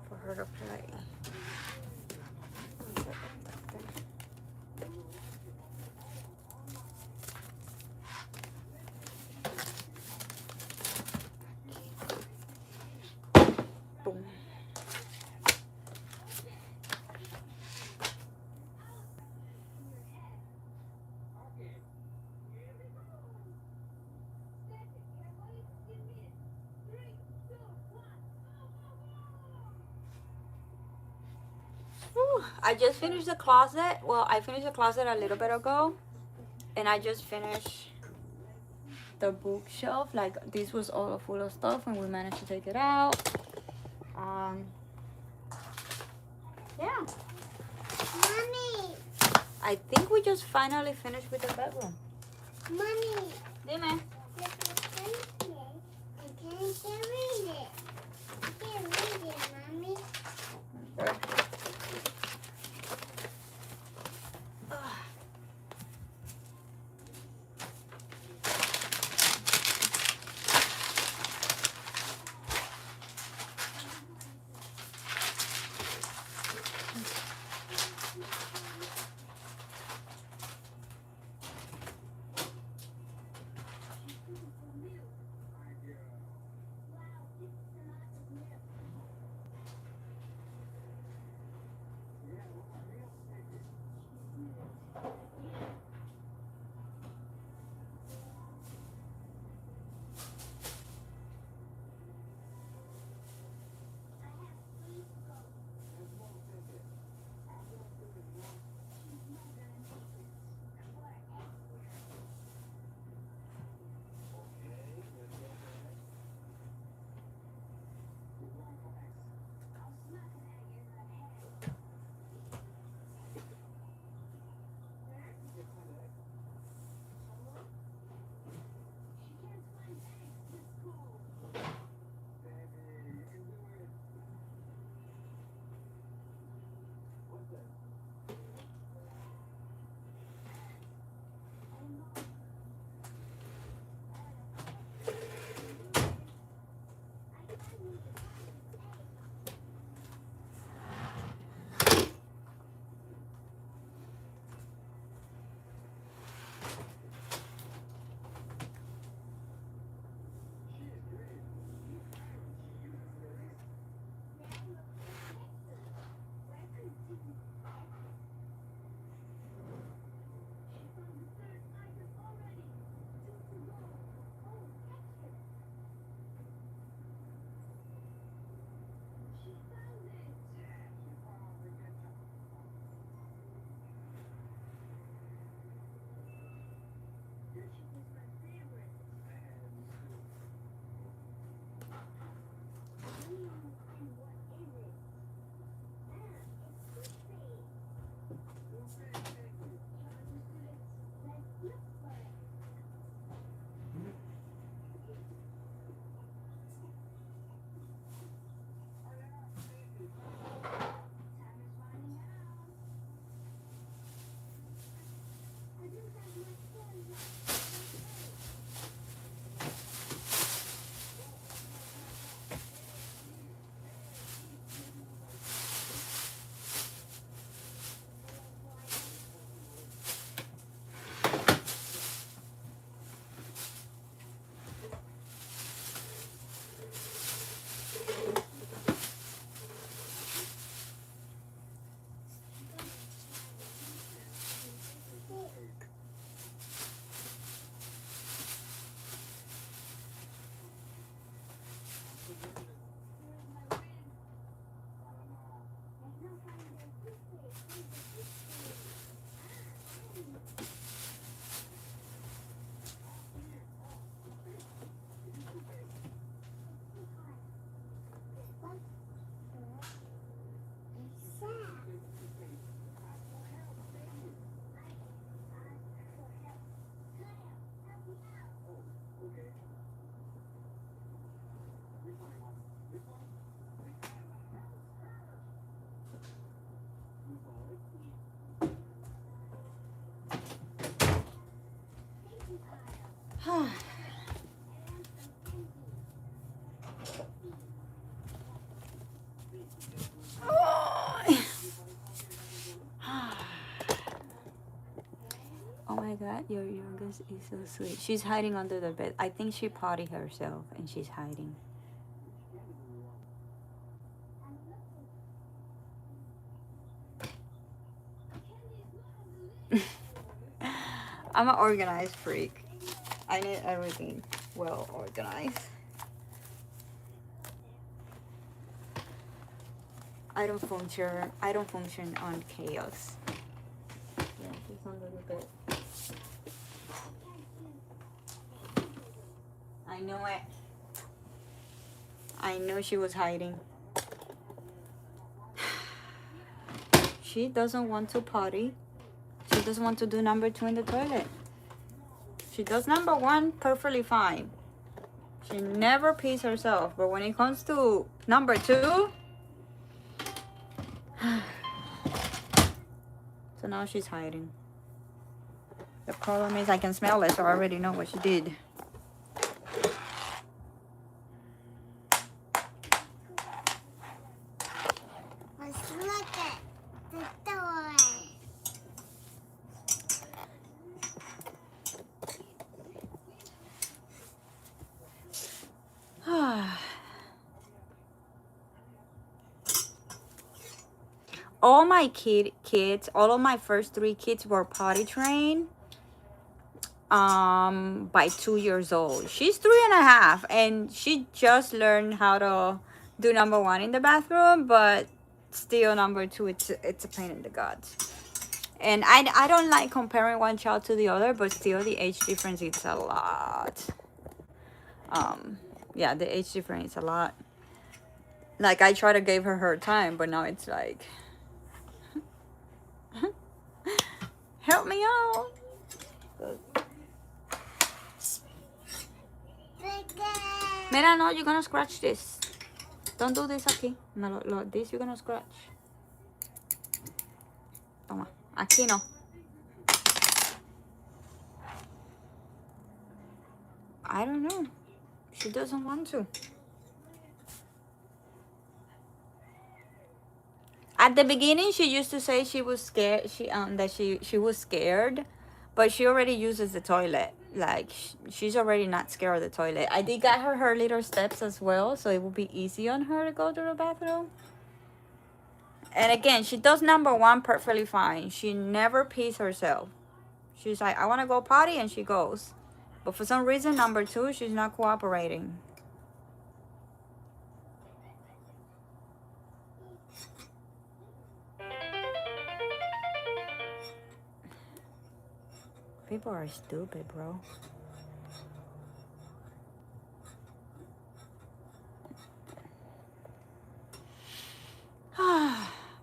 for her to play. Boom. Whew, I just finished the closet. Well, I finished the closet a little bit ago, and I just finished the bookshelf. Like, this was all full of stuff, and we managed to take it out. Um, yeah. Mommy, I think we just finally finished with the bedroom. mommy, Dime. look at this. I can't read it. I can't read it, mommy. Oh my god, your youngest is so sweet. She's hiding under the bed. I think she potty herself and she's hiding. I'm an organized freak. I need everything well organized. I don't function on chaos. Yeah, just a little bit. I knew it. I knew she was hiding. She doesn't want to potty. She doesn't want to do number 2 in the toilet. She does number 1 perfectly fine. She never pees herself. But when it comes to number 2, so now she's hiding. The problem is I can smell it, so I already know what she did. Let's look at the door. All my kids, all of my first 3 kids were potty trained by 2 years old. She's 3.5 and she just learned how to do number 1 in the bathroom, but still number 2, it's a pain in the guts. And I don't like comparing one child to the other, but still the age difference is a lot. Yeah, the age difference is a lot. Like, I try to give her time, but now it's like, help me out. Mira, no, you're gonna scratch this. Don't do this aquí. No, this you're gonna scratch. Toma, aquí no. I don't know. She doesn't want to. At the beginning, she used to say she was scared. She was scared, but she already uses the toilet. Like, she's already not scared of the toilet. I did get her little steps as well, so it will be easy on her to go to the bathroom. And again, she does number 1 perfectly fine. She never pees herself. She's like, I want to go potty, and she goes. But for some reason, number 2, she's not cooperating. People are stupid, bro.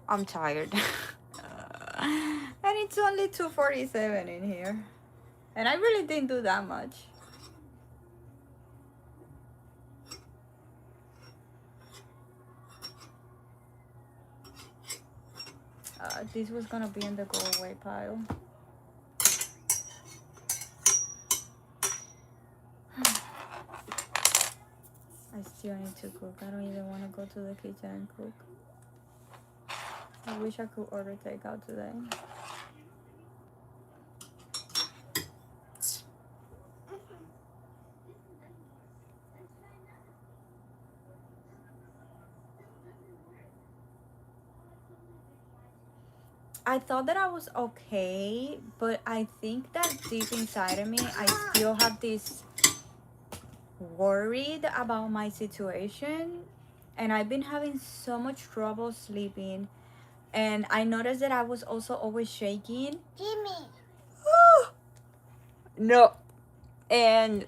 I'm tired. And it's only 2:47 in here. And I really didn't do that much. This was gonna be in the go away pile. I still need to cook. I don't even want to go to the kitchen and cook. I wish I could order takeout today. I thought that I was okay, but I think that deep inside of me, I still have this worried about my situation, and I've been having so much trouble sleeping, and I noticed that I was also always shaking. Jimmy. No. And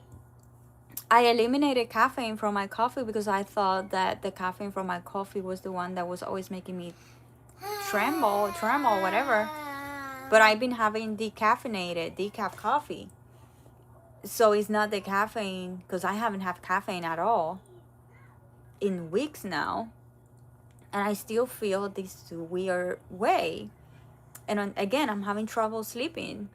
I eliminated caffeine from my coffee because I thought that the caffeine from my coffee was the one that was always making me tremble, whatever. But I've been having decaf coffee. So it's not the caffeine, because I haven't had caffeine at all in weeks now. And I still feel this weird way. And again, I'm having trouble sleeping.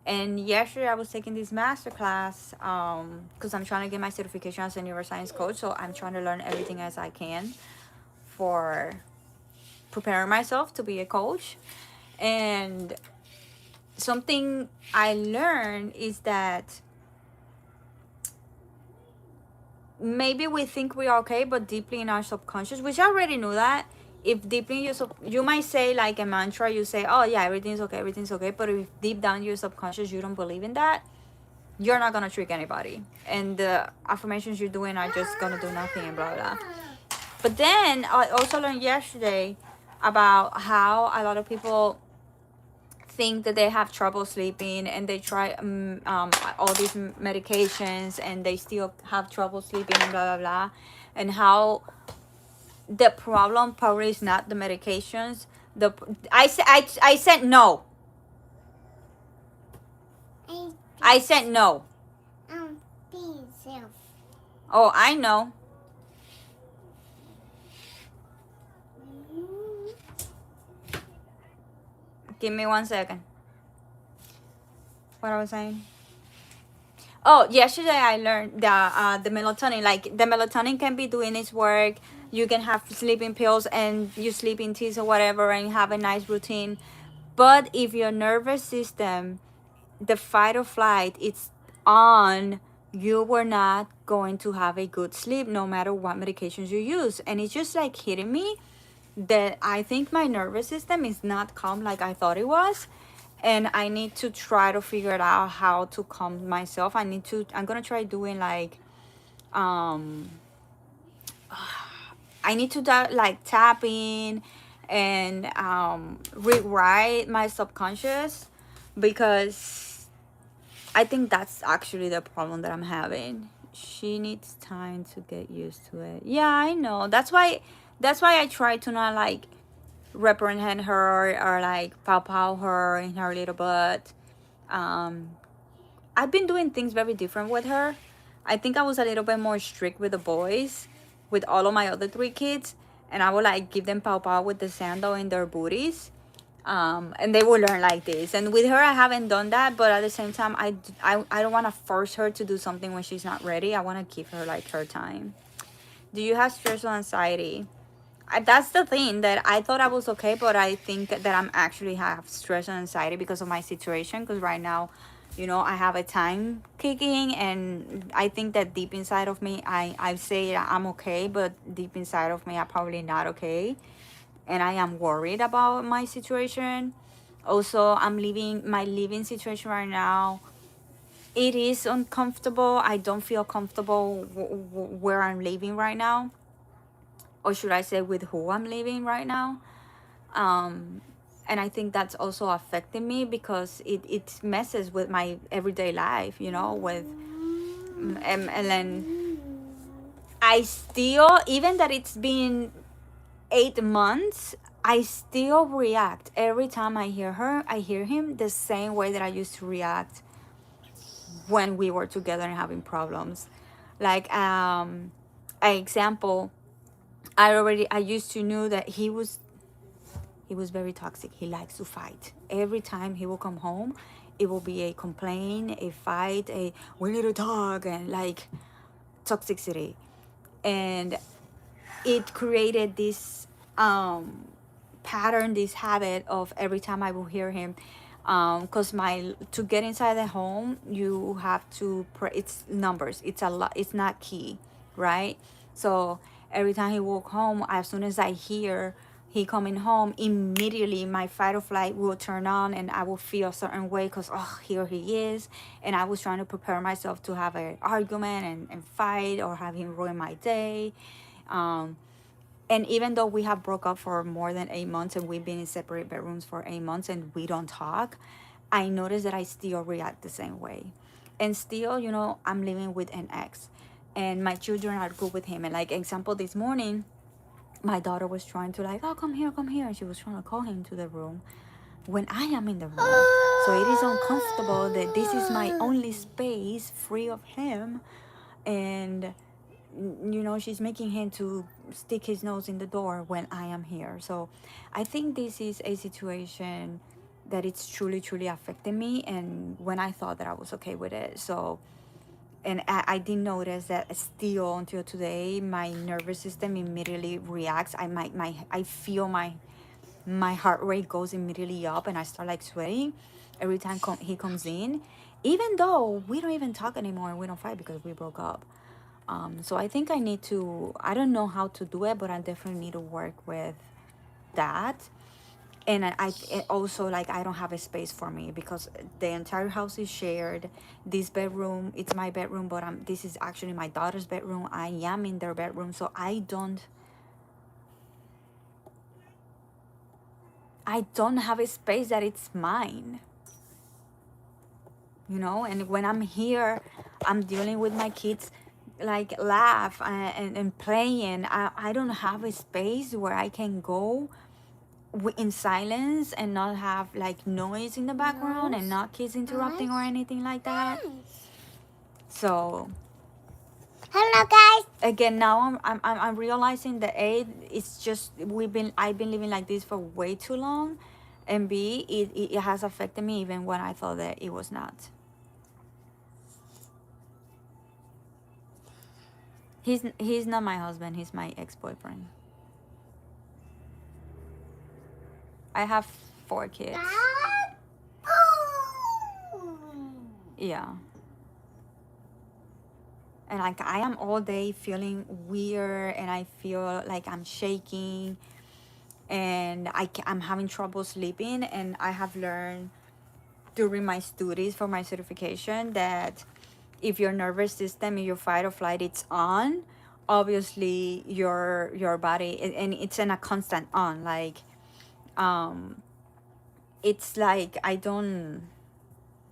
And yesterday I was taking this master class because I'm trying to get my certification as a neuroscience coach. So I'm trying to learn everything as I can for preparing myself to be a coach. And something I learned is that maybe we think we're okay, but deeply in our subconscious, which I already knew that, if deeply in you might say like a mantra, you say, oh yeah, everything's okay, but if deep down your subconscious you don't believe in that, you're not gonna trick anybody, and the affirmations you're doing are just gonna do nothing and blah blah. But then I also learned yesterday about how a lot of people think that they have trouble sleeping and they try all these medications and they still have trouble sleeping and blah blah blah, and how the problem probably is not the medications. I said no. I I said no. be self. Oh, I know. Give me 1 second. What I was saying? Oh, yesterday I learned that the melatonin, like the melatonin can be doing its work. You can have sleeping pills and you sleep in teas or whatever and have a nice routine. But if your nervous system, the fight or flight, it's on, you were not going to have a good sleep no matter what medications you use. And it's just like hitting me that I think my nervous system is not calm like I thought it was. And I need to try to figure it out how to calm myself. I'm gonna try doing like, um, I need to like tapping and rewrite my subconscious, because I think that's actually the problem that I'm having. She needs time to get used to it. Yeah, I know. That's why I try to not like reprehend her or like pow pow her in her little butt. Um, I've been doing things very different with her. I think I was a little bit more strict with the boys, with all of my other three kids, and I would like give them pow pow with the sandal in their booties, and they will learn like this. And with her, I haven't done that, but at the same time, I don't want to force her to do something when she's not ready. I want to give her like her time. Do you have stress or anxiety? That's the thing that I thought I was okay, but I think that I'm actually have stress and anxiety because of my situation. Because right now, I have a time kicking, and I think that deep inside of me, I say I'm okay, but deep inside of me, I'm probably not okay, and I am worried about my situation. Also, I'm living my living situation right now. It is uncomfortable. I don't feel comfortable where I'm living right now, or should I say with who I'm living right now. um and I think that's also affecting me because it messes with my everyday life, with and then I still, even that it's been 8 months, I still react every time I hear him the same way that I used to react when we were together and having problems. Like, an example, I used to know that he was very toxic. He likes to fight. Every time he will come home, it will be a complaint, a fight, a we need to talk, and like toxicity. And it created this pattern, this habit of every time I will hear him. Because my to get inside the home, you have to it's numbers. It's a lot. It's not key, right? So every time he walk home, as soon as I hear he coming home, immediately my fight or flight will turn on, and I will feel a certain way because, oh, here he is. And I was trying to prepare myself to have an argument and fight or have him ruin my day. um, and even though we have broke up for more than 8 months and we've been in separate bedrooms for 8 months and we don't talk, I notice that I still react the same way. And still, I'm living with an ex, and my children are good with him. And like example, this morning my daughter was trying to like, oh, come here, and she was trying to call him to the room when I am in the room. So it is uncomfortable that this is my only space free of him. And she's making him to stick his nose in the door when I am here. So I think this is a situation that it's truly truly affecting me, and when I thought that I was okay with it. So, and I did notice that still until today my nervous system immediately reacts. I feel my heart rate goes immediately up, and I start like sweating every time he comes in, even though we don't even talk anymore and we don't fight because we broke up. So I think I don't know how to do it, but I definitely need to work with that. And it also, like, I don't have a space for me because the entire house is shared. This bedroom, it's my bedroom, but this is actually my daughter's bedroom. I am in their bedroom, so I don't I don't have a space that it's mine, you know. And when I'm here, I'm dealing with my kids, like laugh and playing. I don't have a space where I can go in silence and not have like noise in the background and Nose, not kids interrupting or eyes, anything like that. hands. So Hello, guys. again, now I'm realizing that A, it's just I've been living like this for way too long, and B, it has affected me even when I thought that it was not. He's not my husband, he's my ex-boyfriend. I have 4 kids. Yeah. And like I am all day feeling weird, and I feel like I'm shaking, and I'm having trouble sleeping. And I have learned during my studies for my certification that if your nervous system, if your fight or flight, it's on, obviously your body, and it's in a constant on, like it's like I don't,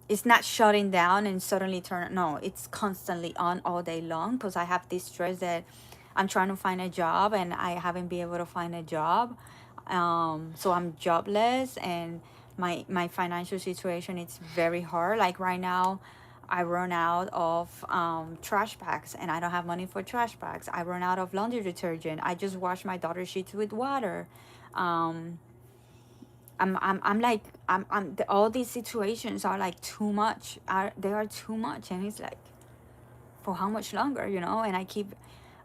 it's not shutting down and suddenly turn, no, it's constantly on all day long, because I have this stress that I'm trying to find a job and I haven't been able to find a job. So I'm jobless, and my financial situation, it's very hard. Like right now, I run out of trash bags, and I don't have money for trash bags. I run out of laundry detergent. I just wash my daughter's sheets with water. um, I'm like all these situations are like too much. They are too much, and it's like, for how much longer, you know? And I keep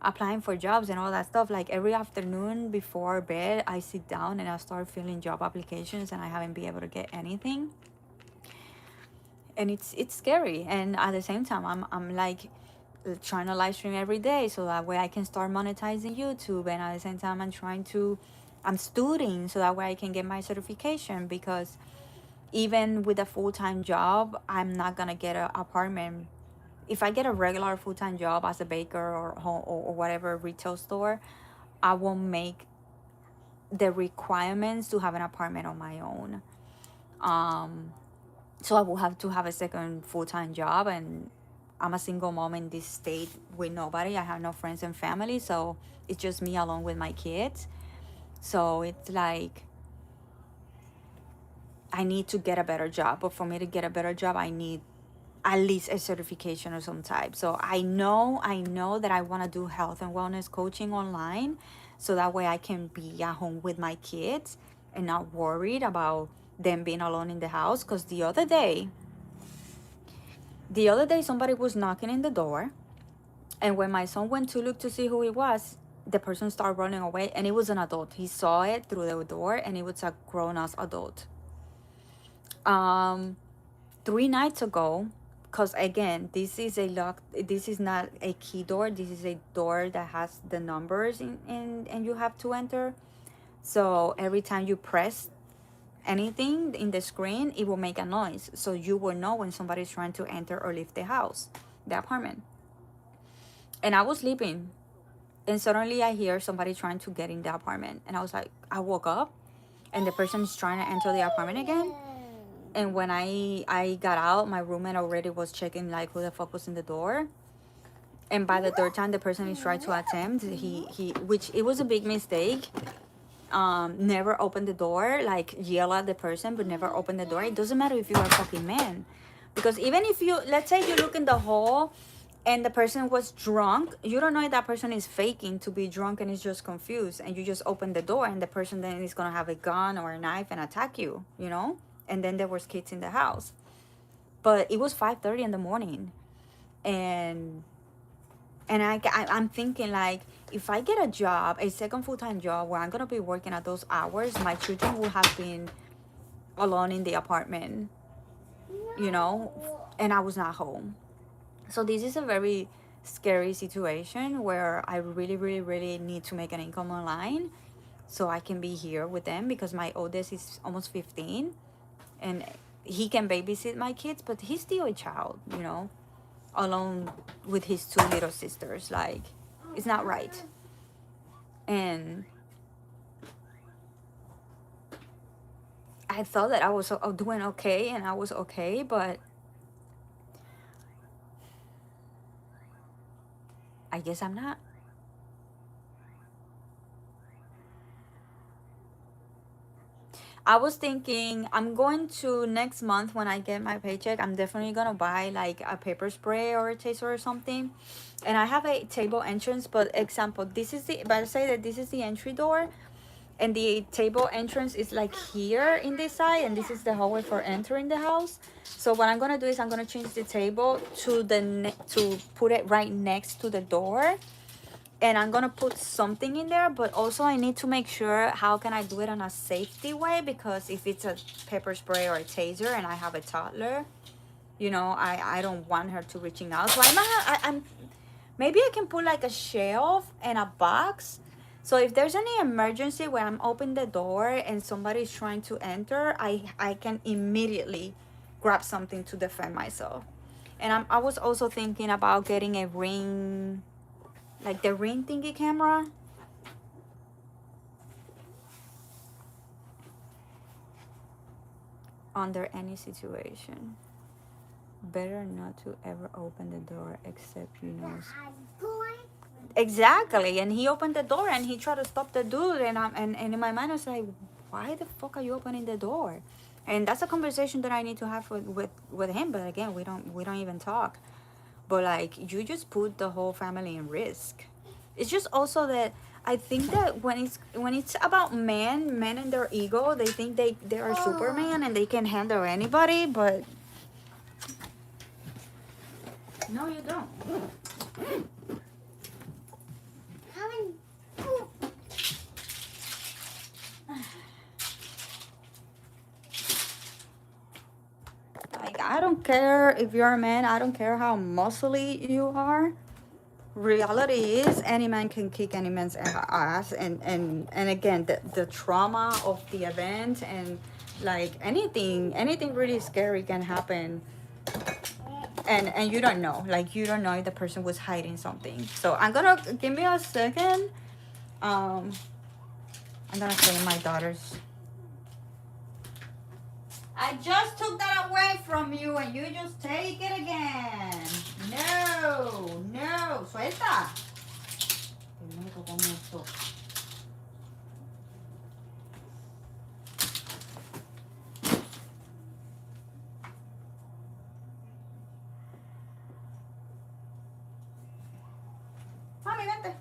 applying for jobs and all that stuff. Like every afternoon before bed, I sit down and I start filling job applications, and I haven't been able to get anything. And it's scary. And at the same time, I'm like trying to live stream every day so that way I can start monetizing YouTube. And at the same time, I'm studying so that way I can get my certification, because even with a full-time job, I'm not gonna get an apartment. If I get a regular full-time job as a baker or home or whatever retail store, I won't make the requirements to have an apartment on my own. So I will have to have a second full-time job, and I'm a single mom in this state with nobody. I have no friends and family, so it's just me alone with my kids. So it's like I need to get a better job, but for me to get a better job, I need at least a certification of some type. So I know that I want to do health and wellness coaching online, so that way I can be at home with my kids and not worried about them being alone in the house. Because the other day somebody was knocking in the door, and when my son went to look to see who it was, the person started running away, and it was an adult. He saw it through the door, and it was a grown-ass adult. 3 nights ago, because again, this is a lock, this is not a key door, this is a door that has the numbers in and you have to enter. So every time you press anything in the screen, it will make a noise, so you will know when somebody's trying to enter or leave the house, the apartment. And I was sleeping, and suddenly I hear somebody trying to get in the apartment, and I was like, I woke up, and the person is trying to enter the apartment again. And when I got out, my roommate already was checking like who the fuck was in the door. And by the third time the person is trying to attempt, he which it was a big mistake. Never open the door, like yell at the person, but never open the door. It doesn't matter if you're a fucking man, because even if you, let's say you look in the hall and the person was drunk, you don't know if that person is faking to be drunk and is just confused, and you just open the door, and the person then is gonna have a gun or a knife and attack you, you know. And then there was kids in the house, but it was 5:30 in the morning, and I'm thinking, like, if I get a job, a second full-time job where I'm gonna be working at those hours, my children will have been alone in the apartment, you know, and I was not home. So this is a very scary situation where I really, really, really need to make an income online so I can be here with them, because my oldest is almost 15, and he can babysit my kids, but he's still a child, you know, alone with his 2 little sisters. Like, it's not right. And I thought that I was doing okay and I was okay, but I guess I'm not. I was thinking I'm going to next month when I get my paycheck, I'm definitely gonna buy like a paper spray or a taser or something. And I have a table entrance, but example, this is the, but I say that this is the entry door, and the table entrance is like here in this side, and this is the hallway for entering the house. So what I'm gonna do is I'm gonna change the table to to put it right next to the door, and I'm gonna put something in there. But also I need to make sure how can I do it on a safety way, because if it's a pepper spray or a taser and I have a toddler, you know, I don't want her to reaching out. So I might have, I'm maybe I can put like a shelf and a box. So if there's any emergency where I'm open the door and somebody's trying to enter, I can immediately grab something to defend myself. And I was also thinking about getting a ring, like the ring thingy camera. Under any situation, better not to ever open the door except you know. Exactly. And he opened the door and he tried to stop the dude, and and in my mind I was like, why the fuck are you opening the door? And that's a conversation that I need to have with him. But again, we don't even talk. But like, you just put the whole family in risk. It's just also that I think that when it's about men and their ego, they think they are Superman and they can handle anybody. But no, you don't. Like, I don't care if you're a man. I don't care how muscly you are. Reality is any man can kick any man's ass, and again, the trauma of the event, and like anything really scary can happen, and you don't know, like, you don't know if the person was hiding something. So I'm gonna, give me a second. I'm gonna say my daughter's. I just took that away from you and you just take it again. No, suelta. Mami, vente.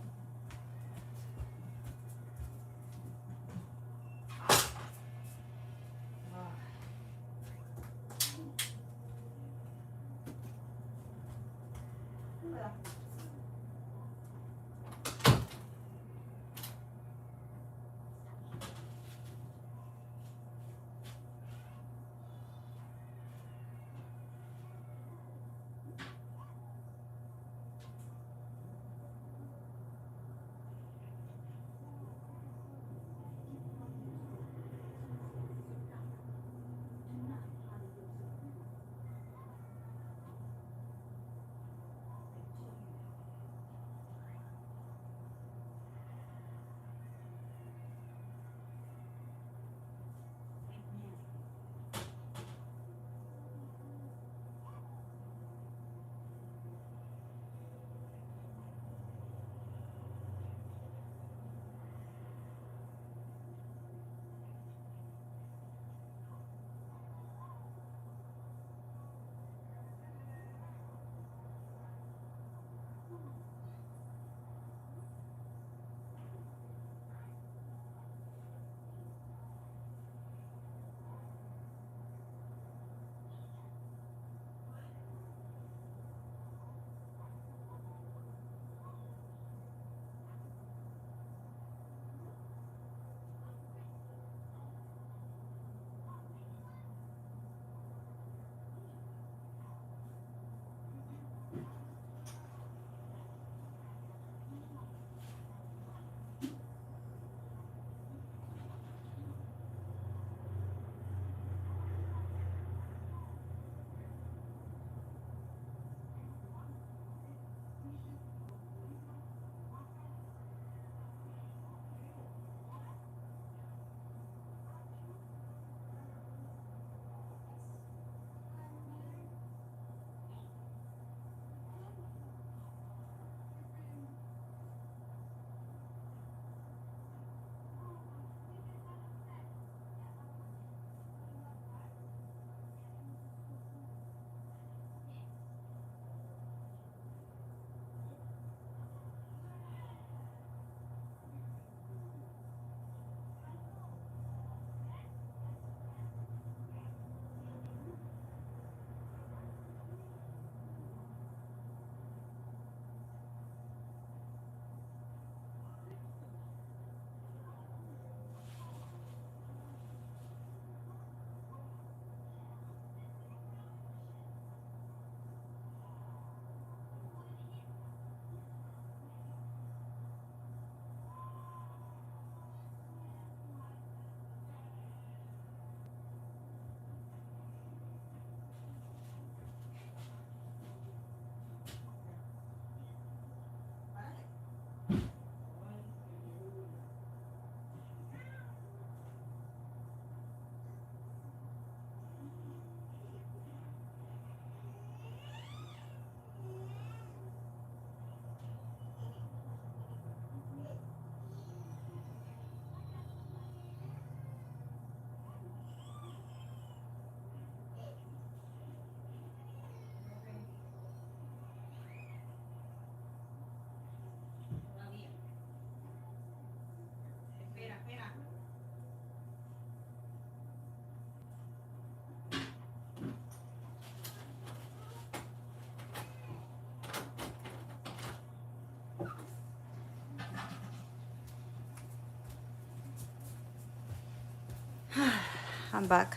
I'm back.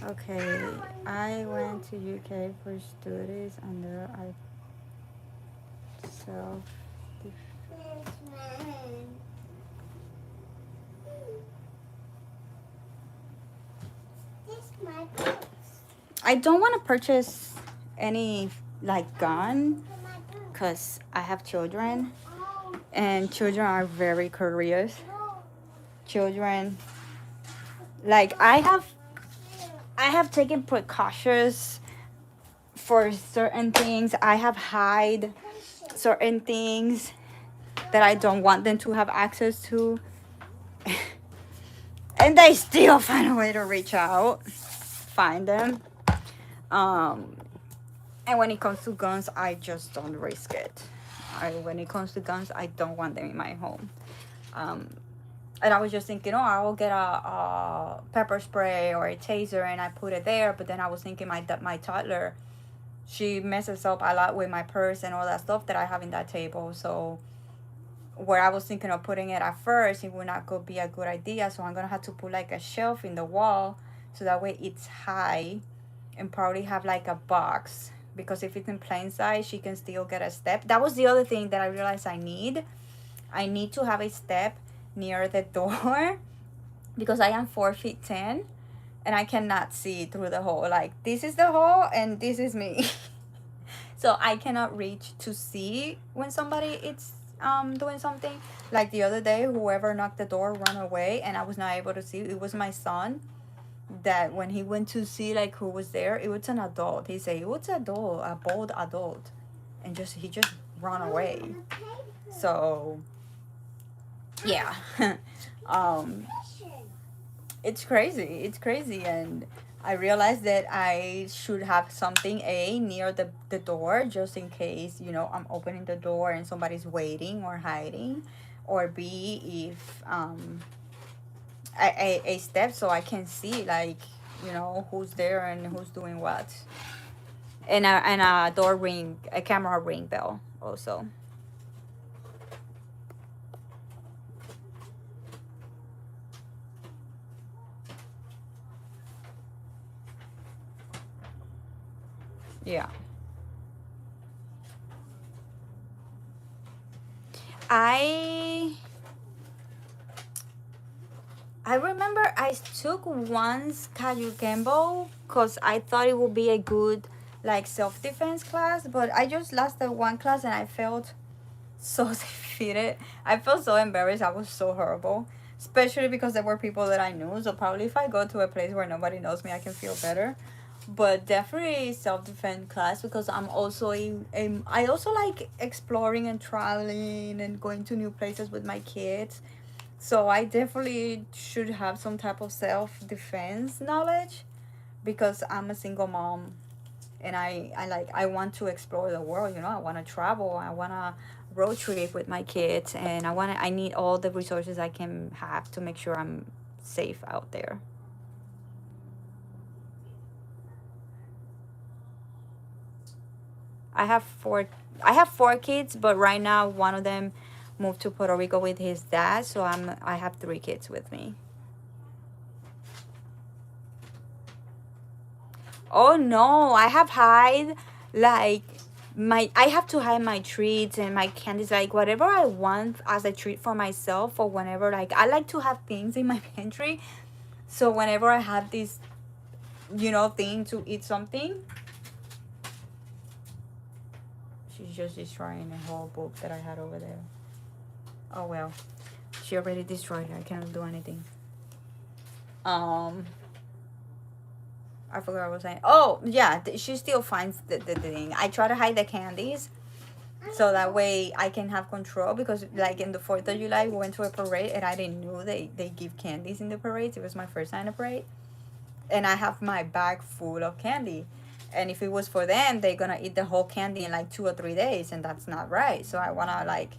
Okay, I went to UK for studies and there I self. Yes, ma'am. This my books. I don't want to purchase any like gun My books. because I have children Oh, and children are very curious. no. Children, like I have taken precautions for certain things. I have hide certain things that I don't want them to have access to. And they still find a way to reach out, find them. And when it comes to guns, I just don't risk it. When it comes to guns, I don't want them in my home. And I was just thinking, oh, I will get a pepper spray or a taser and I put it there. But then I was thinking my toddler, she messes up a lot with my purse and all that stuff that I have in that table. So where I was thinking of putting it at first, it would not go be a good idea. So I'm going to have to put like a shelf in the wall so that way it's high and probably have like a box. Because if it's in plain sight, she can still get a step. That was the other thing that I realized I need. I need to have a step near the door because I am 4'10" and I cannot see through the hole. Like this is the hole and this is me. So I cannot reach to see when somebody is doing something. Like the other day, whoever knocked the door ran away and I was not able to see. It was my son that when he went to see like who was there, it was an adult. He said it was an adult, a bold adult, and he just ran away. So yeah. It's crazy, and I realized that I should have something near the door just in case, you know, I'm opening the door and somebody's waiting or hiding, or B, if a step so I can see, like, you know, who's there and who's doing what, and a door ring, a camera ring bell also. Yeah. I remember I took once Kaju Kembo because I thought it would be a good like self-defense class, but I just lasted one class and I felt so defeated. I felt so embarrassed. I was so horrible, especially because there were people that I knew. So probably if I go to a place where nobody knows me, I can feel better. But definitely self-defense class because I'm also I also like exploring and traveling and going to new places with my kids. So I definitely should have some type of self-defense knowledge because I'm a single mom and I want to explore the world, you know. I want to travel. I want to road trip with my kids and I need all the resources I can have to make sure I'm safe out there. I have four kids, but right now one of them moved to Puerto Rico with his dad, so I have 3 kids with me. Oh no, I have hide like I have to hide my treats and my candies, like whatever I want as a treat for myself, or whenever, like, I like to have things in my pantry. So whenever I have this, you know, thing to eat something, she's just destroying the whole book that I had over there. Oh well, she already destroyed it. I cannot do anything. I forgot what I was saying. Oh yeah, she still finds the thing. I try to hide the candies so that way I can have control, because like in the 4th of July we went to a parade and I didn't know they give candies in the parades. It was my first time in a parade and I have my bag full of candy, and if it was for them, they're gonna eat the whole candy in like 2 or 3 days, and that's not right. So I wanna like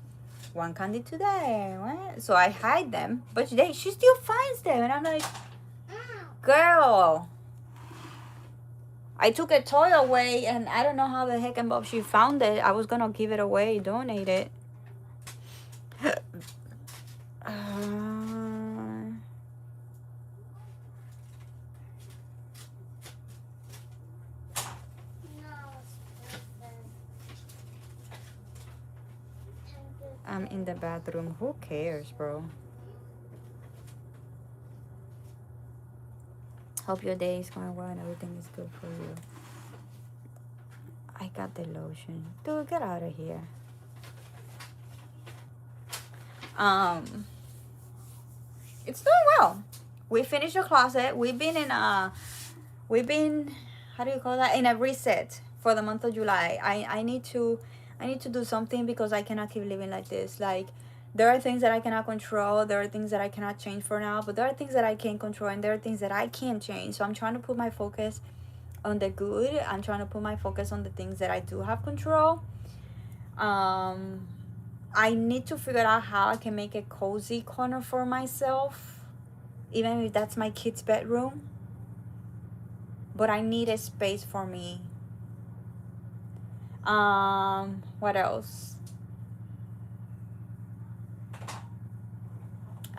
one candy today, what? So I hide them, but she still finds them and I'm like, girl, I took a toy away and I don't know how the heck and Bob she found it. I was gonna give it away, donate it. someone in the bathroom. Who cares, bro? Hope your day is going well and everything is good for you. I got the lotion. Dude, get out of here. It's doing well. We finished the closet. We've been how do you call that, in a reset for the month of July. I need to do something because I cannot keep living like this. Like, there are things that I cannot control, there are things that I cannot change for now, but there are things that I can control and there are things that I can't change. So I'm trying to put my focus on the good. I'm trying to put my focus on the things that I do have control. I need to figure out how I can make a cozy corner for myself, even if that's my kid's bedroom. But I need a space for me. What else?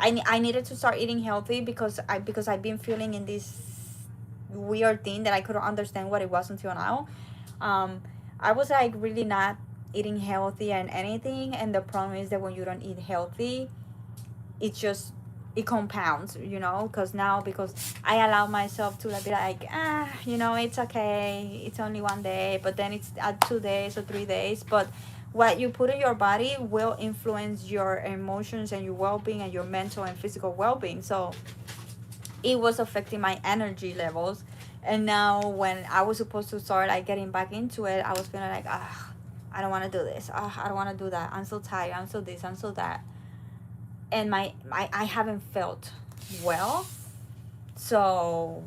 I needed to start eating healthy because I've been feeling in this weird thing that I couldn't understand what it was until now. I was like really not eating healthy and anything, and the problem is that when you don't eat healthy, it compounds, you know, because I allow myself to be like, it's okay, it's only one day, but then it's 2 days or 3 days. But what you put in your body will influence your emotions and your well-being and your mental and physical well-being. So it was affecting my energy levels, and now when I was supposed to start like getting back into it, I was feeling like, I don't want to do this, I don't want to do that, I'm so tired, I'm so this, I'm so that, and I haven't felt well. So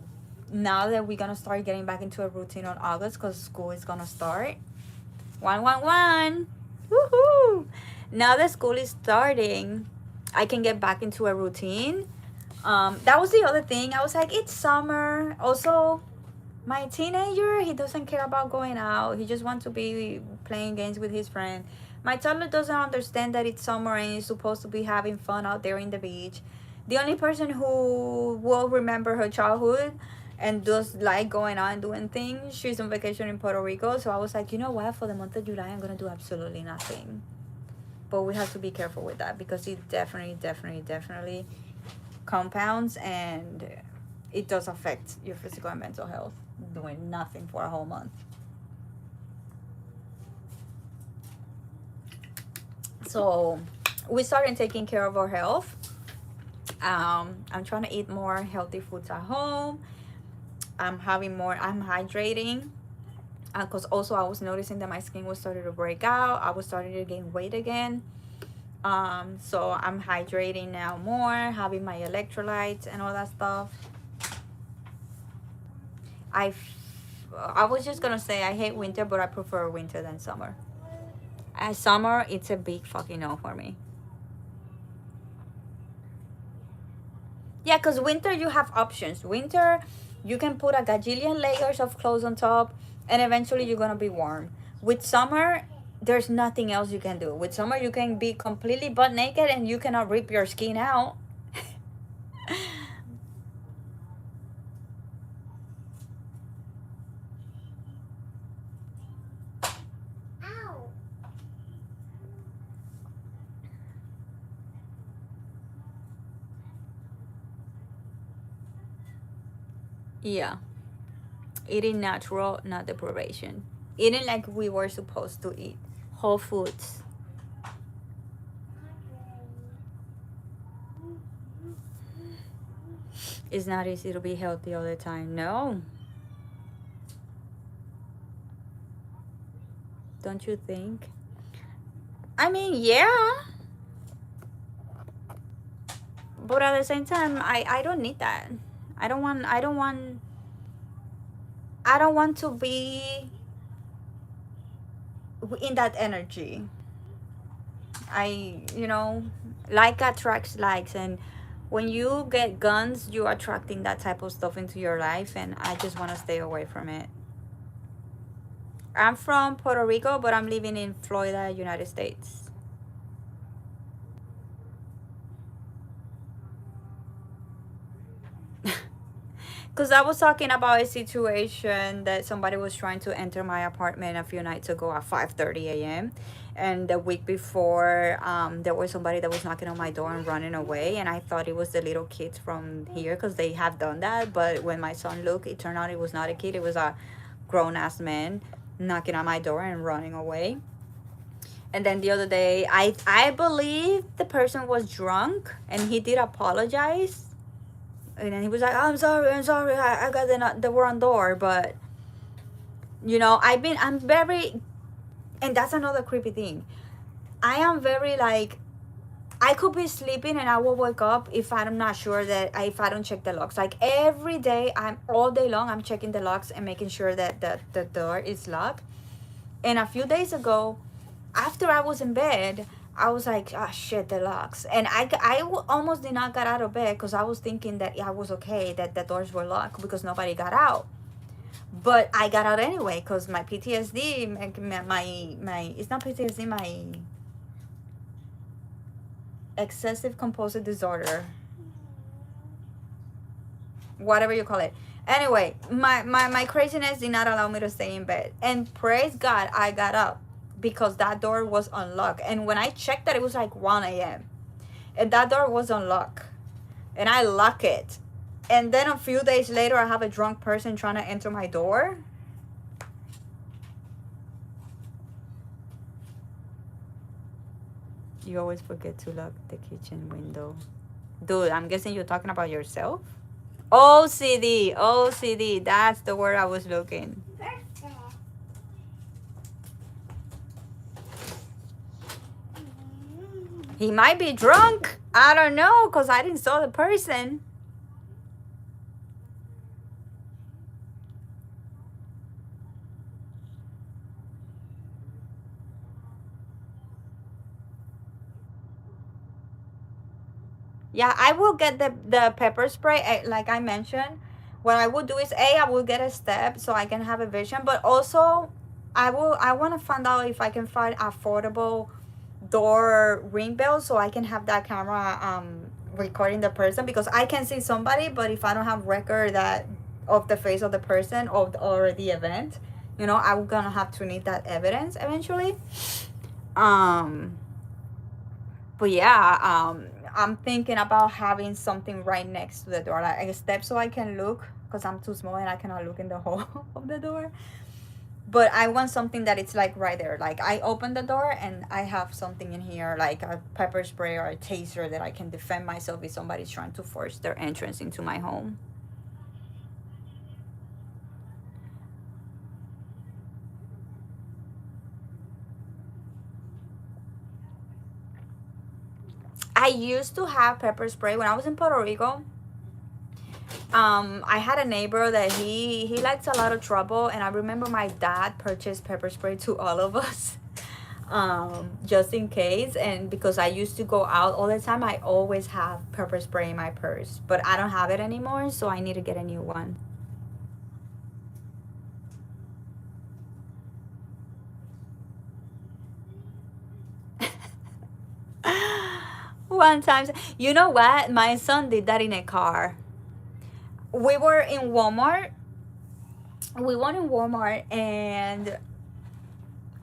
now that we're gonna start getting back into a routine on August, because school is gonna start, 111, woohoo! Now that school is starting, I can get back into a routine. That was the other thing. I was like, it's summer. Also, my teenager, he doesn't care about going out. He just wants to be playing games with his friend. My toddler doesn't understand that it's summer and he's supposed to be having fun out there in the beach. The only person who will remember her childhood and does like going out and doing things, she's on vacation in Puerto Rico. So I was like, you know what? For the month of July, I'm going to do absolutely nothing. But we have to be careful with that because it definitely compounds, and it does affect your physical and mental health doing nothing for a whole month. So we started taking care of our health. I'm trying to eat more healthy foods at home. I'm hydrating, because also I was noticing that my skin was starting to break out. I was starting to gain weight again. So I'm hydrating now more, having my electrolytes and all that stuff. I was just gonna say I hate winter, but I prefer winter than summer. As summer, it's a big fucking no for me. Yeah, because winter you have options. Winter, you can put a gajillion layers of clothes on top, and eventually you're gonna be warm. With summer, there's nothing else you can do. With summer, you can be completely butt naked and you cannot rip your skin out. Ow. Yeah. Eating natural, not deprivation. Eating like we were supposed to eat. Whole foods. It's not easy to be healthy all the time. No. Don't you think? I mean, yeah. But at the same time, I don't need that. I don't want to be in that energy. Like attracts likes, and when you get guns, you're attracting that type of stuff into your life, and I just want to stay away from it. I'm from Puerto Rico, but I'm living in Florida, United States. because I was talking about a situation that somebody was trying to enter my apartment a few nights ago at 5:30 a.m. And the week before, there was somebody that was knocking on my door and running away. And I thought it was the little kids from here because they have done that. But when my son looked, it turned out it was not a kid. It was a grown-ass man knocking on my door and running away. And then the other day, I believe the person was drunk and he did apologize. And then he was like, "I'm sorry, I got the wrong door." But, you know, I'm very, and that's another creepy thing. I am very like, I could be sleeping and I will wake up if I'm not sure that if I don't check the locks. Like every day, all day long, I'm checking the locks and making sure that the door is locked. And a few days ago, after I was in bed, I was like, "Ah, shit, the locks." And almost did not get out of bed because I was thinking that I was okay, that the doors were locked because nobody got out. But I got out anyway because my PTSD, my it's not PTSD, my excessive compulsive disorder, whatever you call it. Anyway, my craziness did not allow me to stay in bed. And praise God, I got up because that door was unlocked. And when I checked that, it was like 1 a.m. And that door was unlocked. And I lock it. And then a few days later, I have a drunk person trying to enter my door. You always forget to lock the kitchen window. Dude, I'm guessing you're talking about yourself? OCD, that's the word I was looking. He might be drunk. I don't know, because I didn't saw the person. Yeah, I will get the pepper spray, like I mentioned. What I will do is, I will get a step so I can have a vision. But also, I want to find out if I can find affordable door ring bell so I can have that camera recording the person, because I can see somebody, but if I don't have record that of the face of the person or the event, you know, I'm gonna have to need that evidence eventually. But yeah, I'm thinking about having something right next to the door, like a step so I can look, because I'm too small and I cannot look in the hole of the door. But I want something that it's like right there. Like I open the door and I have something in here, like a pepper spray or a taser, that I can defend myself if somebody's trying to force their entrance into my home. I used to have pepper spray when I was in Puerto Rico. I had a neighbor that he likes a lot of trouble, and I remember my dad purchased pepper spray to all of us, just in case. And because I used to go out all the time, I always have pepper spray in my purse, but I don't have it anymore, so I need to get a new one. One time, you know what? My son did that in a car. We were in Walmart. We went in Walmart, and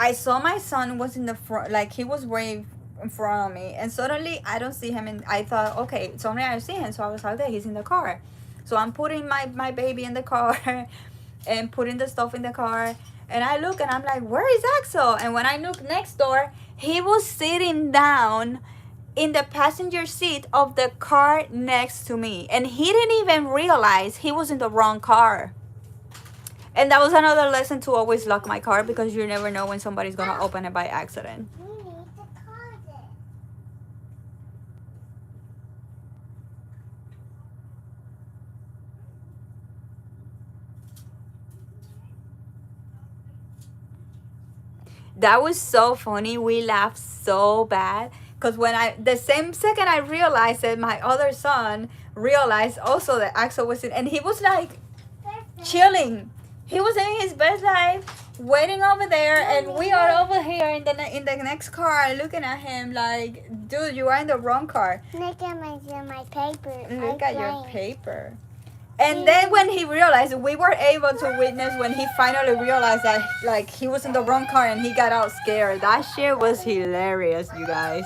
I saw my son was in the front, like he was way in front of me, and suddenly I don't see him, and I thought, okay, suddenly I see him, so I was like, okay, he's in the car. So I'm putting my baby in the car and putting the stuff in the car, and I look and I'm like, where is Axel? And when I look next door, he was sitting down in the passenger seat of the car next to me, and he didn't even realize he was in the wrong car. And that was another lesson, to always lock my car, because you never know when somebody's gonna open it by accident. We need to close it. That was so funny. We laughed so bad, because the same second I realized it, my other son realized also that Axel was in, and he was like chilling. He was living his best life, waiting over there, and we are over here in the next car, looking at him like, dude, you are in the wrong car. Look at my paper. Look at your paper. And then when he realized, we were able to witness when he finally realized that like he was in the wrong car and he got out scared. That shit was hilarious, you guys.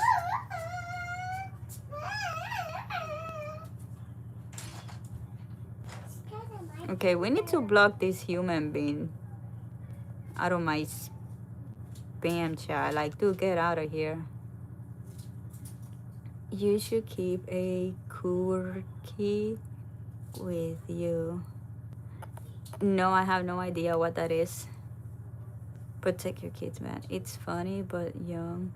Okay, we need to block this human being out of my spam chat. Like, dude, get out of here. You should keep a cookie with you. No, I have no idea what that is. Protect your kids, man. It's funny, but young.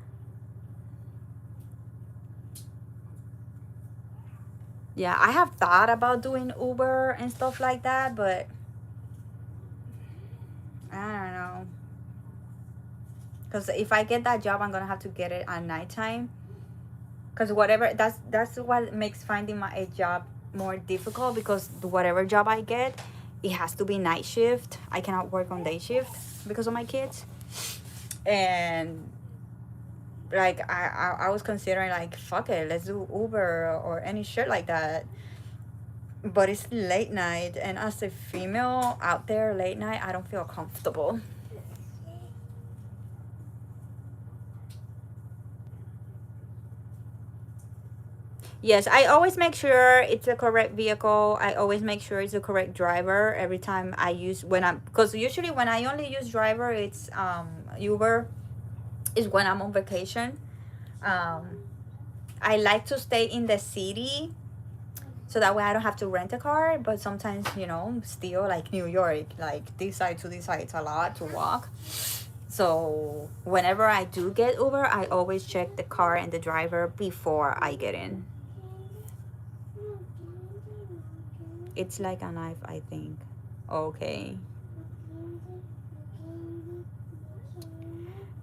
Yeah, I have thought about doing Uber and stuff like that, but I don't know. Because if I get that job, I'm gonna have to get it at nighttime. Because whatever, that's what makes finding a job more difficult, because whatever job I get, it has to be night shift. I cannot work on day shift because of my kids. And like I was considering like, fuck it, let's do Uber or any shit like that. But it's late night, and as a female out there late night, I don't feel comfortable. Yes, I always make sure it's the correct vehicle. I always make sure it's the correct driver every time I use, because usually when I only use driver, it's Uber is when I'm on vacation. I like to stay in the city so that way I don't have to rent a car. But sometimes, still like New York, like this side to this side, it's a lot to walk. So whenever I do get Uber, I always check the car and the driver before I get in. It's like a knife, I think. Okay.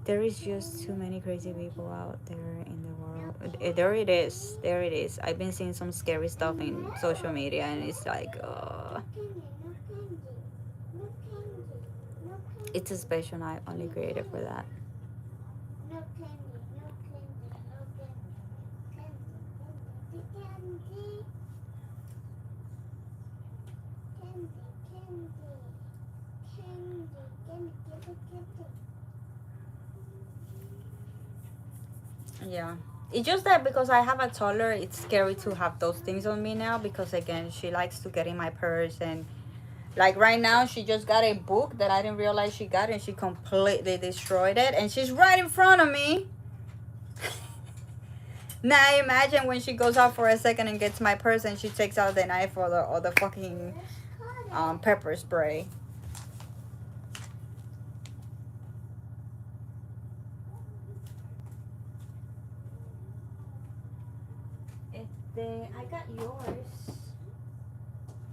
There is just too many crazy people out there in the world. There it is. There it is. I've been seeing some scary stuff in social media, and it's like, it's a special night only created for that. Yeah, it's just that because I have a toddler, it's scary to have those things on me now, because again, she likes to get in my purse. And like right now, she just got a book that I didn't realize she got, and she completely destroyed it, and she's right in front of me. Now imagine when she goes out for a second and gets my purse, and she takes out the knife or the fucking pepper spray. I got yours.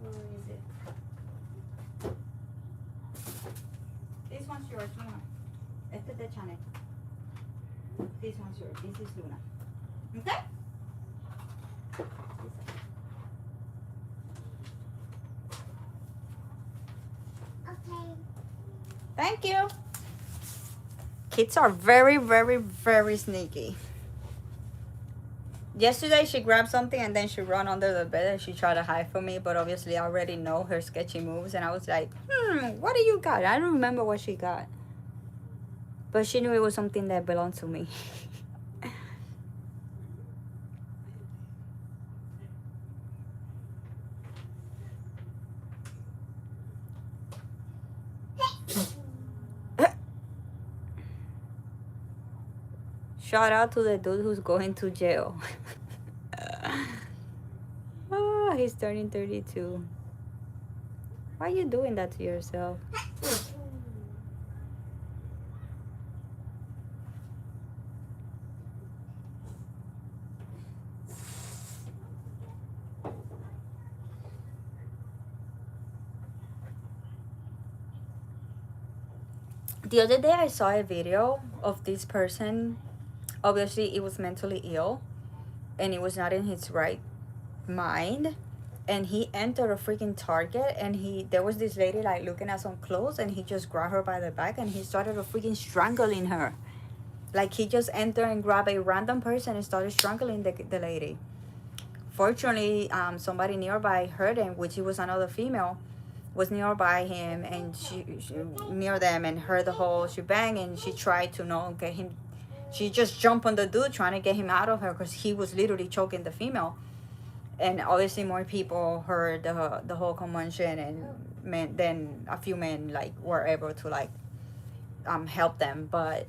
Where is it? This one's yours, Luna. Este es de Chanel. This one's yours. This is Luna. Okay? Okay. Thank you. Kids are very, very, very sneaky. Yesterday she grabbed something and then she ran under the bed and she tried to hide from me, but obviously I already know her sketchy moves, and I was like, what do you got? I don't remember what she got. But she knew it was something that belonged to me. Shout out to the dude who's going to jail. Oh, he's turning 32. Why are you doing that to yourself? The other day I saw a video of this person. Obviously it was mentally ill and it was not in his right mind, and he entered a freaking Target, and there was this lady like looking at some clothes, and he just grabbed her by the back and he started freaking strangling her. Like he just entered and grabbed a random person and started strangling the lady fortunately, somebody nearby heard him, which it was another female, was nearby him, and she near them and heard the whole shebang, and she tried to get him. She just jumped on the dude trying to get him out of her because he was literally choking the female. And obviously more people heard the whole commotion, and then a few men like were able to like help them. But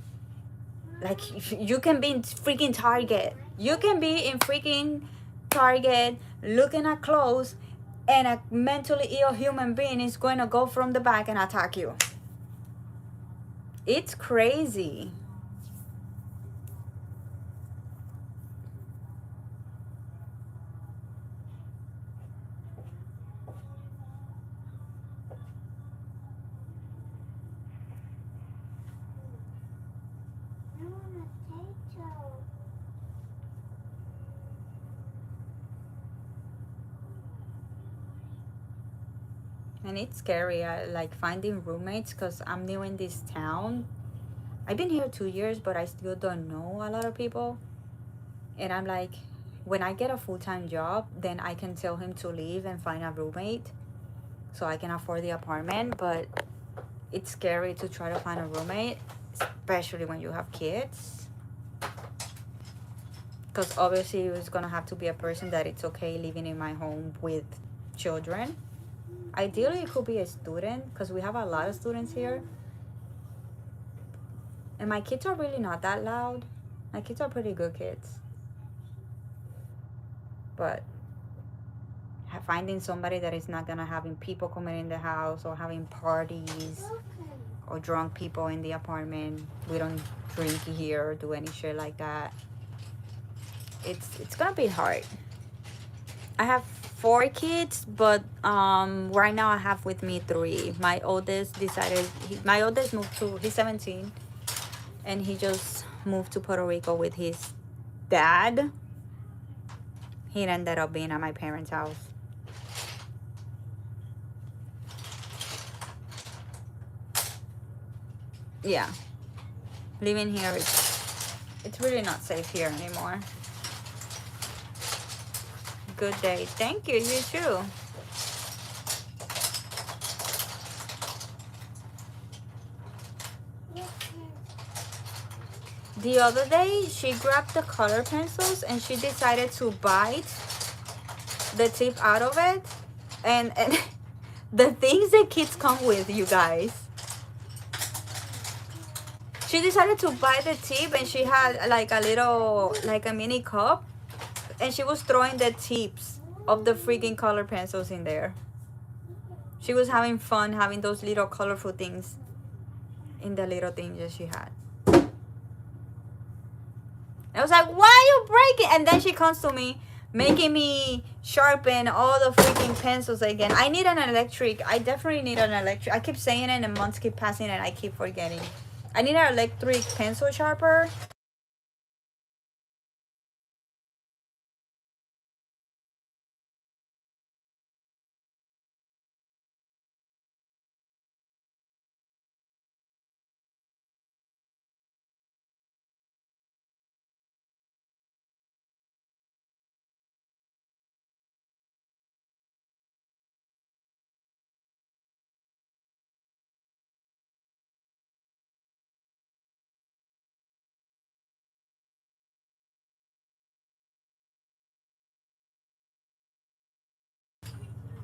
like you can be in freaking Target, you can be in freaking Target looking at clothes, and a mentally ill human being is going to go from the back and attack you. It's crazy. I want a potato. And it's scary, like finding roommates, because I'm new in this town. I've been here 2 years, but I still don't know a lot of people. And I'm like, when I get a full-time job, then I can tell him to leave and find a roommate so I can afford the apartment. But it's scary to try to find a roommate, especially when you have kids. Because obviously it's gonna have to be a person that it's okay living in my home with children. Ideally, it could be a student, because we have a lot of students here. And my kids are really not that loud. My kids are pretty good kids. But finding somebody that is not gonna having people coming in the house or having parties or drunk people in the apartment. We don't drink here or do any shit like that. It's gonna be hard. I have 4 kids, but right now I have with me 3. My oldest moved to, he's 17, and he just moved to Puerto Rico with his dad. He ended up being at my parents' house. Yeah, living here, it's really not safe here anymore. Good day. Thank you. You too. The other day, she grabbed the color pencils and she decided to bite the tip out of it. And the things that kids come with, you guys. She decided to bite the tip, and she had like a mini cup. And she was throwing the tips of the freaking color pencils in there. She was having fun having those little colorful things in the little things that she had. I was like, why are you breaking? And then she comes to me, making me sharpen all the freaking pencils again. I need an electric. I definitely need an electric. I keep saying it and months keep passing and I keep forgetting. I need an electric pencil sharper.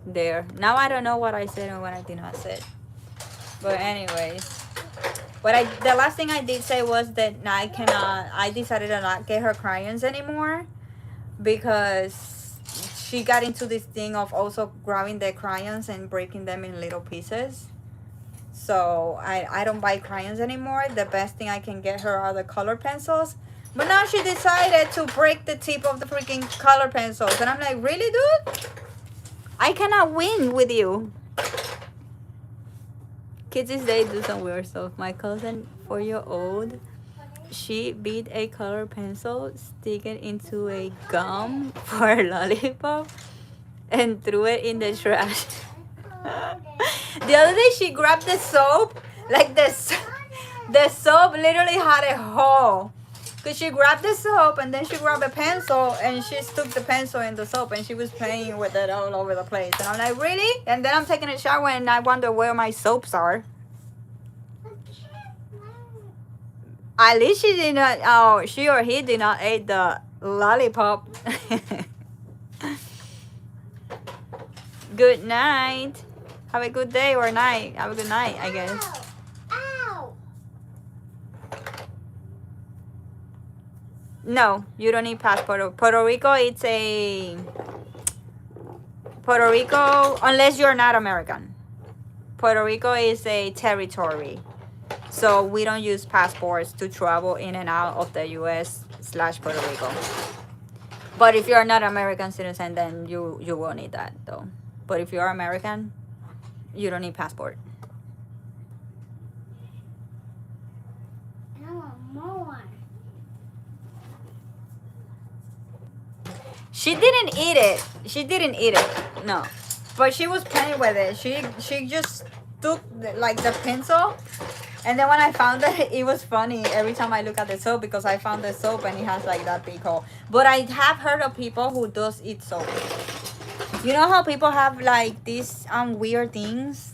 There. Now I don't know what I said and what I did not say. But anyways, the last thing I did say was that I decided to not get her crayons anymore, because she got into this thing of also grabbing the crayons and breaking them in little pieces. So I don't buy crayons anymore. The best thing I can get her are the color pencils. But now she decided to break the tip of the freaking color pencils. And I'm like, really, dude? I cannot win with you. Kids these days do some weird stuff. My cousin, 4-year-old, she beat a color pencil, stick it into a gum for a lollipop, and threw it in the trash. The other day she grabbed the soap, like the soap literally had a hole. Because she grabbed the soap and then she grabbed a pencil and she stuck the pencil in the soap and she was playing with it all over the place. And I'm like, really? And then I'm taking a shower and I wonder where my soaps are. At least she did not, oh, she or he did not eat the lollipop. Good night. Have a good day or night. Have a good night, I guess. Ow! No, you don't need passport. Puerto Rico, it's a... Puerto Rico, unless you're not American. Puerto Rico is a territory. So we don't use passports to travel in and out of the US/Puerto Rico. But if you're not American citizen, then you will need that though. But if you're American, you don't need passport. I want more. She didn't eat it. She didn't eat it. No. But she was playing with it. She just took like the pencil. And then when I found it, it was funny every time I look at the soap because I found the soap and it has like that big hole. But I have heard of people who does eat soap. You know how people have like these weird things?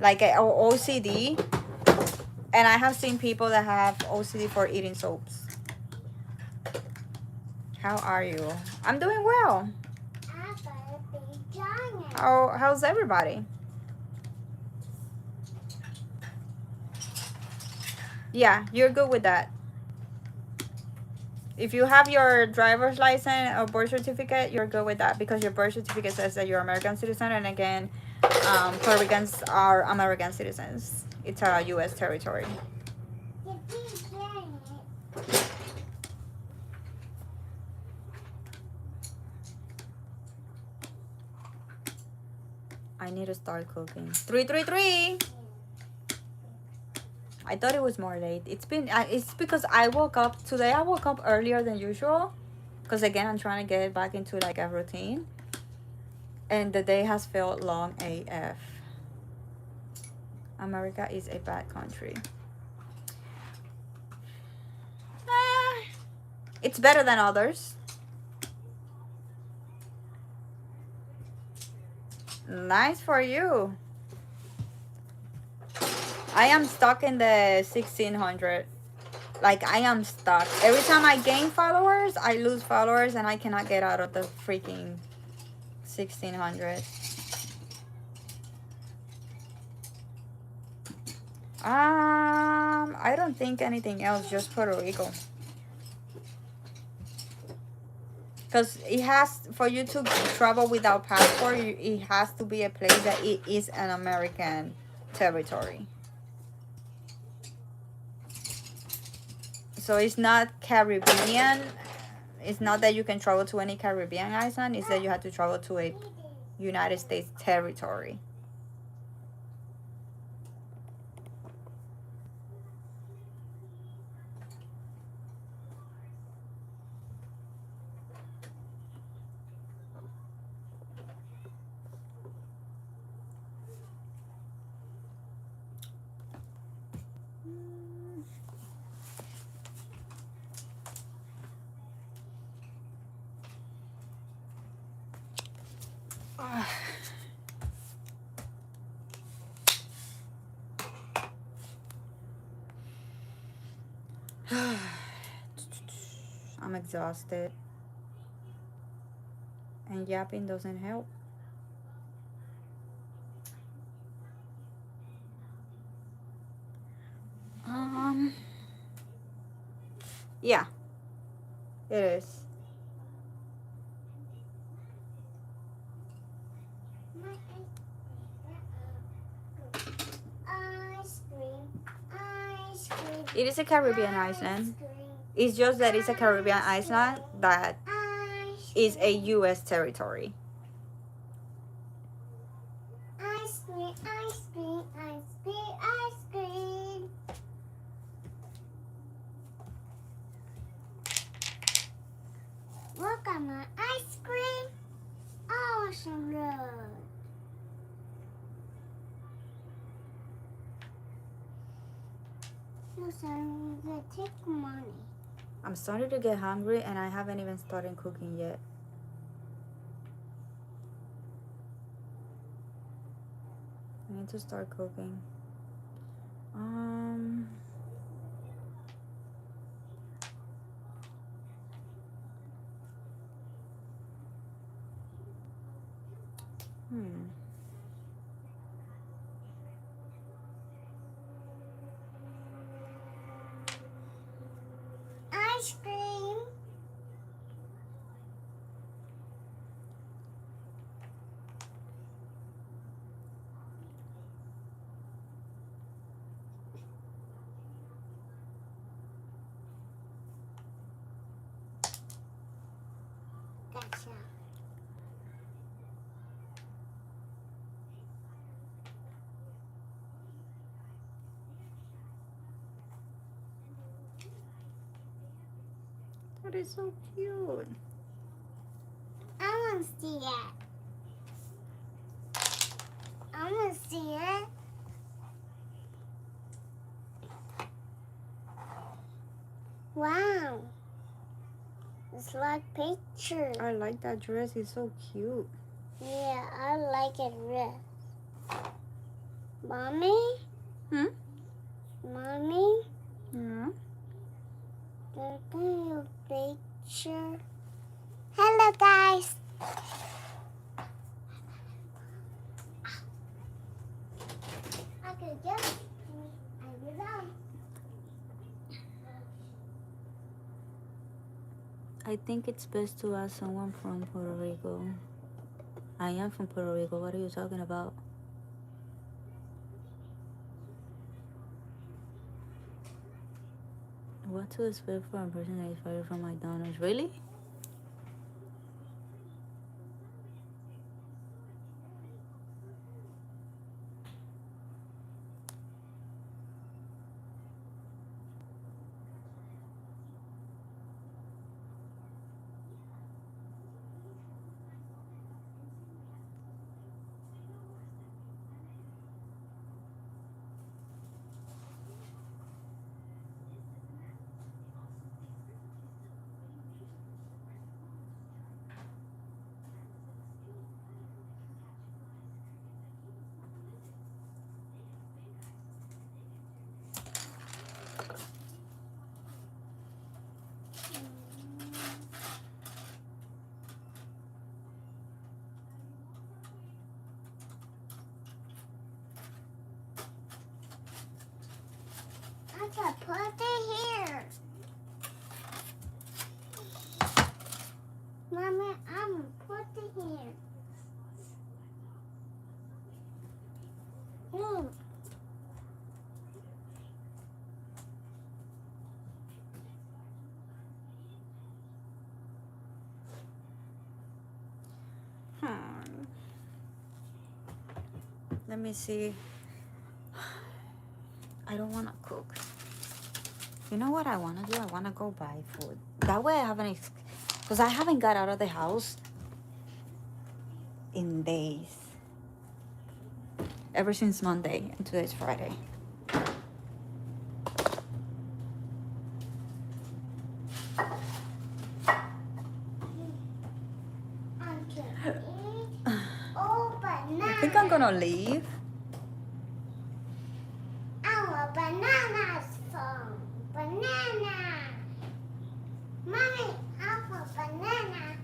Like a OCD? And I have seen people that have OCD for eating soaps. How are you? I'm doing well. I got a big giant. How's everybody? Yeah, you're good with that. If you have your driver's license or birth certificate, you're good with that because your birth certificate says that you're American citizen. And again, Puerto Ricans are American citizens. It's a U.S. territory. The big giant. I need to start cooking. 333. I thought it was more late. It's because I woke up today. I woke up earlier than usual because again I'm trying to get back into like a routine, and the day has felt long AF. America is a bad country. It's better than others. Nice for you. I am stuck in the 1600. Like I am stuck. Every time I gain followers, I lose followers and I cannot get out of the freaking 1600. I don't think anything else, just Puerto Rico. Because it has, for you to travel without passport, it has to be a place that it is an American territory. So it's not Caribbean. It's not that you can travel to any Caribbean island. It's that you have to travel to a United States territory. I'm exhausted. And yapping doesn't help. Yeah, it is. Ice cream. Ice cream. It is a Caribbean island. It's just that it's a Caribbean island that is a U.S. territory. Ice cream, ice cream, ice cream, ice cream. Look at my ice cream. Oh, so good. Yes, I'm gonna take money. I'm starting to get hungry and I haven't even started cooking yet. I need to start cooking. Hmm. Ice cream. Gotcha. That is so cute. I want to see it. I want to see it. Wow. It's like picture. I like that dress. It's so cute. Yeah, I like it red. Mommy? Hmm? Mommy? Yeah. Look at your picture. Hello, guys. I could just. I will know. I think it's best to ask someone from Puerto Rico. I am from Puerto Rico. What are you talking about? What to expect from a person that is fired from McDonald's? Really? I can put it here. Mommy, I'm gonna put it here. Look. Let me see. I don't want to cook. You know what I want to do? I want to go buy food. That way I haven't, because I haven't got out of the house in days. Ever since Monday, and today's Friday. I can eat all bananas. I think I'm gonna leave. I want bananas from banana. Mommy, I want banana.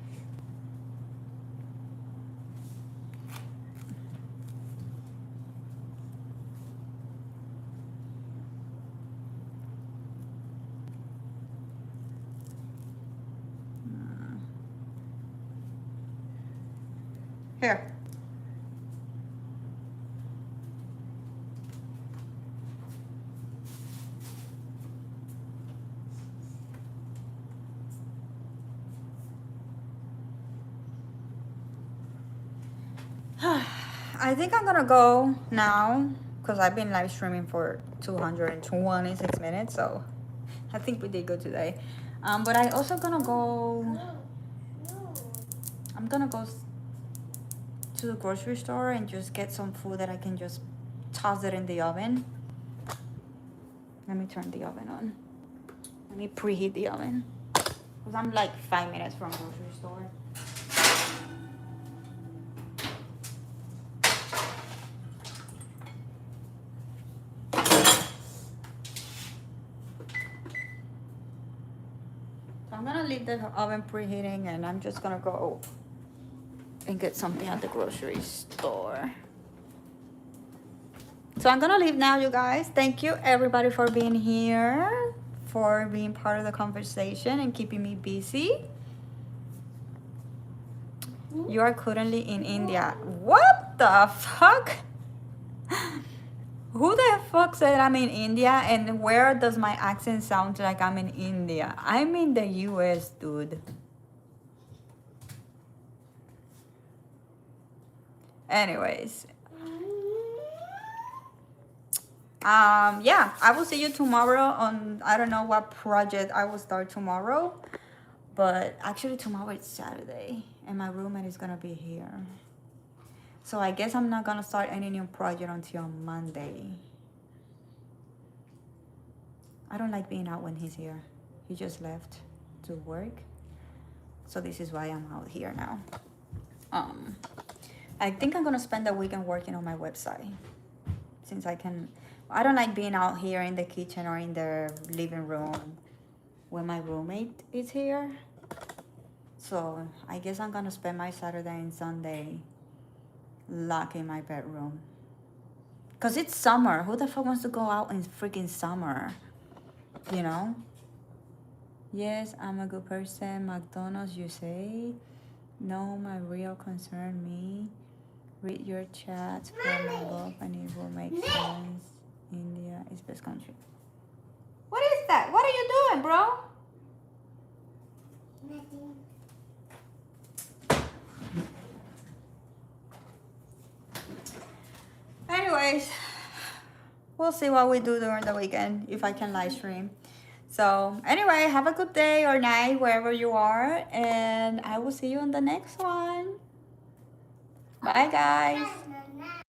Here. I think I'm gonna go now because I've been live streaming for 226 minutes, so I think we did good today. But I also gonna go. I'm gonna go to the grocery store and just get some food that I can just toss it in the oven. Let me turn the oven on. Let me preheat the oven. Because I'm like 5 minutes from grocery store. So I'm gonna leave the oven preheating and I'm just gonna go and get something at the grocery store. So I'm gonna leave now, you guys. Thank you everybody for being here, for being part of the conversation and keeping me busy. You are currently in India. What the fuck? Who the fuck said I'm in India, and where does my accent sound like I'm in India? I'm in the US, dude. Anyways. Yeah, I will see you tomorrow on, I don't know what project I will start tomorrow. But actually tomorrow it's Saturday and my roommate is gonna be here. So I guess I'm not gonna start any new project until Monday. I don't like being out when he's here. He just left to work. So this is why I'm out here now. I think I'm gonna spend the weekend working on my website. Since I don't like being out here in the kitchen or in the living room when my roommate is here. So I guess I'm gonna spend my Saturday and Sunday locked in my bedroom. Cause it's summer. Who the fuck wants to go out in freaking summer? You know? Yes, I'm a good person. McDonald's, you say? No, my real concern me. Read your chats from above and it will make sense. India is best country. What is that? What are you doing, bro? Nothing. Anyways, we'll see what we do during the weekend if I can live stream. So anyway, have a good day or night wherever you are, and I will see you on the next one. Bye guys.